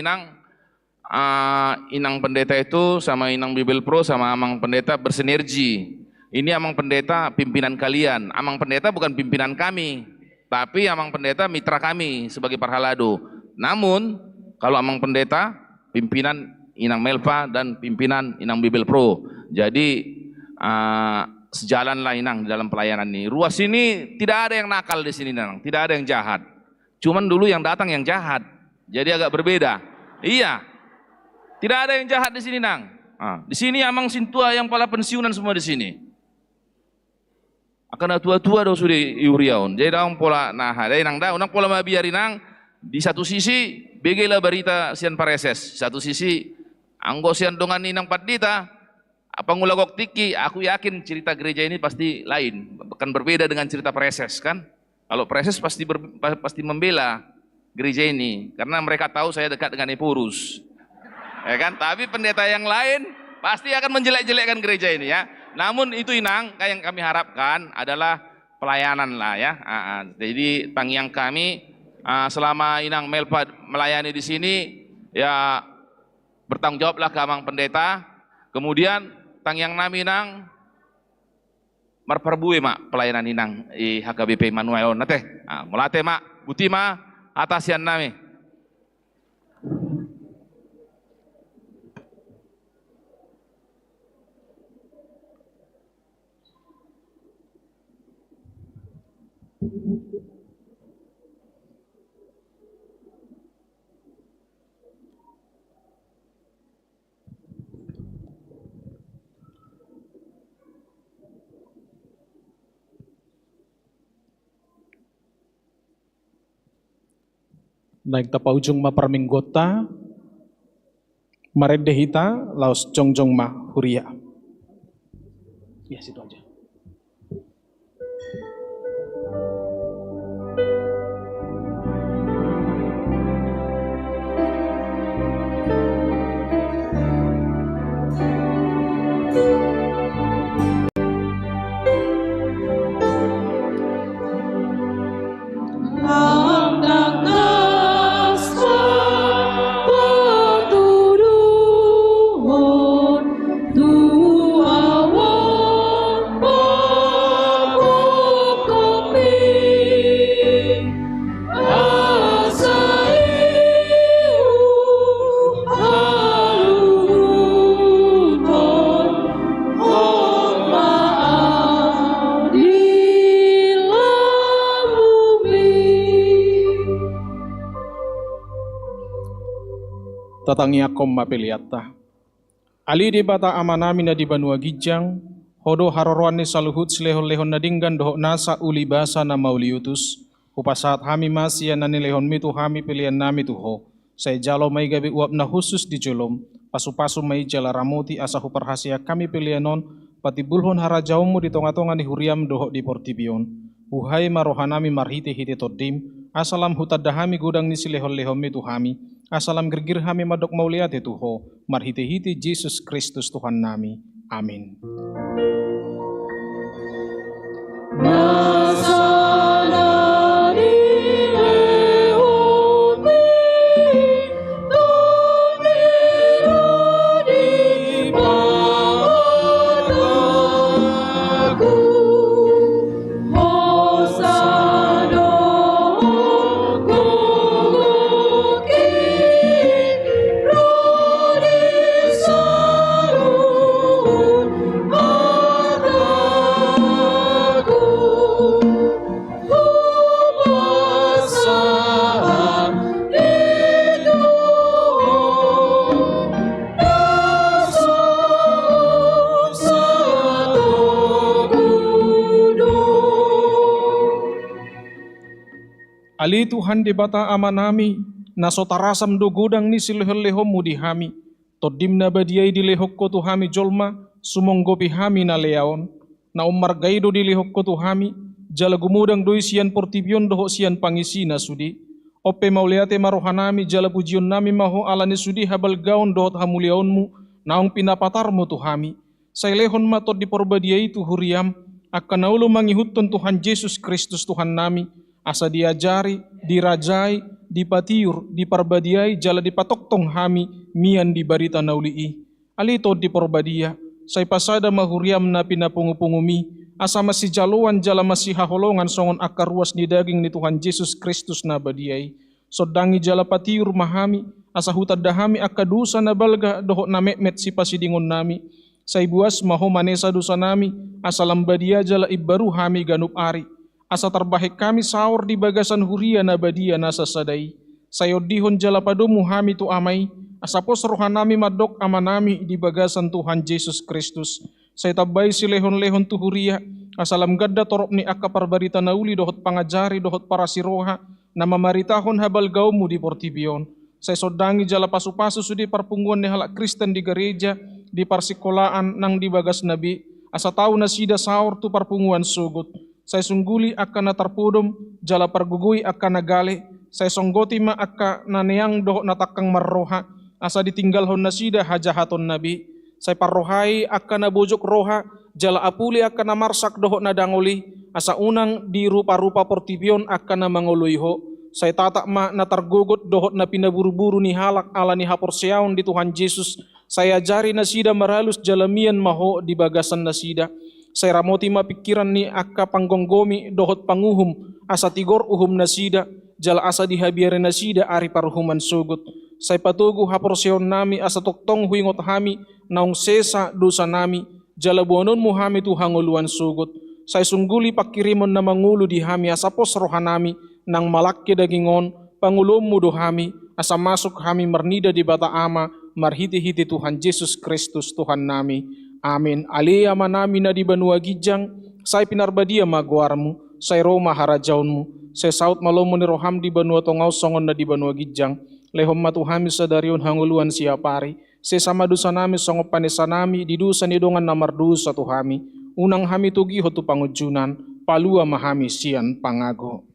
Inang Pendeta itu sama Inang Bible Pro sama Amang Pendeta bersinergi. Ini Amang Pendeta pimpinan kalian. Amang Pendeta bukan pimpinan kami, tapi Amang Pendeta mitra kami sebagai Parhalado. Namun kalau Amang Pendeta pimpinan Inang Melva dan pimpinan Inang Bible Pro. Jadi sejalanlah Inang dalam pelayanan ini. Ruas ini tidak ada yang nakal di sini Inang, tidak ada yang jahat. Cuman dulu yang datang yang jahat. Jadi agak berbeda. Iya. Tidak ada yang jahat di sini Nang. Di sini Amang Sintua yang pala pensiunan semua di sini. Akan tua-tua do sudah iuriaun. Jadi daun pola nah ada Nang da unang pola mabiari Nang di satu sisi begela berita sian Pareses, satu sisi anggo sian dongan Inang Padita apa ngulagok tiki, aku yakin cerita gereja ini pasti lain, akan berbeda dengan cerita Pareses kan. Kalau Pareses pasti membela gereja ini karena mereka tahu saya dekat dengan Epurus. Ya kan? Tapi pendeta yang lain pasti akan menjelek-jelekkan gereja ini ya. Namun itu Inang yang kami harapkan adalah pelayanan lah ya. Jadi tanggiang kami selama Inang Melpa melayani di sini ya bertanggung jawablah ke Amang Pendeta. Kemudian tanggiang nami Inang marparbue mak pelayanan Inang di HKBP Manuel nate. Mulate mak butima atasian nami. Naik tapa ujung ma perminggota, maredehita laos jongjong ma huria. Ya situ aja. Tatangia komma peliatta. Ali di bata amanami na di Banua Gijang, hodo harorwan ni saluhut silehon-lehon na dinggan doho nasa uli basa na mauliutus, upasat hami masya na nilehon mitu hami pilihan nami tuho, say jalo may gabi uap na khusus di julom, pasu-pasu may jala ramuti asa huparhasia kami pilihanon, pati bulhon harajaumu di tonga-tonga ni huriam doho di Portibion. Uhai marohanami marhite-hite todim, asalam hutadahami gudang ni silehon-lehon mitu hami, asalam gergir hami madok mauliate tuho, marhite-hite Yesus Kristus Tuhan nami. Amin. Ali Tuhan di bata amanami, nasotarasam do godang ni silehon-lehom di hami, todim na badiai di lehok ko tuhami jolma, sumonggopi hami na leaon, na margaido dilihok ko tuhami, jala gumudang doi sian portibion doho sian pangisi na sudi. Ope mauliate marohanami jala pujion nami maho alani sudi habal gaon dohot hamuliaonmu, naong pinapatarmu tuhami. Say lehon matot di porbadia itu huriam, akan naulo mangihutton Tuhan Yesus Kristus Tuhan nami, asa diajari, dirajai, dipatiur, diparbadiai, jala dipatoktong hami, mian di barita naulii. Alito di porbadia, say pasada mahuriam na pinapungupungumi, asa masih jaluan jala masih haholongan songon akar ruas ni daging ni Tuhan Yesus Kristus na badiai. Sodangi jala patiur mahami, asa hutad dahami akadusa na balga dohok na mekmet si pasidingon nami. Say buas maho manesa dosa nami, asa lambadia jala ibaru hami ganup ari. Asa terbahik kami saur di bagasan huria na badia nasa sadai. Sayodihon jala padomu hami tu amai, asa pos rohanami madok amanami di bagasan Tuhan Yesus Kristus. Say tabay si lehon-lehon tu huria, asalam gadda torop ni akka parbarita nauli dohot pangajari dohot para siroha, na mamaritahon habal gaumu di portibion. Say sodangi jala pasu-pasu sudi parpungguan ni halak Kristen di gereja, di parsikolaan nang di bagas nabi, asa tau na sida saur tu parpunguan sugut. Say sungguli akka na tarpudom, jala pargugui akka nagale, say songgoti ma akka naneang dohot natakang marroha, asa ditinggalhon na sida hajahaton nabi. Say parrohai akka na bojok roha, jala apuli akka na marsak dohot na dangoli, asa unang di rupa-rupa portibion akka na manguluiho. Say tatak ma na targugot dohot na pinaburu-buru ni halak ala ni haporseaon di Tuhan Yesus. Saya ajari na sida maralus jalamian maho di bagasan na sida. Saya ramoti mapikiran ni akka panggonggomi dohot panguhum, asa tigor uhum na sida, jala asa dihabiare na sida ari paruhuman sugut. Saya patugu haporseon nami asa toktong huingot hami, naong sesa dosa nami, jala buanon mu hami tu hanguluan sugut. Saya sungguli pakirimon na mangulu di hami asa pos rohanami, nang malaki dagingon, pangulom mudo hami, asa masuk hami mernida di bata ama, marhiti-hiti Tuhan Yesus Kristus Tuhan nami. Amin. Alea manami na di banua gijang, say pinarbadia maguarmu, say Roma harajaunmu, say saut malomo ni roham di banua tongau songon na di banua gijang, lehom matuhami sadarion hanguluan siapari, say sama dusa nami songop panesa nami, di dusa ni dongan namar dusa tuhami, unang hami tugi hotu pangujunan, palua mahami sian pangago.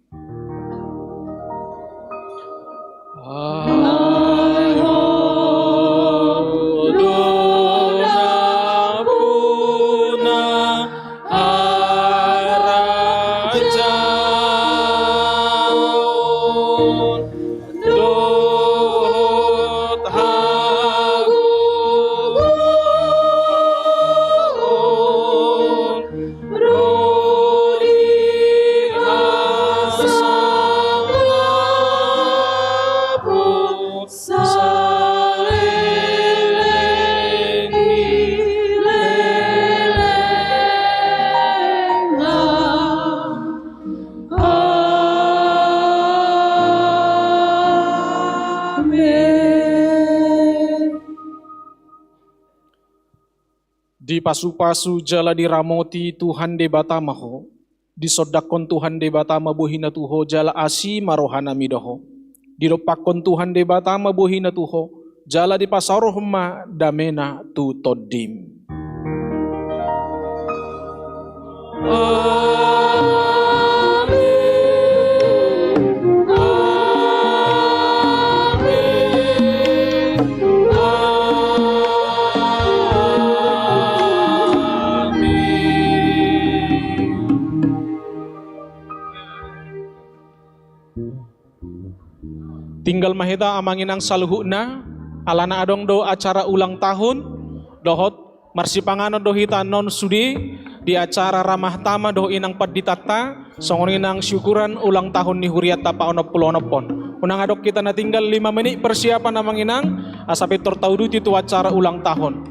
Di pasu-pasu jala diramoti Tuhan de batamaho, disodakon Tuhan de batama buhina tuho jala asi marohana midoho. Dilopakon Tuhan de batama buhina tuho, jala di pasaroh ma damena tu todim. Tinggal mahita amangin ang saluhuna, alana adong do acara ulang tahun, dohot marsipanganon dohita non sudi, di acara ramah tama do inang paditata, songonin ang syukuran ulang tahun ni huriat tapa onopon. Unang adok kita na tinggal 5 menit persiapan namang inang, asapi tortauduti tu acara ulang tahun.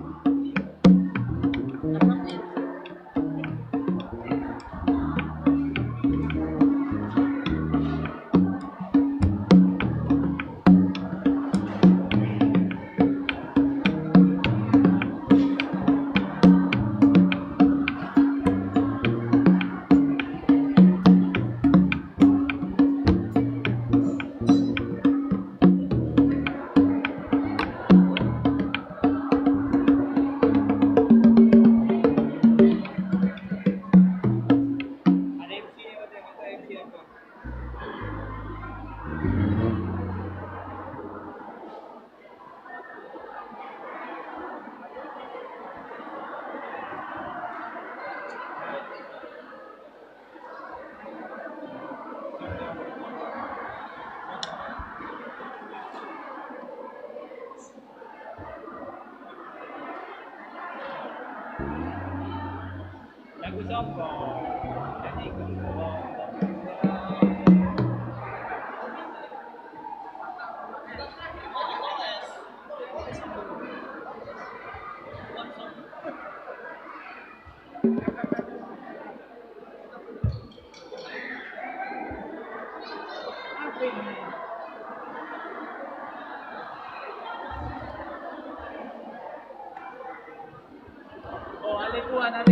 Oh, alikuan ka na.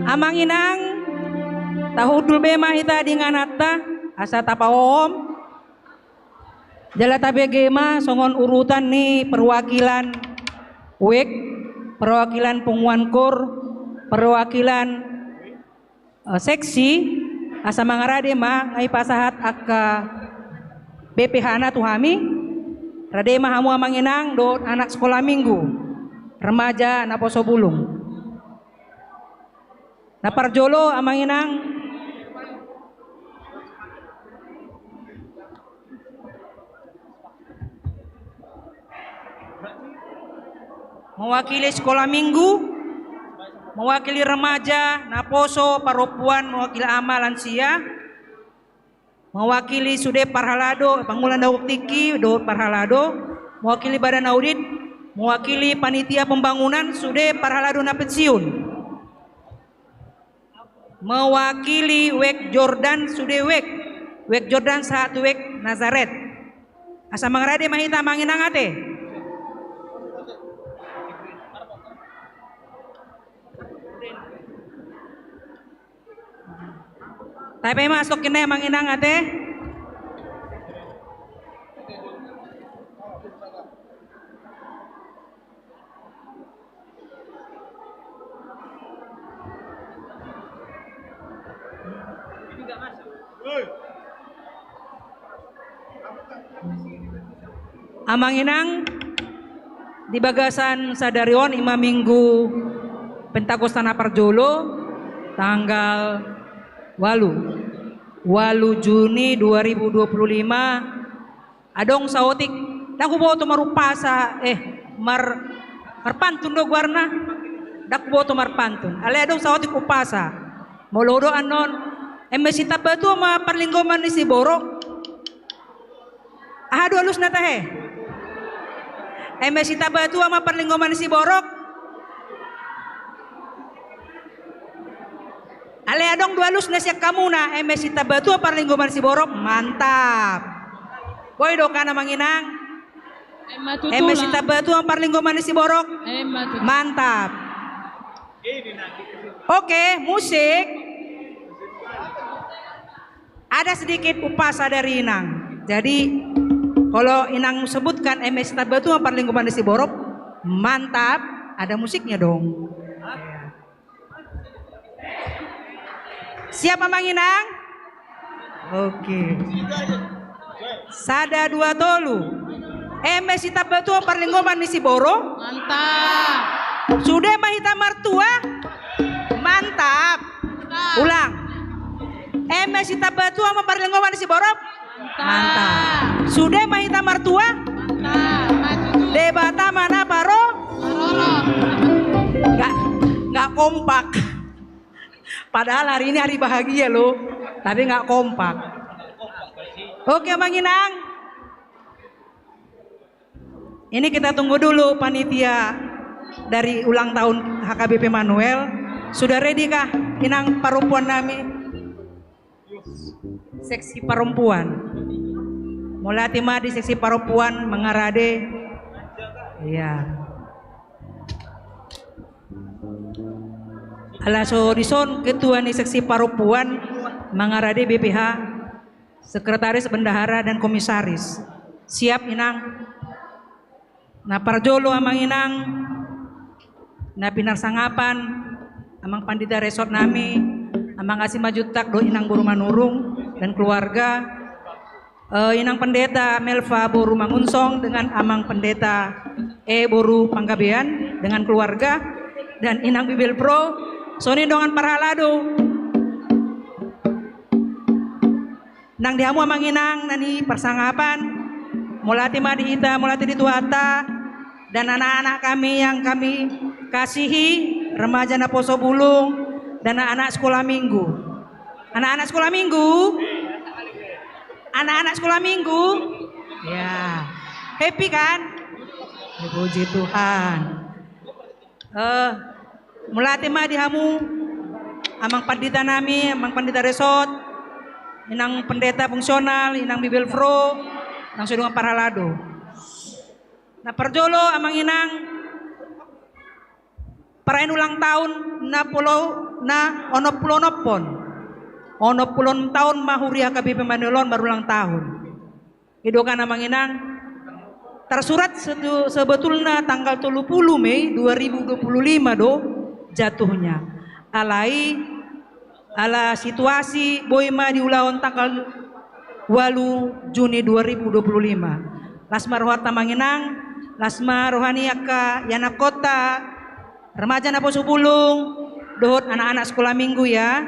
Amanginang tahudul bema hita dinganata asa tapaom jala tabegema songon urutan nih perwakilan WEK, perwakilan Punguan Kur, perwakilan seksi asa mangarade ma ngai pasahat akka BPH na tuhami rade ma hamu amanginang do anak sekolah minggu remaja na poso bulung na parjolo amanginang mewakili sekolah minggu mewakili remaja, naposo, paropuan, mewakili ama lansia, mewakili Sude Parhalado, Pangulan Dauk Tiki, Daud Parhalado, mewakili Badan Audit, mewakili Panitia Pembangunan Sude Parhalado na pensiun, mewakili Wek Jordan Sude Wek Jordan saat Wek Nazaret. Asa mangrade mahita manginang ate. Tapi masuk kini manginang ate. Amanginang di Bagasan Sadarion Imam Minggu Pentakostana Parjolo tanggal 8 Juni 2025 adong saotik daku boto marupasa marpantun do guarna daku boto marpantun ale adong saotik upasa molodo anon emesita batu ma parlinggoman ni si borok ahadu alus na tahe emesita batu ama parlinggoman ni si borok ale adong dua lus na siya kamuna emesita batu parlinggoman si borok mantap boy do kana manginang emesita batu parlinggoman si borok mantap. Oke, musik ada sedikit upasa dari Inang. Jadi kalau Inang sebutkan emesita batu parlinggoman si borok mantap, ada musiknya dong. Siapa manginang? Oke. Sada dua tolu. Emesita batu parlinggoman si boro. Mantap. Sudah mahita martua. Mantap. Ulang. Emesita batu sama parlinggoman si boro. Mantap. Sudah mahita martua. Mantap. Debata mana paro? Nggak kompak. Padahal hari ini hari bahagia loh, tapi nggak kompak. Oke Bang Inang, ini kita tunggu dulu panitia dari ulang tahun HKBP Manuel. Sudah ready kah Inang perempuan nami? Seksi perempuan. Mulai timah di seksi perempuan mengarade. Iya. Alaso dison ketua ni seksi perempuan mengarade BPH, sekretaris bendahara dan komisaris. Siap Inang. Na parjolo amang Inang. Na pinar sangapan amang pandita resort nami, amang kasih majutak do Inang Boru Manurung dan keluarga. Inang pendeta Melva Boru Mangunsong dengan amang pendeta Boru Panggabean dengan keluarga dan Inang Bibel Pro Soni dongan Parhalado. Nang dihamu amang Inang nani persangapan mulati madihita mulati dituata dan anak-anak kami yang kami kasihi remaja Naposo Bulung dan anak-anak sekolah minggu. Anak-anak sekolah minggu. Anak-anak sekolah minggu. Ya. Happy kan? Puji Tuhan. Mulati mah dihamu amang pandita nami, amang pandita resort, inang pendeta fungsional, inang Bibel Fro, nang sudungan Parhalado. Nah perjolo amang inang perayaan ulang tahun ono pulon tahun mahuri HKBP Manulon baru ulang tahun. Idokan amang inang tersurat sebetulnya tanggal 30 Mei 2025 do jatuhnya ala situasi boima di ulahon tanggal 8 Juni 2025 lasma rohata manginang lasma rohani aka yana kota remaja Naposo Bulung dohot anak-anak sekolah minggu ya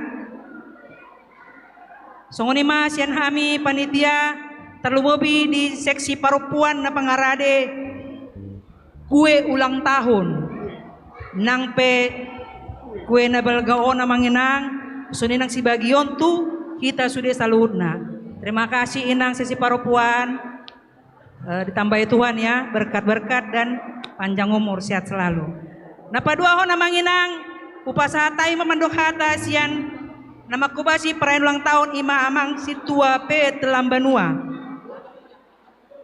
songoni mas yan hami panitia terlumobi di seksi perempuan na pangarade kue ulang tahun nang pe kue na balgao na manginang, suninang si bagion tu, kita sudah saluhna. Terima kasih inang sesi parupuan, ditambahi Tuhan ya, berkat-berkat dan panjang umur, sehat selalu. Napadua ho na manginang, upasahatay mamandok hata sian, nama kubasi perayaan ulang tahun ima amang situa pe telambanua.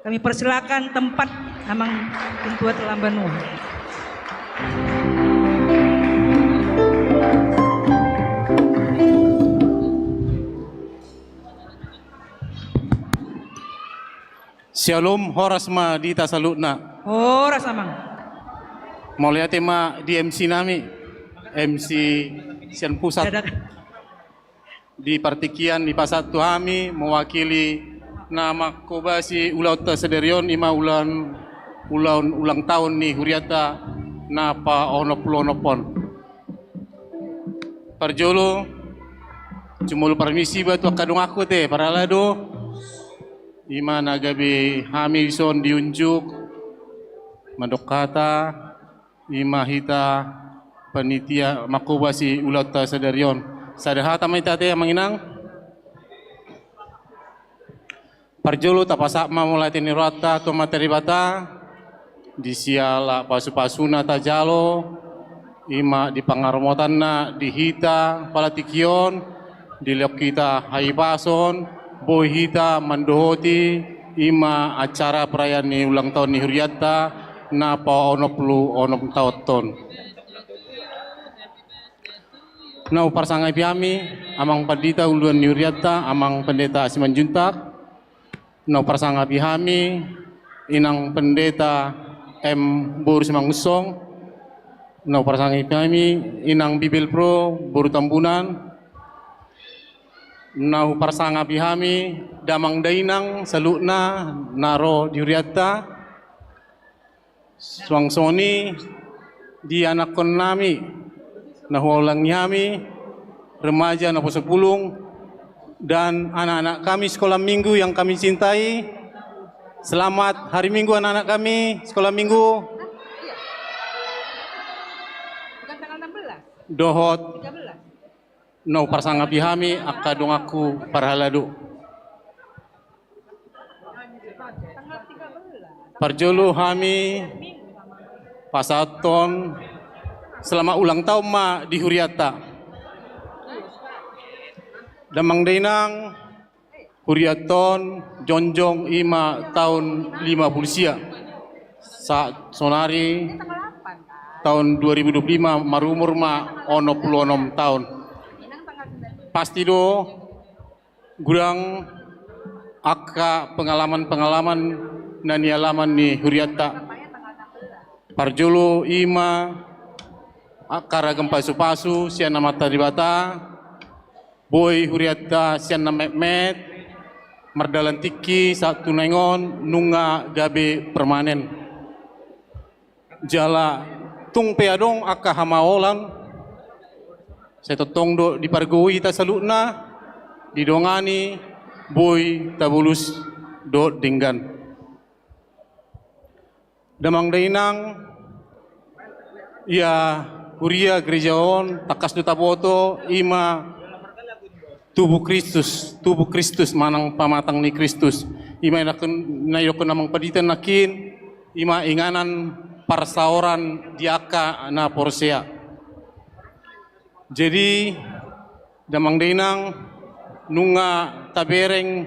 Kami persilakan tempat amang pintua telambanua. Shalom, horas ma di tasalutna. Horas amang. Mau lihat tema di MC nami, MC Sian Pusat. Di Partikian di Pasat Tuhami mewakili nama Kobasi Ulau Tasederion ima ulang tahun ni Huriata napa onopon. Parjolo cumul permisi batu kadung aku teh paralado. Ima nagabi hamison diunjuk mandok kata ima hita panitia makobasi ulat sadarion sadahata mai tate manginang parjolo tapasak mamulai tini rata to materi bata disiala pasu-pasuna tajalo ima di pangaromotanna dihita palatikion diliok kita haibason boy hita mandohoti ima acara perayaan ni ulang tahun ni Huriata na pa onop tahun. Nau parsangai piami amang pandita uluan ni Huriata amang pendeta Simanjuntak. Nau parsangai pihami inang pendeta M Boru Simangusong. Nau parsangai piami inang Bibel Pro Boru Tambunan. Nahu parsanga bihami damang dainang salukna naro di Huriata swangsoni di anak kon nami nahu ulang nyami remaja nahu sepulung dan anak-anak kami sekolah minggu yang kami cintai. Selamat hari Minggu anak-anak kami sekolah minggu. Bukan tanggal 16. Dohot 13. no parsanga pihami akadong aku parhalado. Parjolo hami pasaton selama ulang tahun ma di Huriata. Damang dainang Huriaton jonjong ima tahun 50 sia. Saat sonari tahun 2025 marumur ma ono 26 tahun. Pasti do gurang akka pengalaman-pengalaman nani alaman ni Huriata. Parjolo ima akara gempa pasu sian nama taribata boy Huriata sian nama met mardalan tiki satu nengon nunga gabe permanen jala tung peadong akka hamaolan. Saya totong do di pargoi ta salukna didongani boy tabulus do dinggan. Damang dainang ya Huria gerejaon takas do taboto ima tubuh Kristus manang pamatang ni Kristus. Ima nayokon namang paditan nakin ima inganan parsaoran diaka na porsea. Jadi damang dainang nunga tabereng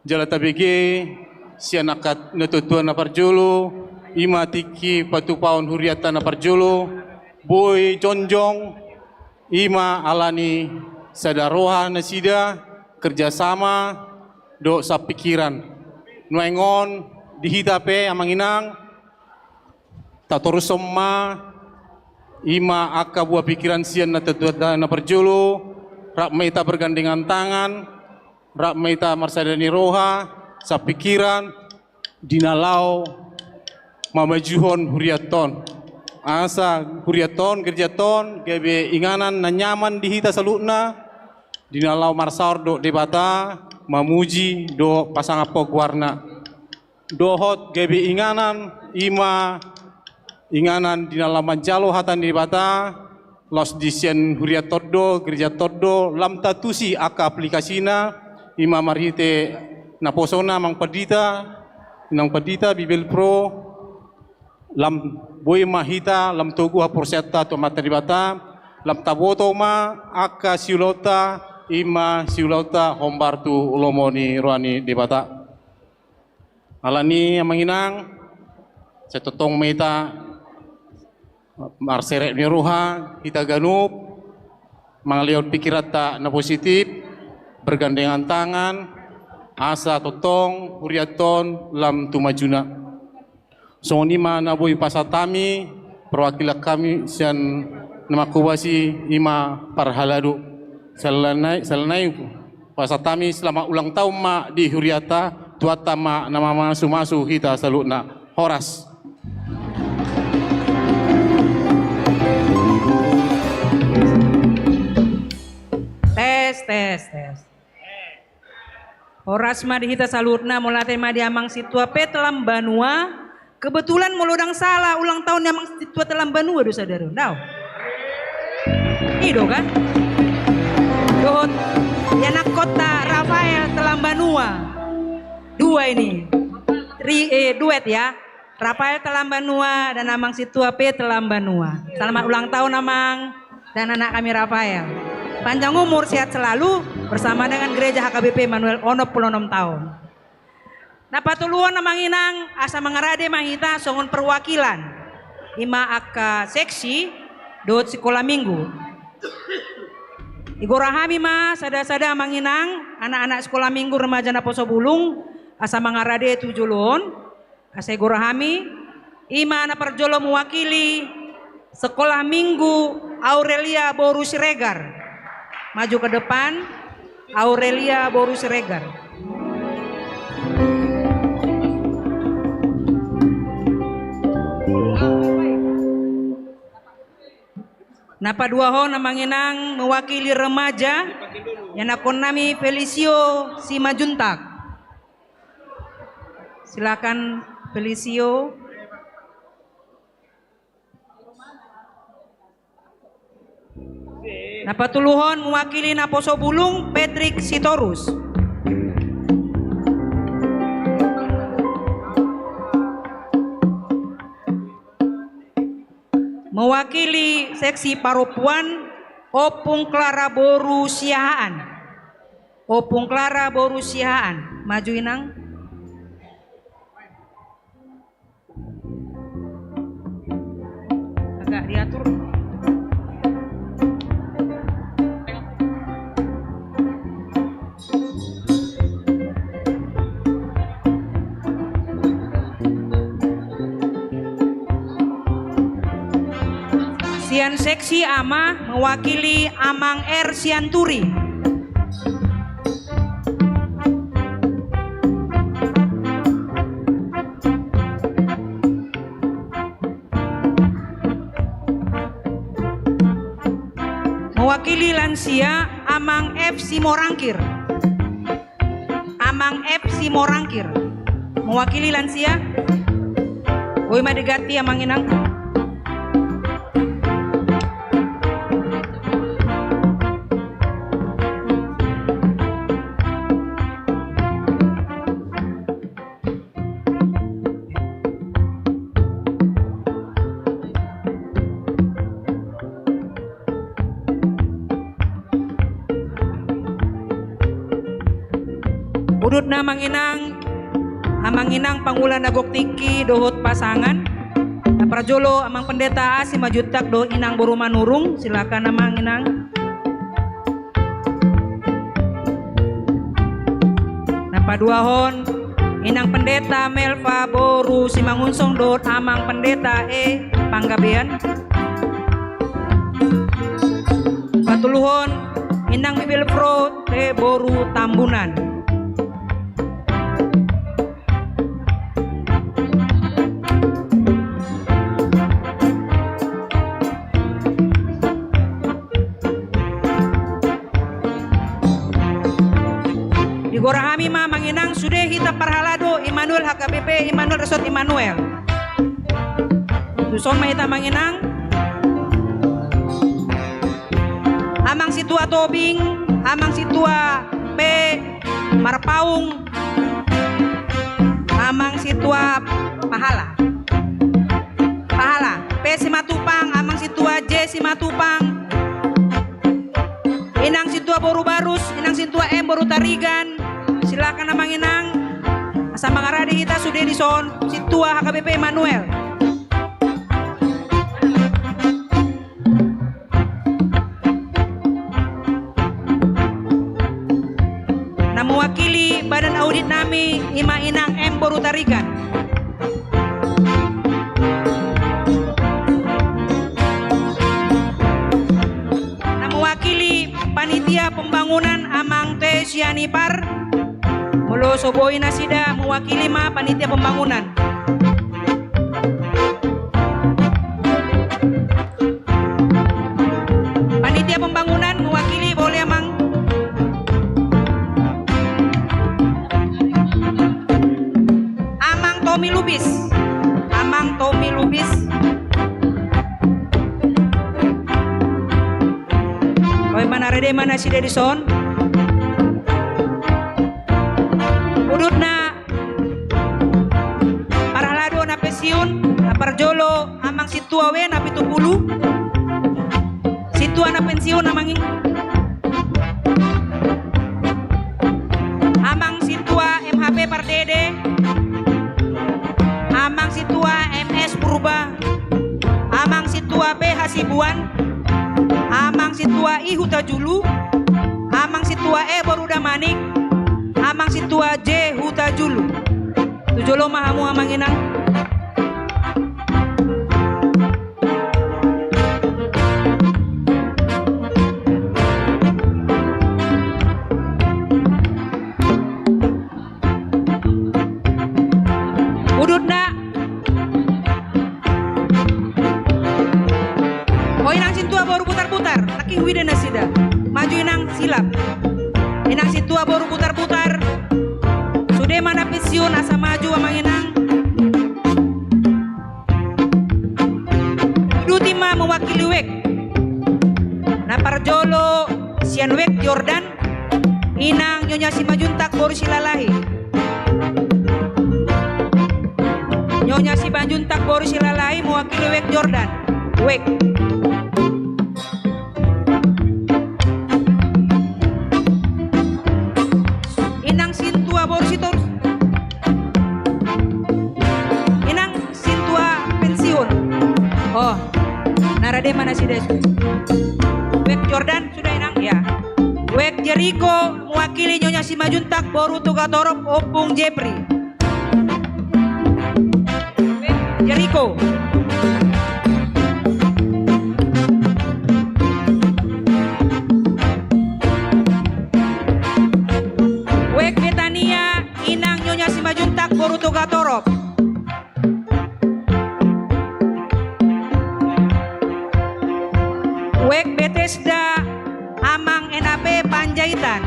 jala tabege sianakat natutuan na parjolo ima tiki patupaon Huriata na parjolo boy jonjong ima alani sadaroha na sida kerjasama do sa pikiran nuengon dihitape amanginang tatorusomma ima akka buah pikiran sian na tetuada na perjolo rak meita bergandengan tangan rak meita marsadani roha sa pikiran dinalau mamajuhon Huriaton asa Huriaton gerjaton gebe inganan na nyaman dihita salukna dinalau marsaur do debata mamuji do pasang apok warna dohot gebe inganan ima inganan di dalam jalo hatan di bata los disian huria todo gereja todo lam tatusi aka aplikasina ima marhite naposona mang padita bibel pro lam boy mahita lam togu haporseta to materi bata lam taboto ma aka siulota ima siulota hombartu ulomoni roani debata alani amanginang setotong meta marserek ni roha kita ganup mangaliot pikiran tak na positif bergandengan tangan asa totong huriaton lam tumajuna so ni mana boy pasatami perwakilan kami sian nama kubasi ima parhaladu selanai pasatami selama ulang tahun ma di huriata tuata ma nama masu kita salutna horas. Tes. Horas madi hita salutna mulate madi amang situa telam banua. Kebetulan melodang salah ulang tahun amang situa telam banua do saudara. Now. Ido kan? Dohot yanak kota Rafael telam banua. Dua ini. Duet ya. Rafael telam banua dan amang situa telam banua. Selamat ulang tahun amang dan anak kami Rafael. Panjang umur, sehat selalu bersama dengan gereja HKBP Immanuel Onop 26 tahun. Napatuluan namang inang asa mengarade mahita songon perwakilan ima aka seksi dot sekolah minggu. Igorahami ma sada-sada manginang anak-anak sekolah minggu remaja Naposo Bulung asa mengarade tujulun asa igorahami ima na perjolo mewakili sekolah minggu Aurelia Boru Siregar. Maju ke depan, Aurelia Boru Siregar. Napa dua ho namanginang mewakili remaja yang nakon nami Felicio Simajuntak. Silakan Felicio. Napatuluhon mewakili Naposo Bulung Patrick Sitorus. Mewakili seksi Paropuan Opung Clara Boru Siahaan. Opung Clara Boru Siahaan. Maju inang. Agak diatur. Sian seksi ama mewakili Amang R Sianturi. Mewakili lansia Amang F Simorangkir. Amang F Simorangkir. Mewakili lansia. Woi madegati Amang Inang. Udut na manginang pangulan nagok tiki dohot pasangan Prajolo amang pendeta si majutak do inang boru manurung. Silakan amang inang. Napaduahon inang pendeta Melva boru si mangunsong do amang pendeta Panggabean. Patuluhon inang bibil pro boru Tambunan. Gorahami ma manginang sudah hita parhalado Immanuel HKBP Immanuel Resort Immanuel. Tusong ma hita manginang. Amang situa Tobing, amang situa P Marpaung, amang situa Pahala. P Simatupang, amang situa J Simatupang. Inang situa Boru Barus, inang situa M Boru Tarigan. Silakan amang inang. Asa mangaradi kita sudah dison situa HKBP Emmanuel. Na mewakili badan audit nami Ima Inang M Boru Tarigan. Na mewakili panitia pembangunan Amang T Sianipar. Mulu Soboi Nasida mewakili ma panitia pembangunan. Panitia pembangunan mewakili boleh amang. Amang Tommy Lubis. Amang Tommy Lubis. Oi mana rede mana sida dison. Udutna Parhalado na pensiun na Parjolo amang situa we na 70. Situa na pensiun amang amang situa MHP Pardede, amang situa MS Purba, amang situa P Hasibuan, amang situa I Hutajulu, amang situa E Boruda Manik, amang situa J Hutajulu. Tujolo mahamu amang inang. Udutna oh inang situa baru putar-putar naking widana sida maju inang silap inang situa baru putar-putar sudah mana pensiun asa maju amang inang. Dutima mewakili wek na Parjolo sian wek Jordan inang Nyonya Simajuntak baru silalahi. Nyonya Simajuntak baru silalahi mewakili wek Jordan. Wek inang sintua baru sitor inang sintua pensiun. Oh narade mana sih desu wek Jordan sudah inang ya. Wek Jericho mewakili Nyonya Simajuntak baru Tugatorop Opung Jepri. Wek Jericho Wek Betania inang Nyonya Simajuntak baru Tugatorop. Wek Bethesda amang NAP Panjaitan.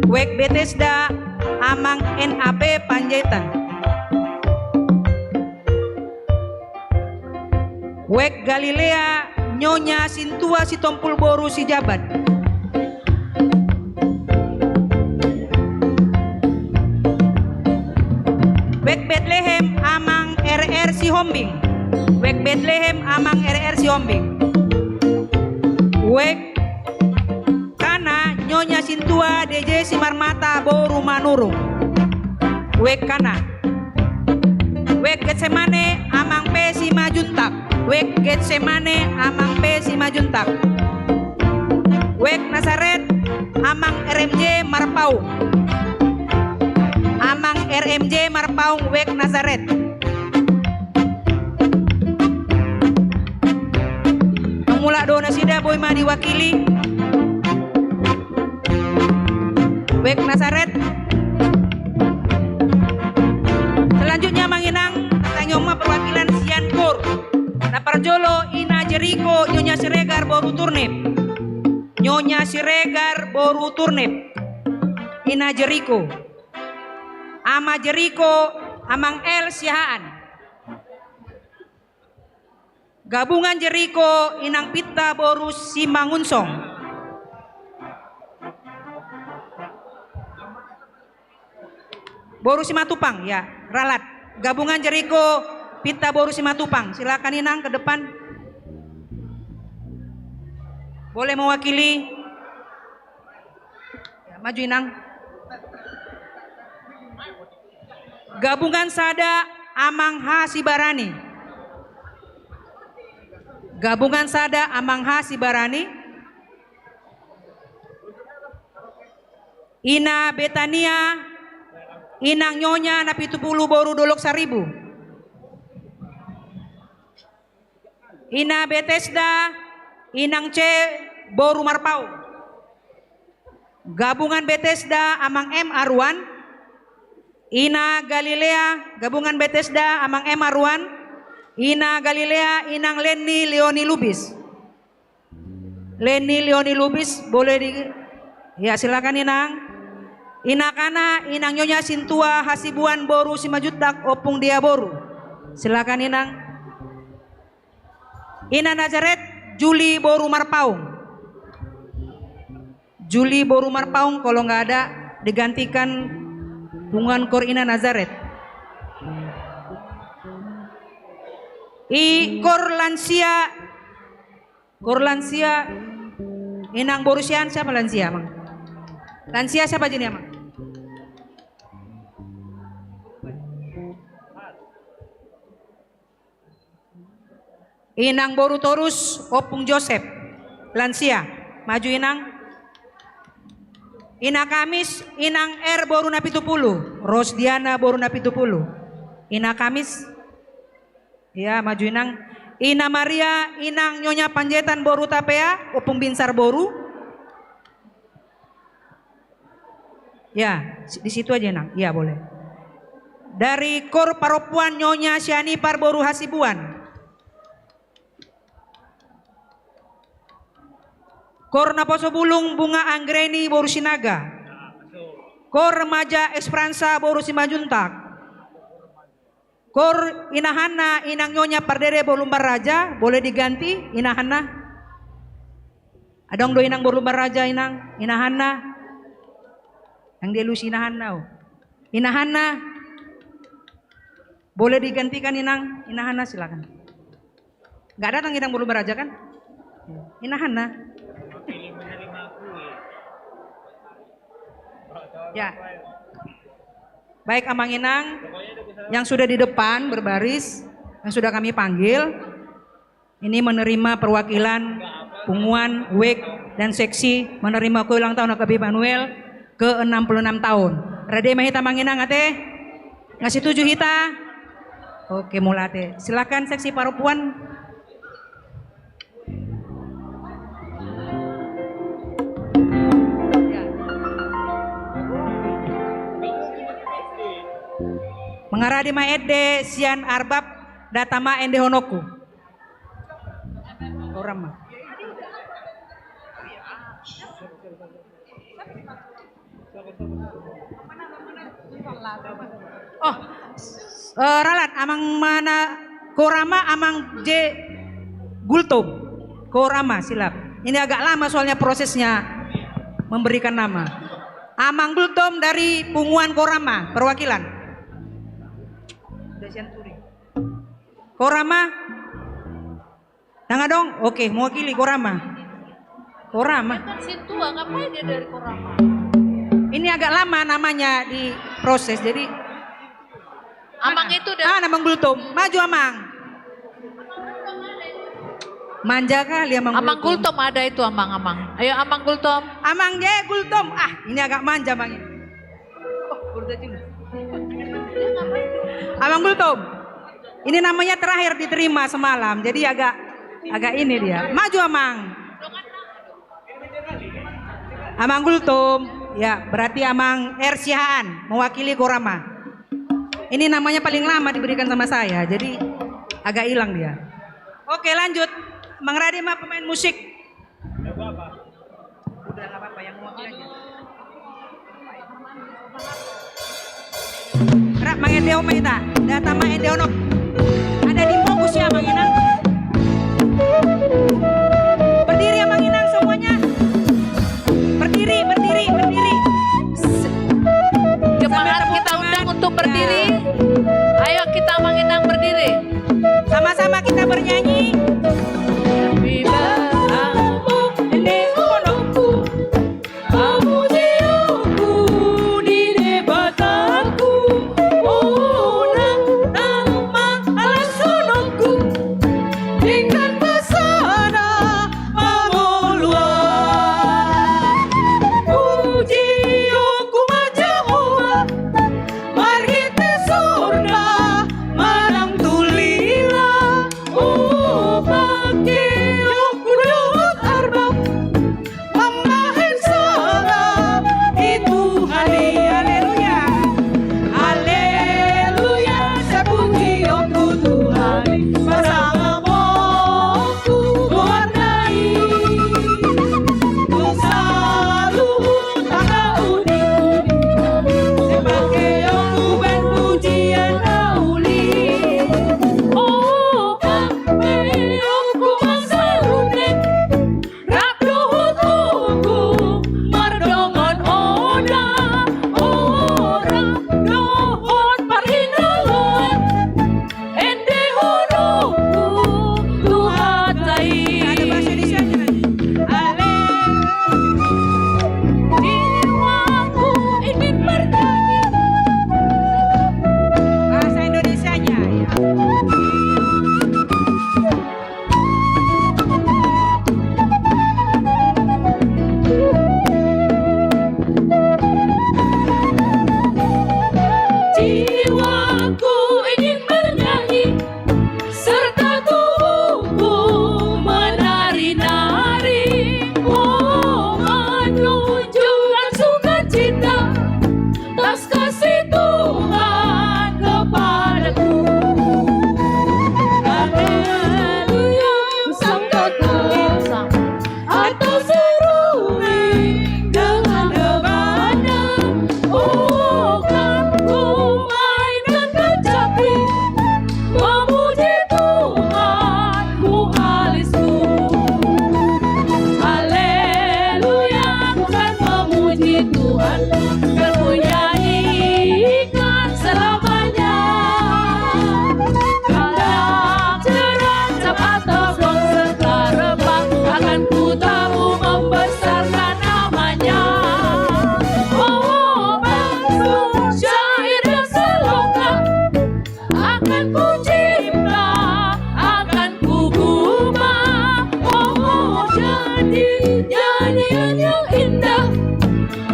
Wek Bethesda amang NAP Panjaitan. Wek Galilea Nyonya Sintua Sitompul Boru Sijabat. Wek Bethlehem amang RR Sihombing. Wek Bethlehem amang RR Sihombing. Wek Kana Nyonya Sintua DJ Simarmata Boru Manurung. Wek Kana. Wek Getsemane amang P Simajuntak. Wek Getsemane amang P Simajuntak. Wek Nazaret amang RMJ Marpaung. Amang RMJ Marpaung Wek Nazaret. Mula dona sida boy ma diwakili Wek Nazaret. Selanjutnya manginang tanyoma perwakilan Siankur na Parjolo Ina Jericho Nyonya Siregar Boru Turnip. Nyonya Siregar Boru Turnip Ina Jericho. Ama Jericho amang L Sihaan. Gabungan Jeriko Inang Pita Boru Simangunsong. Boru Simatupang ya, ralat. Gabungan Jeriko Pita Boru Simatupang. Silakan Inang ke depan. Boleh mewakili. Ya, maju Inang. Gabungan Sada Amang H Sibarani. Gabungan Sada Amang H Sibarani. Ina Betania Inang Nyonya Napitupulu Boru Dolok Saribu. Ina Betesda Inang C Boru Marpau. Gabungan Betesda Amang M Arwan. Ina Galilea Gabungan Betesda Amang M Arwan. Ina Galilea Inang Leni Leoni Lubis. Leni Leoni Lubis boleh di ya silakan Inang. Inakana Inang Nyonya Sintua Hasibuan Boru Simajutak Opung Dia Boru. Silakan Inang. Ina Nazaret Juli Boru Marpaung. Juli Boru Marpaung kalau nggak ada digantikan Bungan Kor Ina Nazaret. Korlansia Inang Borusian siapa lansia Mang? Lansia siapa jenis Mang? Inang Boru Torus Opung Joseph lansia maju Inang. Ina Kamis Inang R Boru Napitupulu. Rosdiana Boru Napitupulu. Ina Kamis ya maju Inang. Ina Maria Inang Nyonya Panjaitan Boru Tapea Opung Binsar Boru. Ya di situ aja Inang. Ya boleh. Dari Kor Paropuan Nyonya Sianipar Boru Hasibuan. Kor Naposo Bulung Bunga Anggreni Boru Sinaga. Kor Remaja Esperansa Boru Simajuntak. Kor Inahana Inang Nyonya Pardere Bolumbar Raja boleh diganti Inahana. Adong do Inang Bolumbar Raja Inang Inahana. Yang delusi Inahana. Inahana boleh digantikan Inang Inahana silakan. Nggak datang Inang Bolumbar Raja kan? Inahana. Ya. Baik Amang Inang yang sudah di depan berbaris, yang sudah kami panggil, ini menerima perwakilan Punguan, WEK, dan seksi menerima kue ulang tahun AKBP Manuel ke-66 tahun. Rade mahita Amang Inang ate? Ngasih 7 hita? Oke mulate. Silakan seksi Paropuan. Mengarah di Maede Sian Arbab Datama Ende Honoku. Orama. Oh, ralat Amang mana Korama Amang J Gultom. Korama silap. Ini agak lama soalnya prosesnya memberikan nama. Amang Gultom dari Punguan Korama perwakilan. Korama Nangga dong, oke mewakili Korama. Korama Sintua, ngapain dia dari Korama? ini agak lama namanya di proses jadi Amang itu dah. Amang Gultom, maju Amang. Manja kali Amang Gultom ada itu Amang. Ayo Amang Gultom. Amang dia Gultom. Ini agak manja Bang. Amang Gultom. Ini namanya terakhir diterima semalam. Jadi agak ini dia. Maju Amang. Amang Gultom. Ya, berarti Amang R Sihaan mewakili Korama. Ini namanya paling lama diberikan sama saya. Jadi agak hilang dia. Oke, lanjut. Mang Rade mah pemain musik. Udah enggak apa-apa yang mewakili aja. Rak Mang Endeo Maita, data Mang Endeo nok. Ada di fokus ya Mang Inang. Tuhan kan menyanyikan selamanya. Kadang terancam atau belum sekarang akan ku tahu membesarkan namanya. Oh, bangsa syair dan selokan akan ku cipta, akan ku gubah. Oh, jadi nyanyian yang indah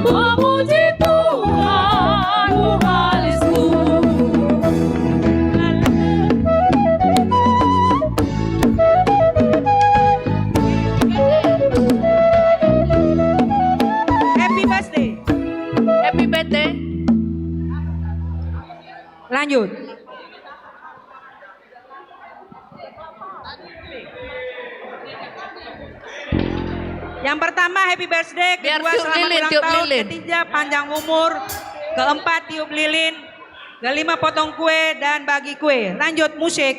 memuji Tuhan, vokalisku. Happy birthday. Happy birthday. Lanjut. Yang pertama happy birthday, Biar kedua tiup selamat lilin, ulang tiup tahun, lilin. ketiga panjang umur, keempat tiup lilin, kelima potong kue dan bagi kue. Lanjut musik.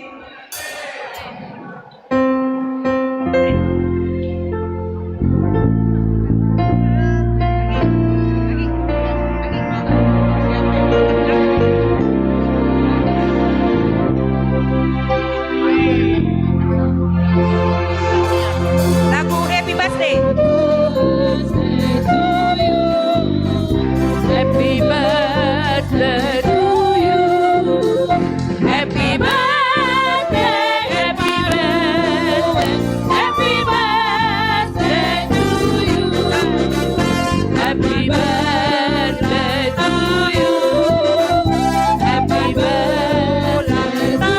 Lagu happy birthday. Happy birthday to you. Happy birthday, happy birthday, happy birthday to you. Happy birthday to you. Happy birthday to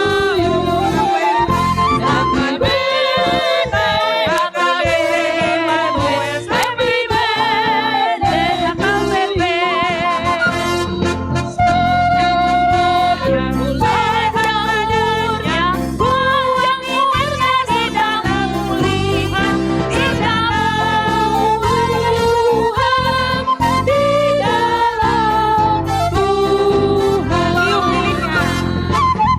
you. Happy birthday, happy birthday, AKBP. Mulai hadirnya bulan indah sedang mulia, sedang Tuhan di dalam Tuhan.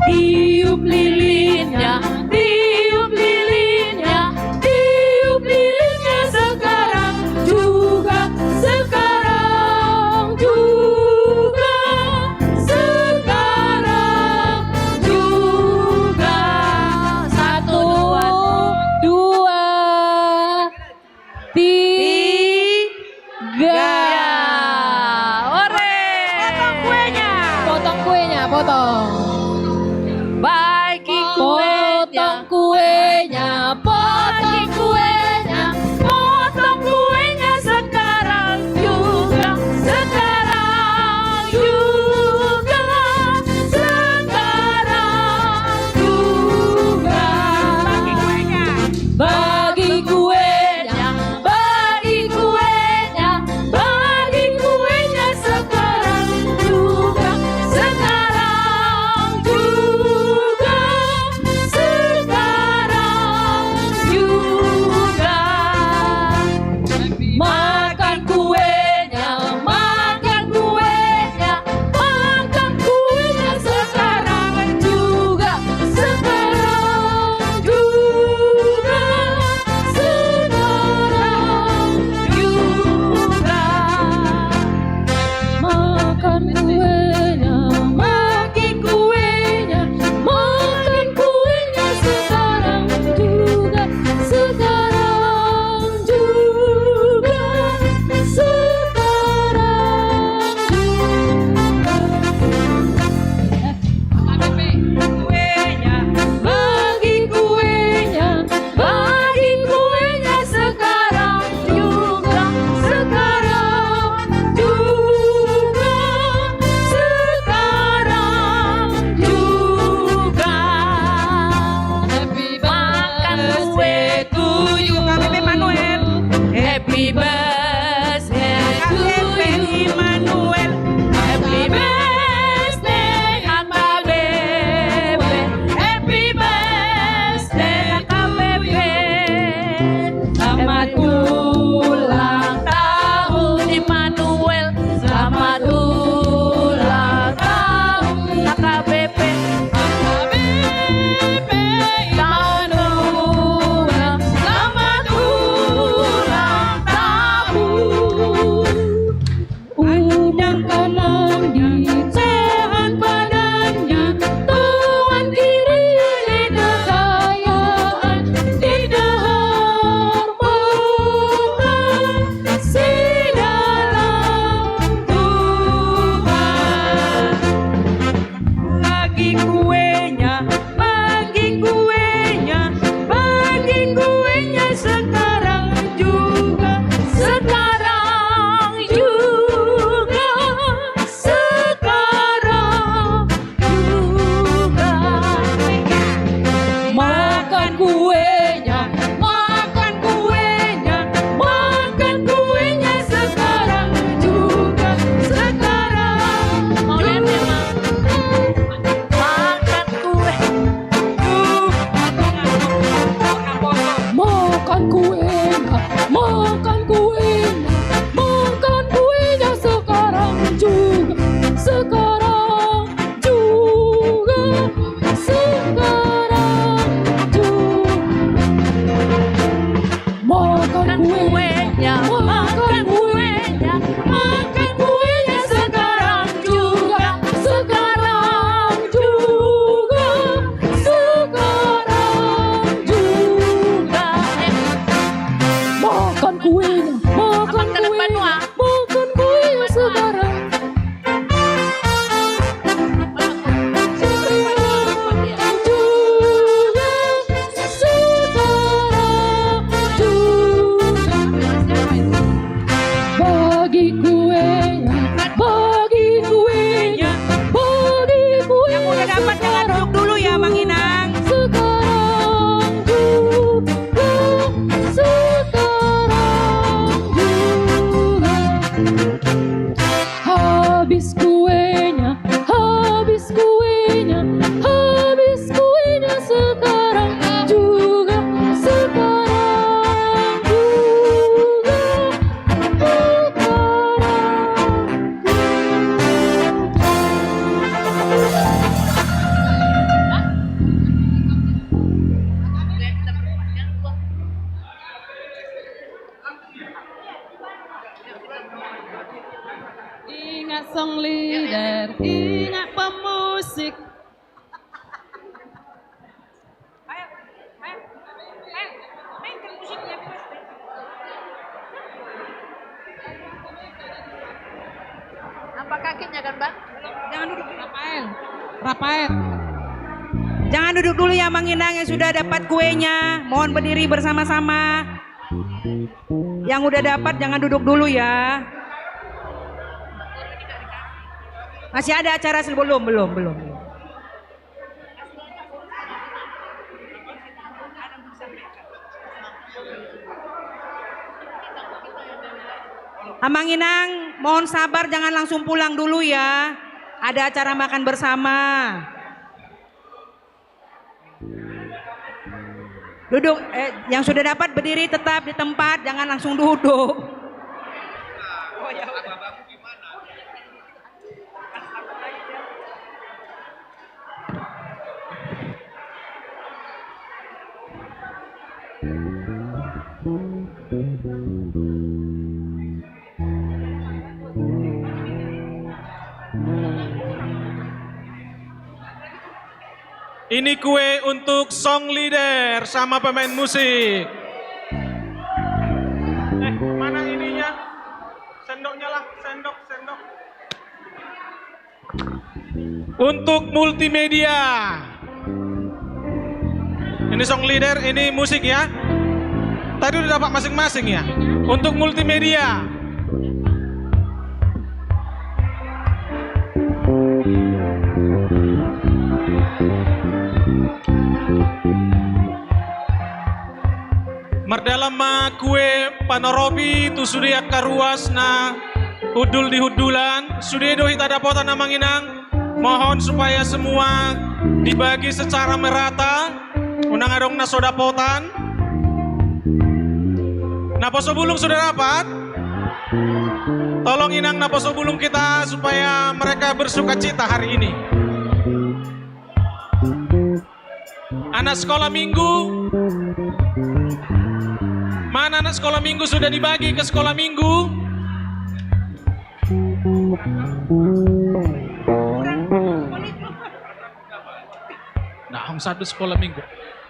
Tiup lilinnya, tiup lilinnya, tiup lilinnya sekarang juga, sekarang juga, sekarang juga. Satu, dua, tiga. Ore. Potong kuenya. Potong kuenya, potong. Bagi kuenya, potong kuenya, potong kuenya, potong kuenya sekarang juga, sekarang juga, sekarang juga. Bagi kuenya, bagi kuenya, bagi kuenya sekarang juga, sekarang makan kue sekarang. Bagi kuenya, bagi kuenya, bagi kuenya. Yang udah dapat jangan duduk dulu ya, Mang Inang. Sekarang juga, sekarang juga. Habis kuenya, habis kuenya, habis kuenya sekarang juga, sekarang juga, Ingat song leader, ingat pemusik. Nampak kakinya kan, Bang? Jangan duduk dulu. Rafael. Jangan duduk dulu ya, Mang Inang yang sudah dapat kuenya. Mohon berdiri bersama-sama. Yang udah dapat jangan duduk dulu ya. Masih ada acara sebelum, belum. Mang Inang, mohon sabar jangan langsung pulang dulu ya. Ada acara makan bersama. Duduk, yang sudah dapat berdiri tetap di tempat, jangan langsung duduk. Oh, ya udah. Ini kue untuk song leader sama pemain musik. Mana ininya? Sendoknya lah, sendok. Untuk multimedia. Ini song leader, ini musik ya. Tadi udah dapat masing-masing ya. Untuk multimedia. Mardalama kue panorobi tu sudia karuas na hudul di hudulan sudia dohi tada pota na Manginang. Mohon supaya semua dibagi secara merata. Unang adong na sodapotan. Naposo bulung sudah dapat. Tolong Inang naposo bulung kita supaya mereka bersuka cita hari ini. Anak sekolah minggu. Mana anak sekolah minggu sudah dibagi ke sekolah minggu? Nah, satu sekolah minggu.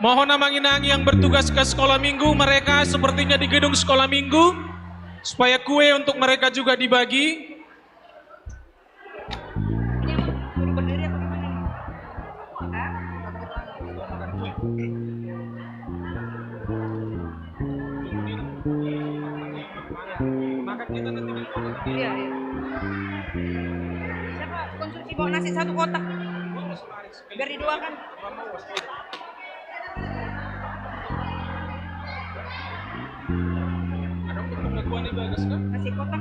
Mohon Mang Inang yang bertugas ke sekolah minggu, mereka sepertinya di gedung sekolah minggu, supaya kue untuk mereka juga dibagi. Iya. Siapa konsumsi bawa nasi satu kotak? Biar didoakan. Nasi kotak.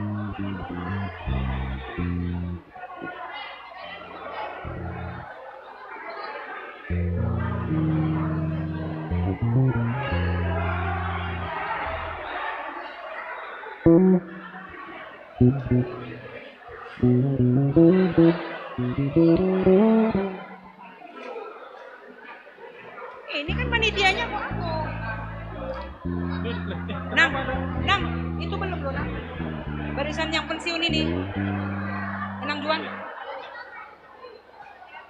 Ini kan panitianya kok aku. Nang, itu belum loh, Nang. Barisan yang pensiun ini. Nang Juan.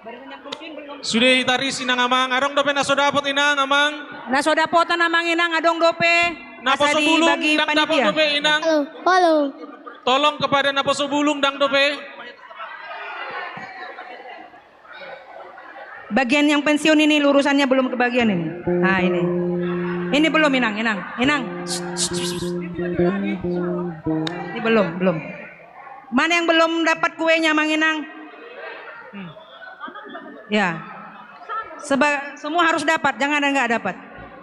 Barisan yang pensiun belum. Sudah hitaris Inang Amang, adong dope naso dapot Inang Amang. Naso dapotan Amang Inang adong dope. Napo sebelum bagi Inang dapat panitia. dope Inang. Halo. tolong kepada Naposo Bulung dang dope. Bagian yang pensiun ini lurusannya belum kebagian ini. Nah ini. Ini belum Inang. Ini belum. Mana yang belum dapat kuenya Mang Inang? Ya. Semua harus dapat, jangan ada nggak dapat.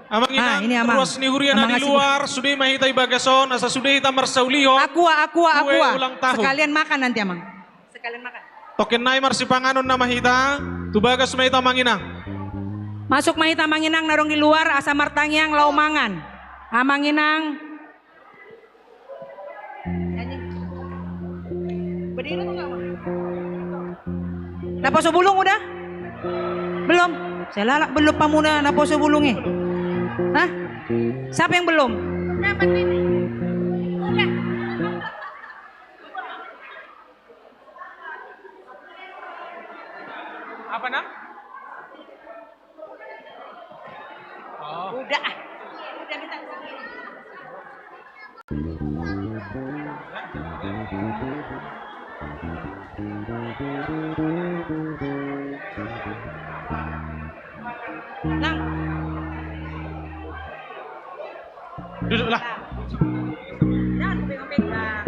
Amang Inang, ini Amang. ruas ni hurian di luar, sudah mahita ibagason, asa sudah hita marsauliho. Aqua. Ulang tahun. Sekalian makan nanti Amang. Sekalian makan. Token nai marsipanganon na mahita, tubagas mahita Mang Inang. Masuk mahita Mang Inang narong di luar, asa martangyang laumangan. Amang Inang. Berdiri tuh nggak? Naposo Bulung udah? Belum? Saya lalak belum pamuna Naposo Bulungnya. Hah? Siapa yang belum? Dapat ini. Udah. Apa nak? Udah minta. Nang. Duduklah. Jangan pegang-pegang.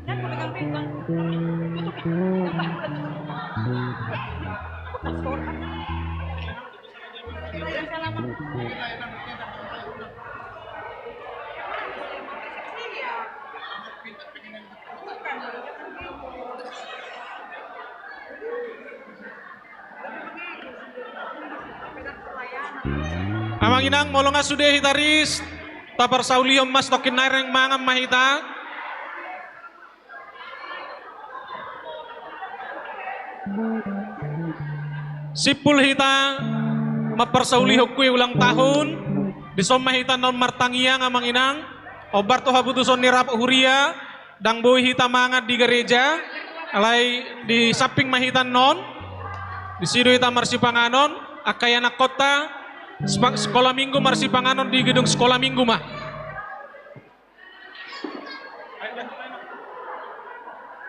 Jangan pegang-pegang. Amang Inang, molonga sudah hitaris, tapar sauliom mas tokin naireng mangam mahita. Sipul hita, maparsauliho kue ulang tahun, disom mahita non martangiang Amang Inang, obar toha butuson nirap huria, dang boy hita mangat di gereja, alay di samping mahita non, di sido hita marsipanganon, akayana kota, sekolah minggu marsipanganon di gedung sekolah minggu mah.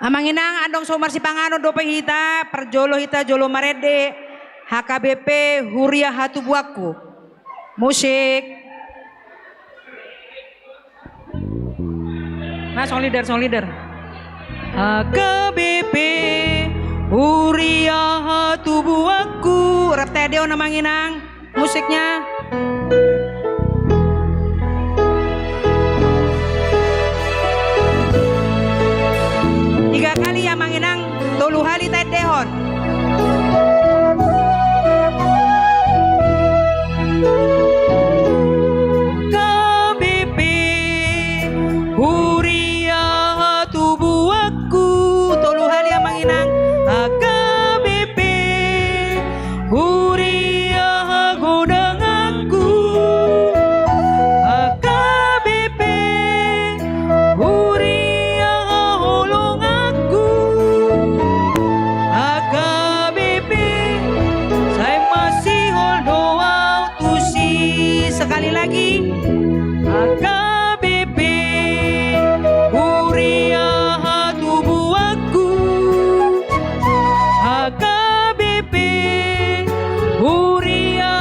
Amang Inang andong so marsipanganon dope hita, perjolo hita jolo marede, HKBP Huria Hatubuaku. Musik. Nah, song leader. HKBP Huria Hatubuaku. Reptedeo Amang Inang. Musiknya. Tiga kali ya Mang Inang, tolu hali tait dehon. KBP Huria Hatubuaku, tolu hali ya Mang Inang. KBP Huria Godang aku. KBP Huria holong aku. KBP saya masih holdoa tusi. Sekali lagi. KBP Huria Hatubuaku. KBP Huria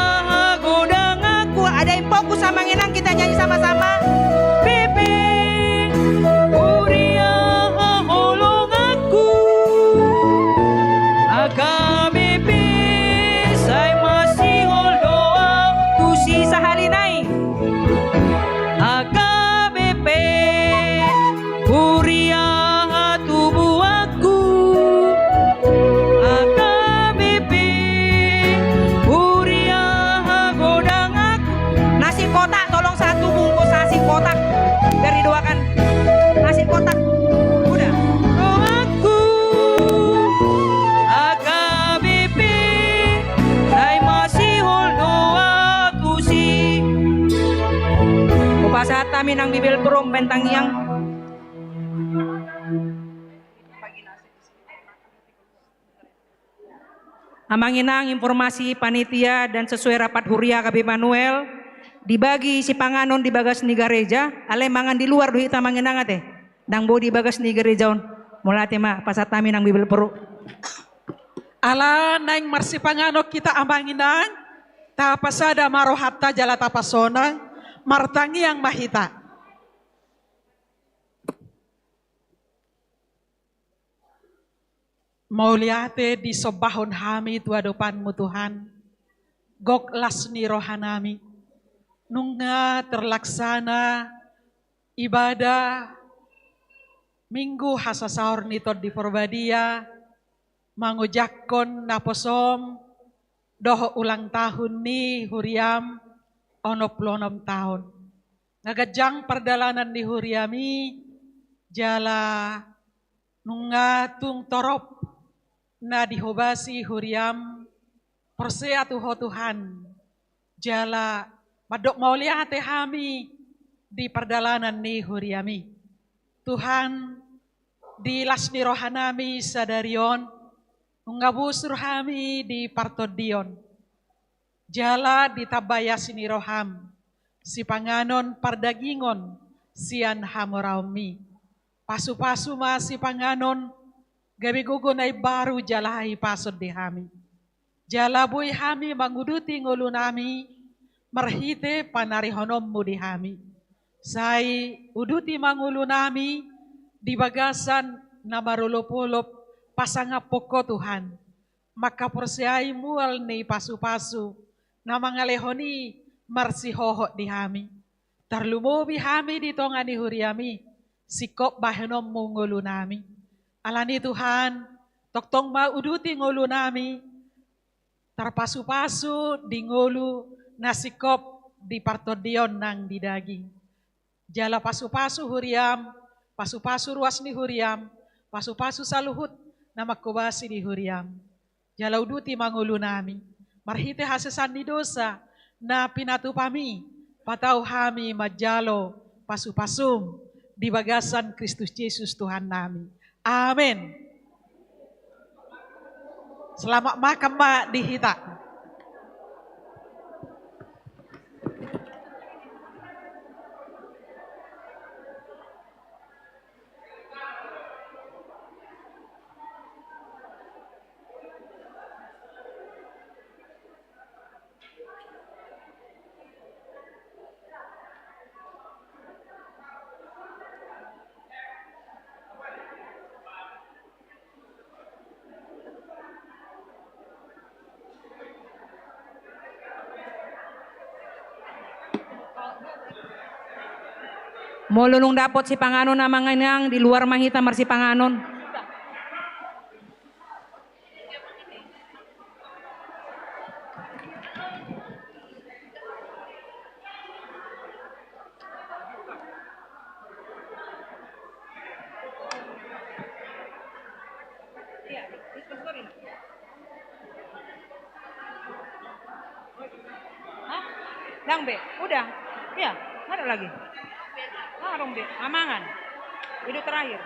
godang aku. Ada yang fokus sama Inang, kita nyanyi sama-sama. BP Huria holong aku. KBP saya masih holdoa tusi sahalinai. KBP Huria Hatubuaku. KBP Huria godang aku. Nasi kotak tolong satu bungkus nasi kotak. Biar didoakan. Nasi kotak. Udah. Doaku. KBP saya masih holdoa tusi. Upasata minang bibil prom bentang yang. Amang Inang informasi panitia dan sesuai rapat Huria KB Manuel, dibagi si panganon di bagas ni gereja, ale mangan di luar duhita manginangat nang bo di bagas ni gereja on. Mulate ma pasat kami nang Bibel Pro. Ala naing marsi pangano kita amanginang, tapasada marohatta jala tapasonang, martangi yang mahita. Mauliate di sobahon hami tua depanmu Tuhan, gok lasni rohanami, nunga terlaksana ibadah minggu hasa sahur nitod di Porbadia, mangujakon naposom, doho ulang tahun ni huriam, ono 26 tahun. Ngagajang perdalanan di huriami, jala nungatung torop, na dihobasi huriam persea tuho Tuhan jala madok maulia hati hami di perdalanan ni huriami Tuhan di lasni rohanami sadarion ngabusur hami di partodion jala di tabaya sini roham si panganon pardagingon sian hamoraumi pasu-pasu ma si panganon gabi gugunay baru jalai pasod di hami. Jalaboy hami manguduti ngulu nami, marhite panarihonom mo di hami. Say uduti mangulu nami, di bagasan na marulop-ulop pasangapoko Tuhan. Makaporsiay mual ni pasu-pasu, na mga lehoni marsihoho di hami. Tarlumubi hami dito nga ni huriami, sikop bahenom mo ngulu nami. Alani Tuhan, toktong mauduti ngulu nami, tarpasu-pasu di ngulu nasikop di partodion nang di daging. Jala pasu-pasu huriam, pasu-pasu ruas ni huriam, pasu-pasu saluhut na makubasi di huriam. Jala uduti mangulu nami, marhite hasesan ni dosa na pinatupami, patau hami majalo pasu-pasum di bagasan Kristus Yesus Tuhan nami. Amin. Selamat makan mak di hita. Molulung dapot si panganon na mga inang di luar mahita mar si panganon. Hah? Dang be, udah, ya, nggak ada lagi. Dong be, amangan. Itu terakhir.